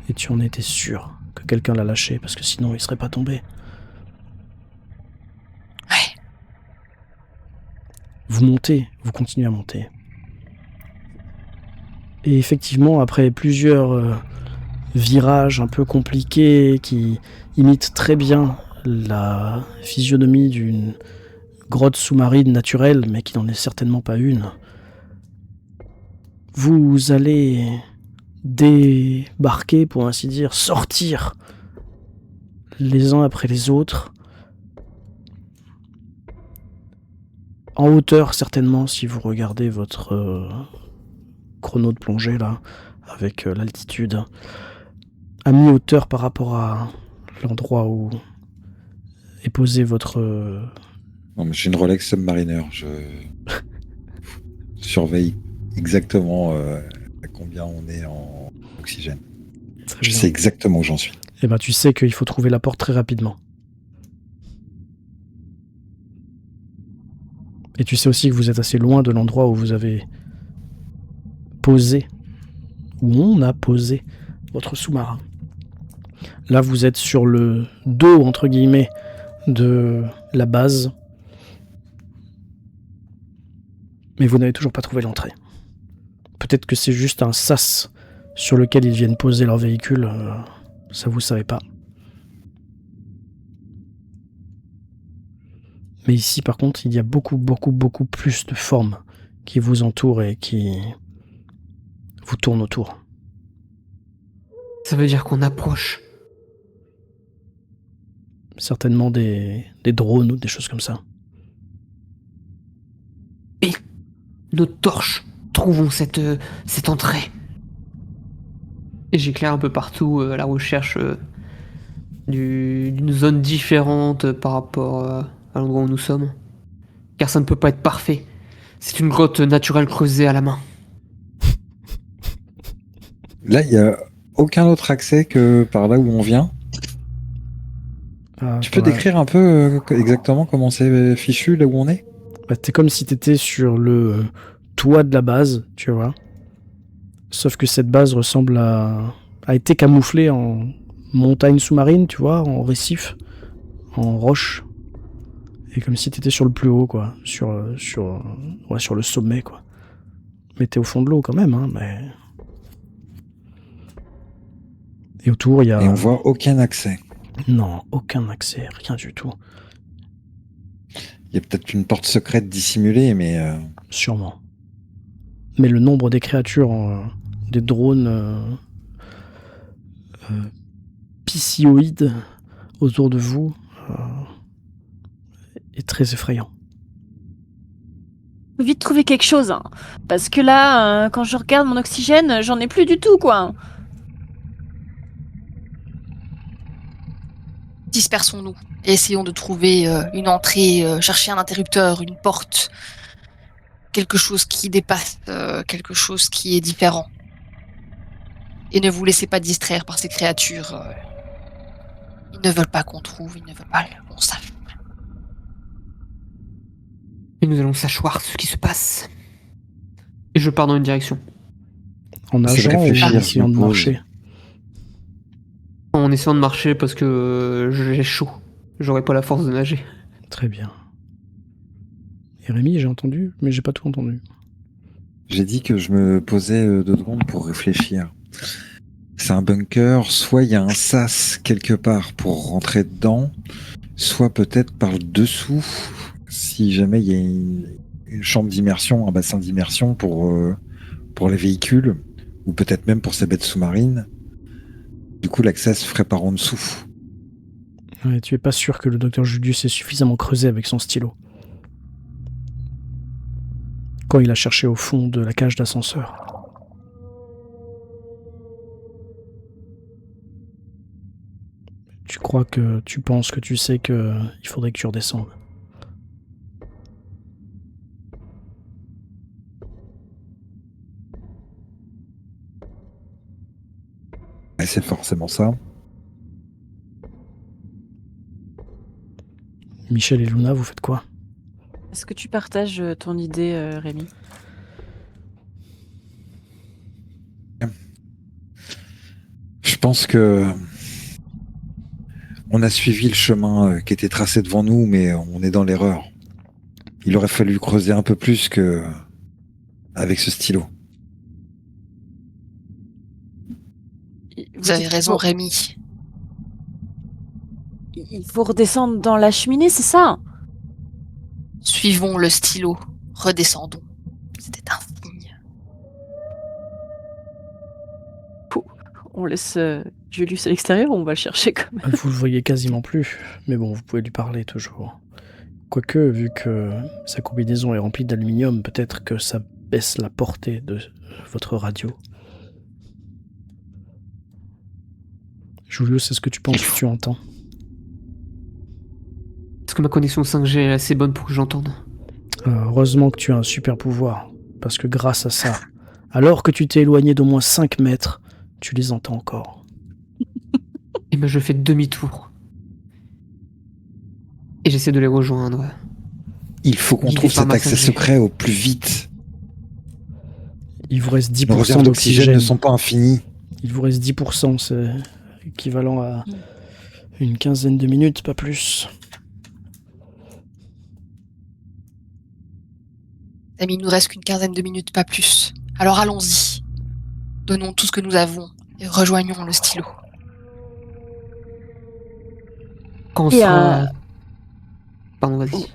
Et tu en étais sûr que quelqu'un l'a lâché, parce que sinon il serait pas tombé. Ouais. Vous montez, vous continuez à monter. Et effectivement, après plusieurs virages un peu compliqués qui imitent très bien la physionomie d'une grotte sous-marine naturelle, mais qui n'en est certainement pas une, vous allez débarquer, pour ainsi dire, sortir les uns après les autres, en hauteur certainement, si vous regardez votre chrono de plongée là, avec l'altitude, à mi-hauteur par rapport à l'endroit où est posé votre... Non, mais j'ai une Rolex Submariner. Je surveille exactement à combien on est en oxygène. Très Je bien. sais exactement où j'en suis. Eh ben, tu sais qu'il faut trouver la porte très rapidement. Et tu sais aussi que vous êtes assez loin de l'endroit où vous avez posé, où on a posé votre sous-marin. Là, vous êtes sur le dos, entre guillemets, de la base. Mais vous n'avez toujours pas trouvé l'entrée. Peut-être que c'est juste un sas sur lequel ils viennent poser leur véhicule. Ça, vous savez pas. Mais ici, par contre, il y a beaucoup plus de formes qui vous entourent et qui vous tournent autour. Ça veut dire qu'on approche. Certainement des drones ou des choses comme ça. Nos torches. Trouvons cette entrée. Et j'éclaire un peu partout à la recherche d'une zone différente par rapport à l'endroit où nous sommes. Car ça ne peut pas être parfait. C'est une grotte naturelle creusée à la main. Là, il n'y a aucun autre accès que par là où on vient. Tu peux décrire un peu exactement comment c'est fichu là où on est? C'est comme si t'étais sur le toit de la base, tu vois. Sauf que cette base ressemble a été camouflée en montagne sous-marine, tu vois, en récif, en roche. Et comme si t'étais sur le plus haut, quoi. Sur le sommet, quoi. Mais t'es au fond de l'eau quand même, hein, mais... Et autour, il y a... Et on voit aucun accès. Non, aucun accès, rien du tout. Il y a peut-être une porte secrète dissimulée, mais... Sûrement. Mais le nombre des créatures, des drones piscioïdes autour de vous est très effrayant. Faut vite trouver quelque chose, hein. Parce que là, quand je regarde mon oxygène, j'en ai plus du tout, quoi. Dispersons-nous et essayons de trouver une entrée, chercher un interrupteur, une porte, quelque chose qui dépasse, quelque chose qui est différent. Et ne vous laissez pas distraire par ces créatures. Ils ne veulent pas qu'on trouve, ils ne veulent pas qu'on sache. Et nous allons savoir ce qui se passe. Et je pars dans une direction. En C'est de nageant ou en réfléchir, essayant de je me pose. marcher? En essayant de marcher parce que j'ai chaud. J'aurais pas la force de nager. Très bien. Et Rémi, j'ai entendu, mais j'ai pas tout entendu. J'ai dit que je me posais 2 secondes pour réfléchir. C'est un bunker, soit il y a un sas quelque part pour rentrer dedans, soit peut-être par le dessous, si jamais il y a une chambre d'immersion, un bassin d'immersion pour les véhicules, ou peut-être même pour ces bêtes sous-marines. Du coup, l'accès se ferait par en dessous. Ouais, tu es pas sûr que le docteur Julius ait suffisamment creusé avec son stylo. Quand il a cherché au fond de la cage d'ascenseur. Tu penses que tu sais que il faudrait que tu redescendes. Et c'est forcément ça. Michel et Luna, vous faites quoi? Est-ce que tu partages ton idée, Rémi? Je pense que on a suivi le chemin qui était tracé devant nous, mais on est dans l'erreur. Il aurait fallu creuser un peu plus que avec ce stylo. Vous avez raison, Rémi. Il faut redescendre dans la cheminée, c'est ça? Suivons le stylo. Redescendons. C'était un signe. On laisse Julius à l'extérieur ou on va le chercher quand même? Vous le voyez quasiment plus, mais bon, vous pouvez lui parler toujours. Quoique, vu que sa combinaison est remplie d'aluminium, peut-être que ça baisse la portée de votre radio. Julius, est-ce que tu penses que tu entends? Est-ce que ma connexion 5G est assez bonne pour que j'entende? Heureusement que tu as un super pouvoir, parce que grâce à ça, alors que tu t'es éloigné d'au moins 5 mètres, tu les entends encore. Et ben je fais demi-tour. Et j'essaie de les rejoindre. Il faut qu'on Guidé trouve par cet ma accès 5G. secret au plus vite. Il vous reste Nos 10% réserves d'oxygène d'oxygène. ne sont pas infinies. Il vous reste 10%, c'est équivalent à une quinzaine de minutes, pas plus. Amis, il nous reste qu'une quinzaine de minutes, pas plus. Alors allons-y. Donnons tout ce que nous avons et rejoignons le stylo. Quand on Et, sera... Pardon, vas-y.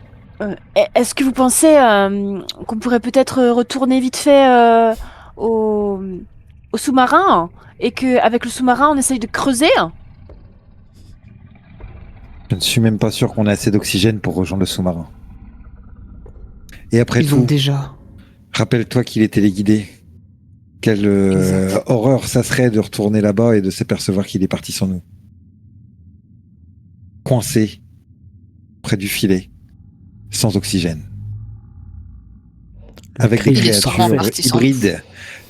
Est-ce que vous pensez qu'on pourrait peut-être retourner vite fait au sous-marin et qu'avec le sous-marin, on essaye de creuser? Je ne suis même pas sûr qu'on ait assez d'oxygène pour rejoindre le sous-marin. Et après Ils ont tout, déjà... rappelle-toi qu'il est téléguidé. Quelle Exact. horreur ça serait de retourner là-bas et de s'apercevoir qu'il est parti sans nous. Coincé, près du filet, sans oxygène. Avec des cri est sûrement créatures parti sans hybrides,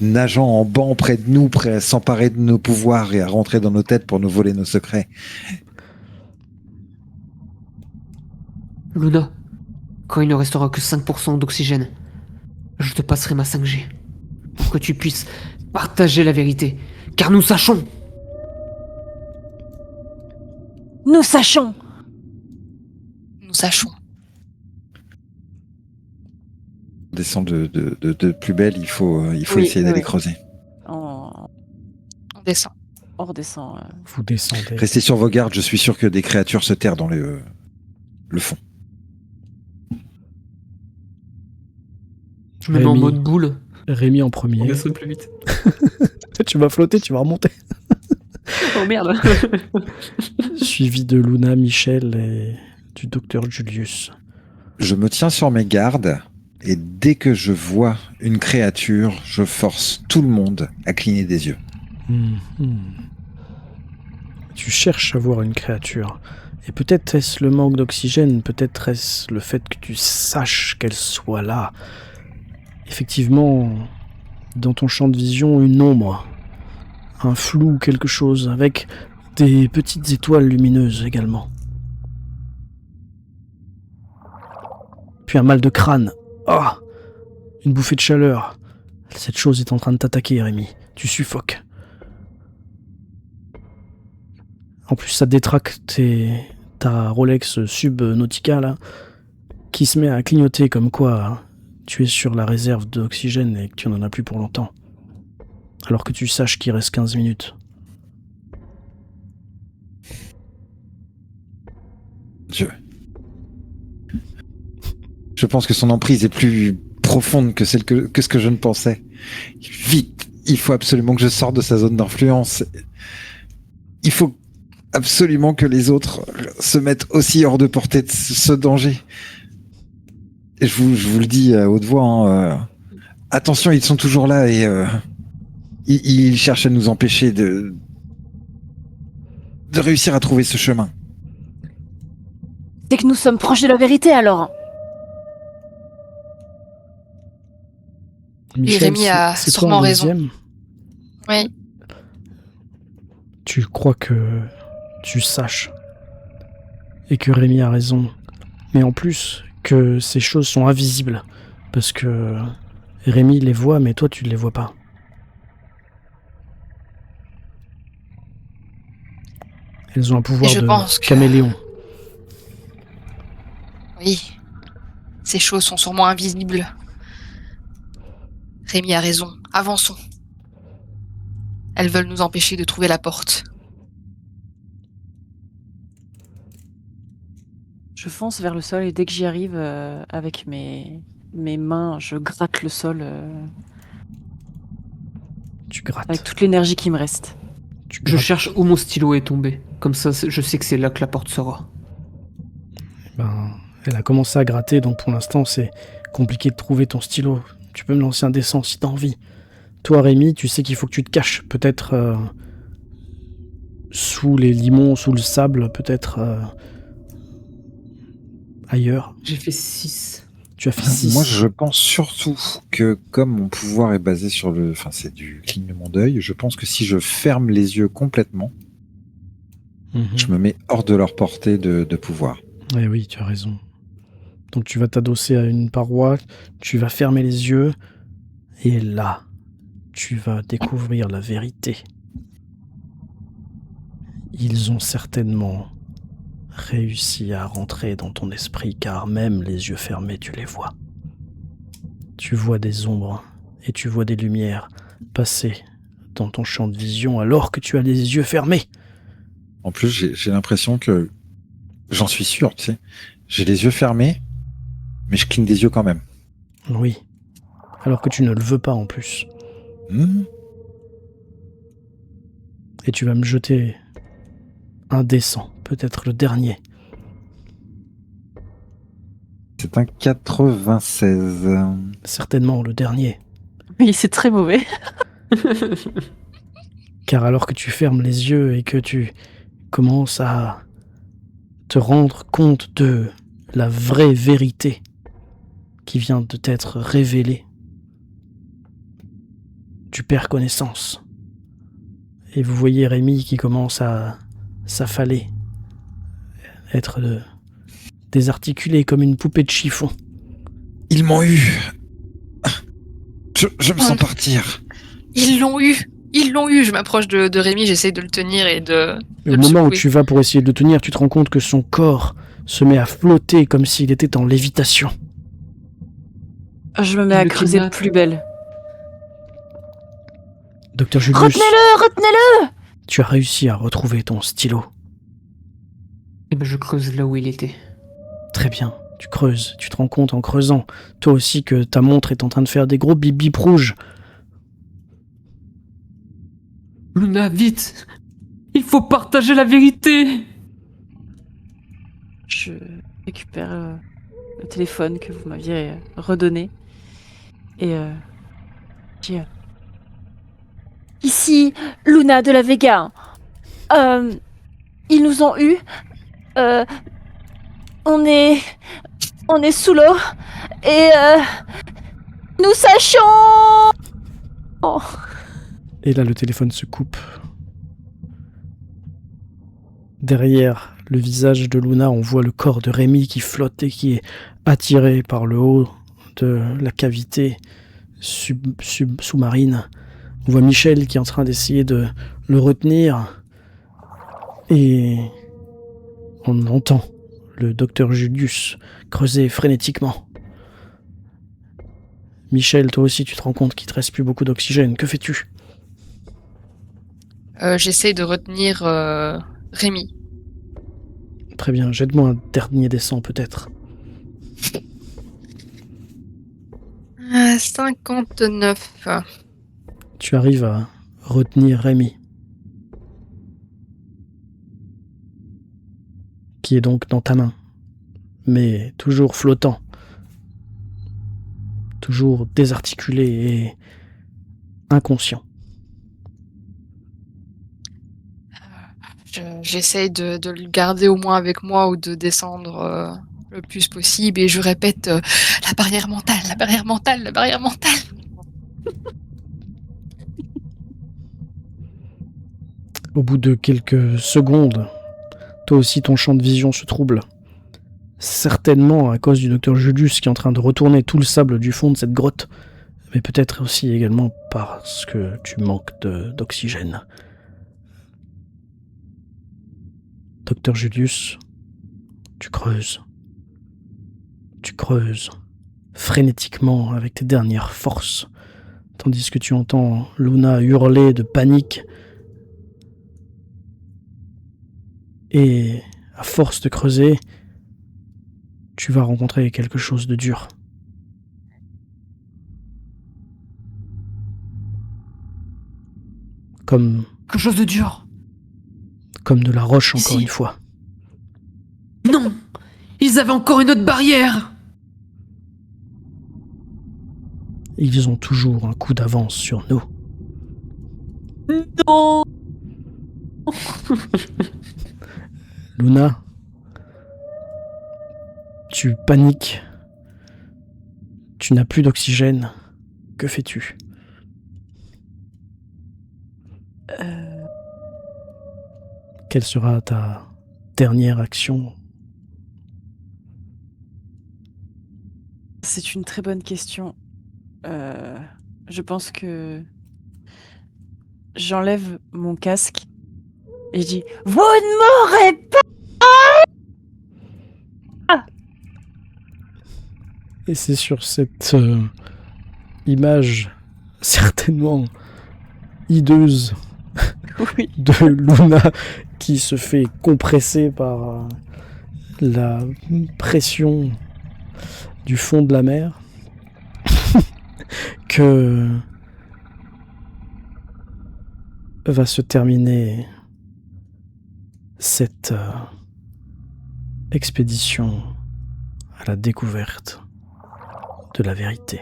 nageant en banc près de nous, prêts à s'emparer de nos pouvoirs et à rentrer dans nos têtes pour nous voler nos secrets. Luna, quand il ne restera que 5% d'oxygène, je te passerai ma 5G. Pour que tu puisses partager la vérité. Car nous sachons. Nous sachons! Nous sachons. On descend de plus belle, il faut Oui, essayer d'aller oui. creuser. On On descend. redescend. Vous descendez. Restez sur vos gardes, je suis sûr que des créatures se terrent dans le fond. Je me mets en Rémi. mode boule. Rémi en On premier. descend plus vite. Tu vas flotter, tu vas remonter. Oh merde. Suivi de Luna, Michel et du docteur Julius. Je me tiens sur mes gardes et dès que je vois une créature, je force tout le monde à cligner des yeux. Tu cherches à voir une créature. Et peut-être est-ce le manque d'oxygène, peut-être est-ce le fait que tu saches qu'elle soit là. Effectivement, dans ton champ de vision, une ombre, un flou, quelque chose, avec des petites étoiles lumineuses également. Puis un mal de crâne. Ah! Une bouffée de chaleur. Cette chose est en train de t'attaquer, Rémi. Tu suffoques. En plus, ça détraque ta Rolex Subnautica, là, qui se met à clignoter comme quoi hein, tu es sur la réserve d'oxygène et que tu n'en as plus pour longtemps. Alors que tu saches qu'il reste 15 minutes. Je pense que son emprise est plus profonde que ce que je ne pensais. Vite, il faut absolument que je sorte de sa zone d'influence. Il faut absolument que les autres se mettent aussi hors de portée de ce danger. Et je vous le dis à haute voix, hein, attention, ils sont toujours là et ils cherchent à nous empêcher de réussir à trouver ce chemin. C'est que nous sommes proches de la vérité alors. Rémi a c'est toi sûrement un raison. deuxième. Oui. Tu crois que tu saches et que Rémi a raison, mais en plus que ces choses sont invisibles parce que Rémi les voit, mais toi tu ne les vois pas. Elles ont un pouvoir je de pense que- caméléon. Oui. Ces choses sont sûrement invisibles. Rémi a raison. Avançons. Elles veulent nous empêcher de trouver la porte. Je fonce vers le sol et dès que j'y arrive, avec mes mains, je gratte le sol Tu grattes. avec toute l'énergie qui me reste. Tu Je grattes. cherche où mon stylo est tombé. Comme ça, je sais que c'est là que la porte sera. Ben, elle a commencé à gratter, donc pour l'instant, c'est compliqué de trouver ton stylo. Tu peux me lancer un dessin si t'as envie. Toi, Rémi, tu sais qu'il faut que tu te caches. Peut-être sous les limons, sous le sable, peut-être ailleurs. J'ai fait 6. Tu as fait 6. Moi, je pense surtout que comme mon pouvoir est basé sur le... Enfin, c'est du clignement d'œil, je pense que si je ferme les yeux complètement, je me mets hors de leur portée de pouvoir. Eh oui, tu as raison. Donc tu vas t'adosser à une paroi, tu vas fermer les yeux, et là, tu vas découvrir la vérité. Ils ont certainement réussi à rentrer dans ton esprit, car même les yeux fermés, tu les vois. Tu vois des ombres et tu vois des lumières passer dans ton champ de vision alors que tu as les yeux fermés. En plus, j'ai l'impression que... J'en suis sûr, tu sais. J'ai les yeux fermés, mais je cligne des yeux quand même. Oui, alors que tu ne le veux pas en plus. Et tu vas me jeter un dessin, peut-être le dernier. C'est un 96. Certainement le dernier. Oui, c'est très mauvais. Car alors que tu fermes les yeux et que tu commences à te rendre compte de la vraie vérité qui vient de t'être révélée, tu perds connaissance. Et vous voyez Rémi qui commence à s'affaler, être désarticulé comme une poupée de chiffon. Ils m'ont eu. Je me sens partir. Ils l'ont eu. Ils l'ont eu. Je m'approche de Rémi, j'essaye de le tenir et de Et au le moment où secouer. tu vas pour essayer de le tenir, tu te rends compte que son corps se met à flotter comme s'il était en lévitation. Je me mets Il à le creuser kidnappe. plus belle. Docteur Julius, Retenez-le! tu as réussi à retrouver ton stylo. Et ben je creuse là où il était. Très bien, tu creuses, tu te rends compte en creusant, toi aussi, que ta montre est en train de faire des gros bip bip rouges. Luna, vite! Il faut partager la vérité! Je récupère le téléphone que vous m'aviez redonné. Et j'ai... Ici, Luna de la Vega. Ils nous ont eu. On est sous l'eau et nous sachons. Oh. Et là, le téléphone se coupe. Derrière le visage de Luna, on voit le corps de Rémi qui flotte et qui est attiré par le haut de la cavité sous-marine. On voit Michel qui est en train d'essayer de le retenir. Et on entend le docteur Julius creuser frénétiquement. Michel, toi aussi, tu te rends compte qu'il te reste plus beaucoup d'oxygène. Que fais-tu ? J'essaye de retenir Rémi. Très bien, jette-moi un dernier dessin peut-être. 59. Tu arrives à retenir Rémi, qui est donc dans ta main, mais toujours flottant, toujours désarticulé et inconscient. J'essaye de le garder au moins avec moi ou de descendre le plus possible et je répète la barrière mentale, la barrière mentale, la barrière mentale. Au bout de quelques secondes, toi aussi ton champ de vision se trouble. Certainement à cause du docteur Julius qui est en train de retourner tout le sable du fond de cette grotte, mais peut-être aussi également parce que tu manques d'oxygène. Docteur Julius, tu creuses. Tu creuses. frénétiquement avec tes dernières forces, tandis que tu entends Luna hurler de panique. Et à force de creuser, tu vas rencontrer quelque chose de dur. Comme Quelque chose de dur. de la roche, encore Ici. une fois. Non! Ils avaient encore une autre barrière! Ils ont toujours un coup d'avance sur nous. Non! Luna, tu paniques. Tu n'as plus d'oxygène. Que fais-tu? Quelle sera ta dernière action? C'est une très bonne question. Je pense que j'enlève mon casque et je dis « Vous ne m'aurez pas !» Et c'est sur cette image certainement hideuse Oui. de Luna qui se fait compresser par la pression du fond de la mer que va se terminer cette expédition à la découverte de la vérité.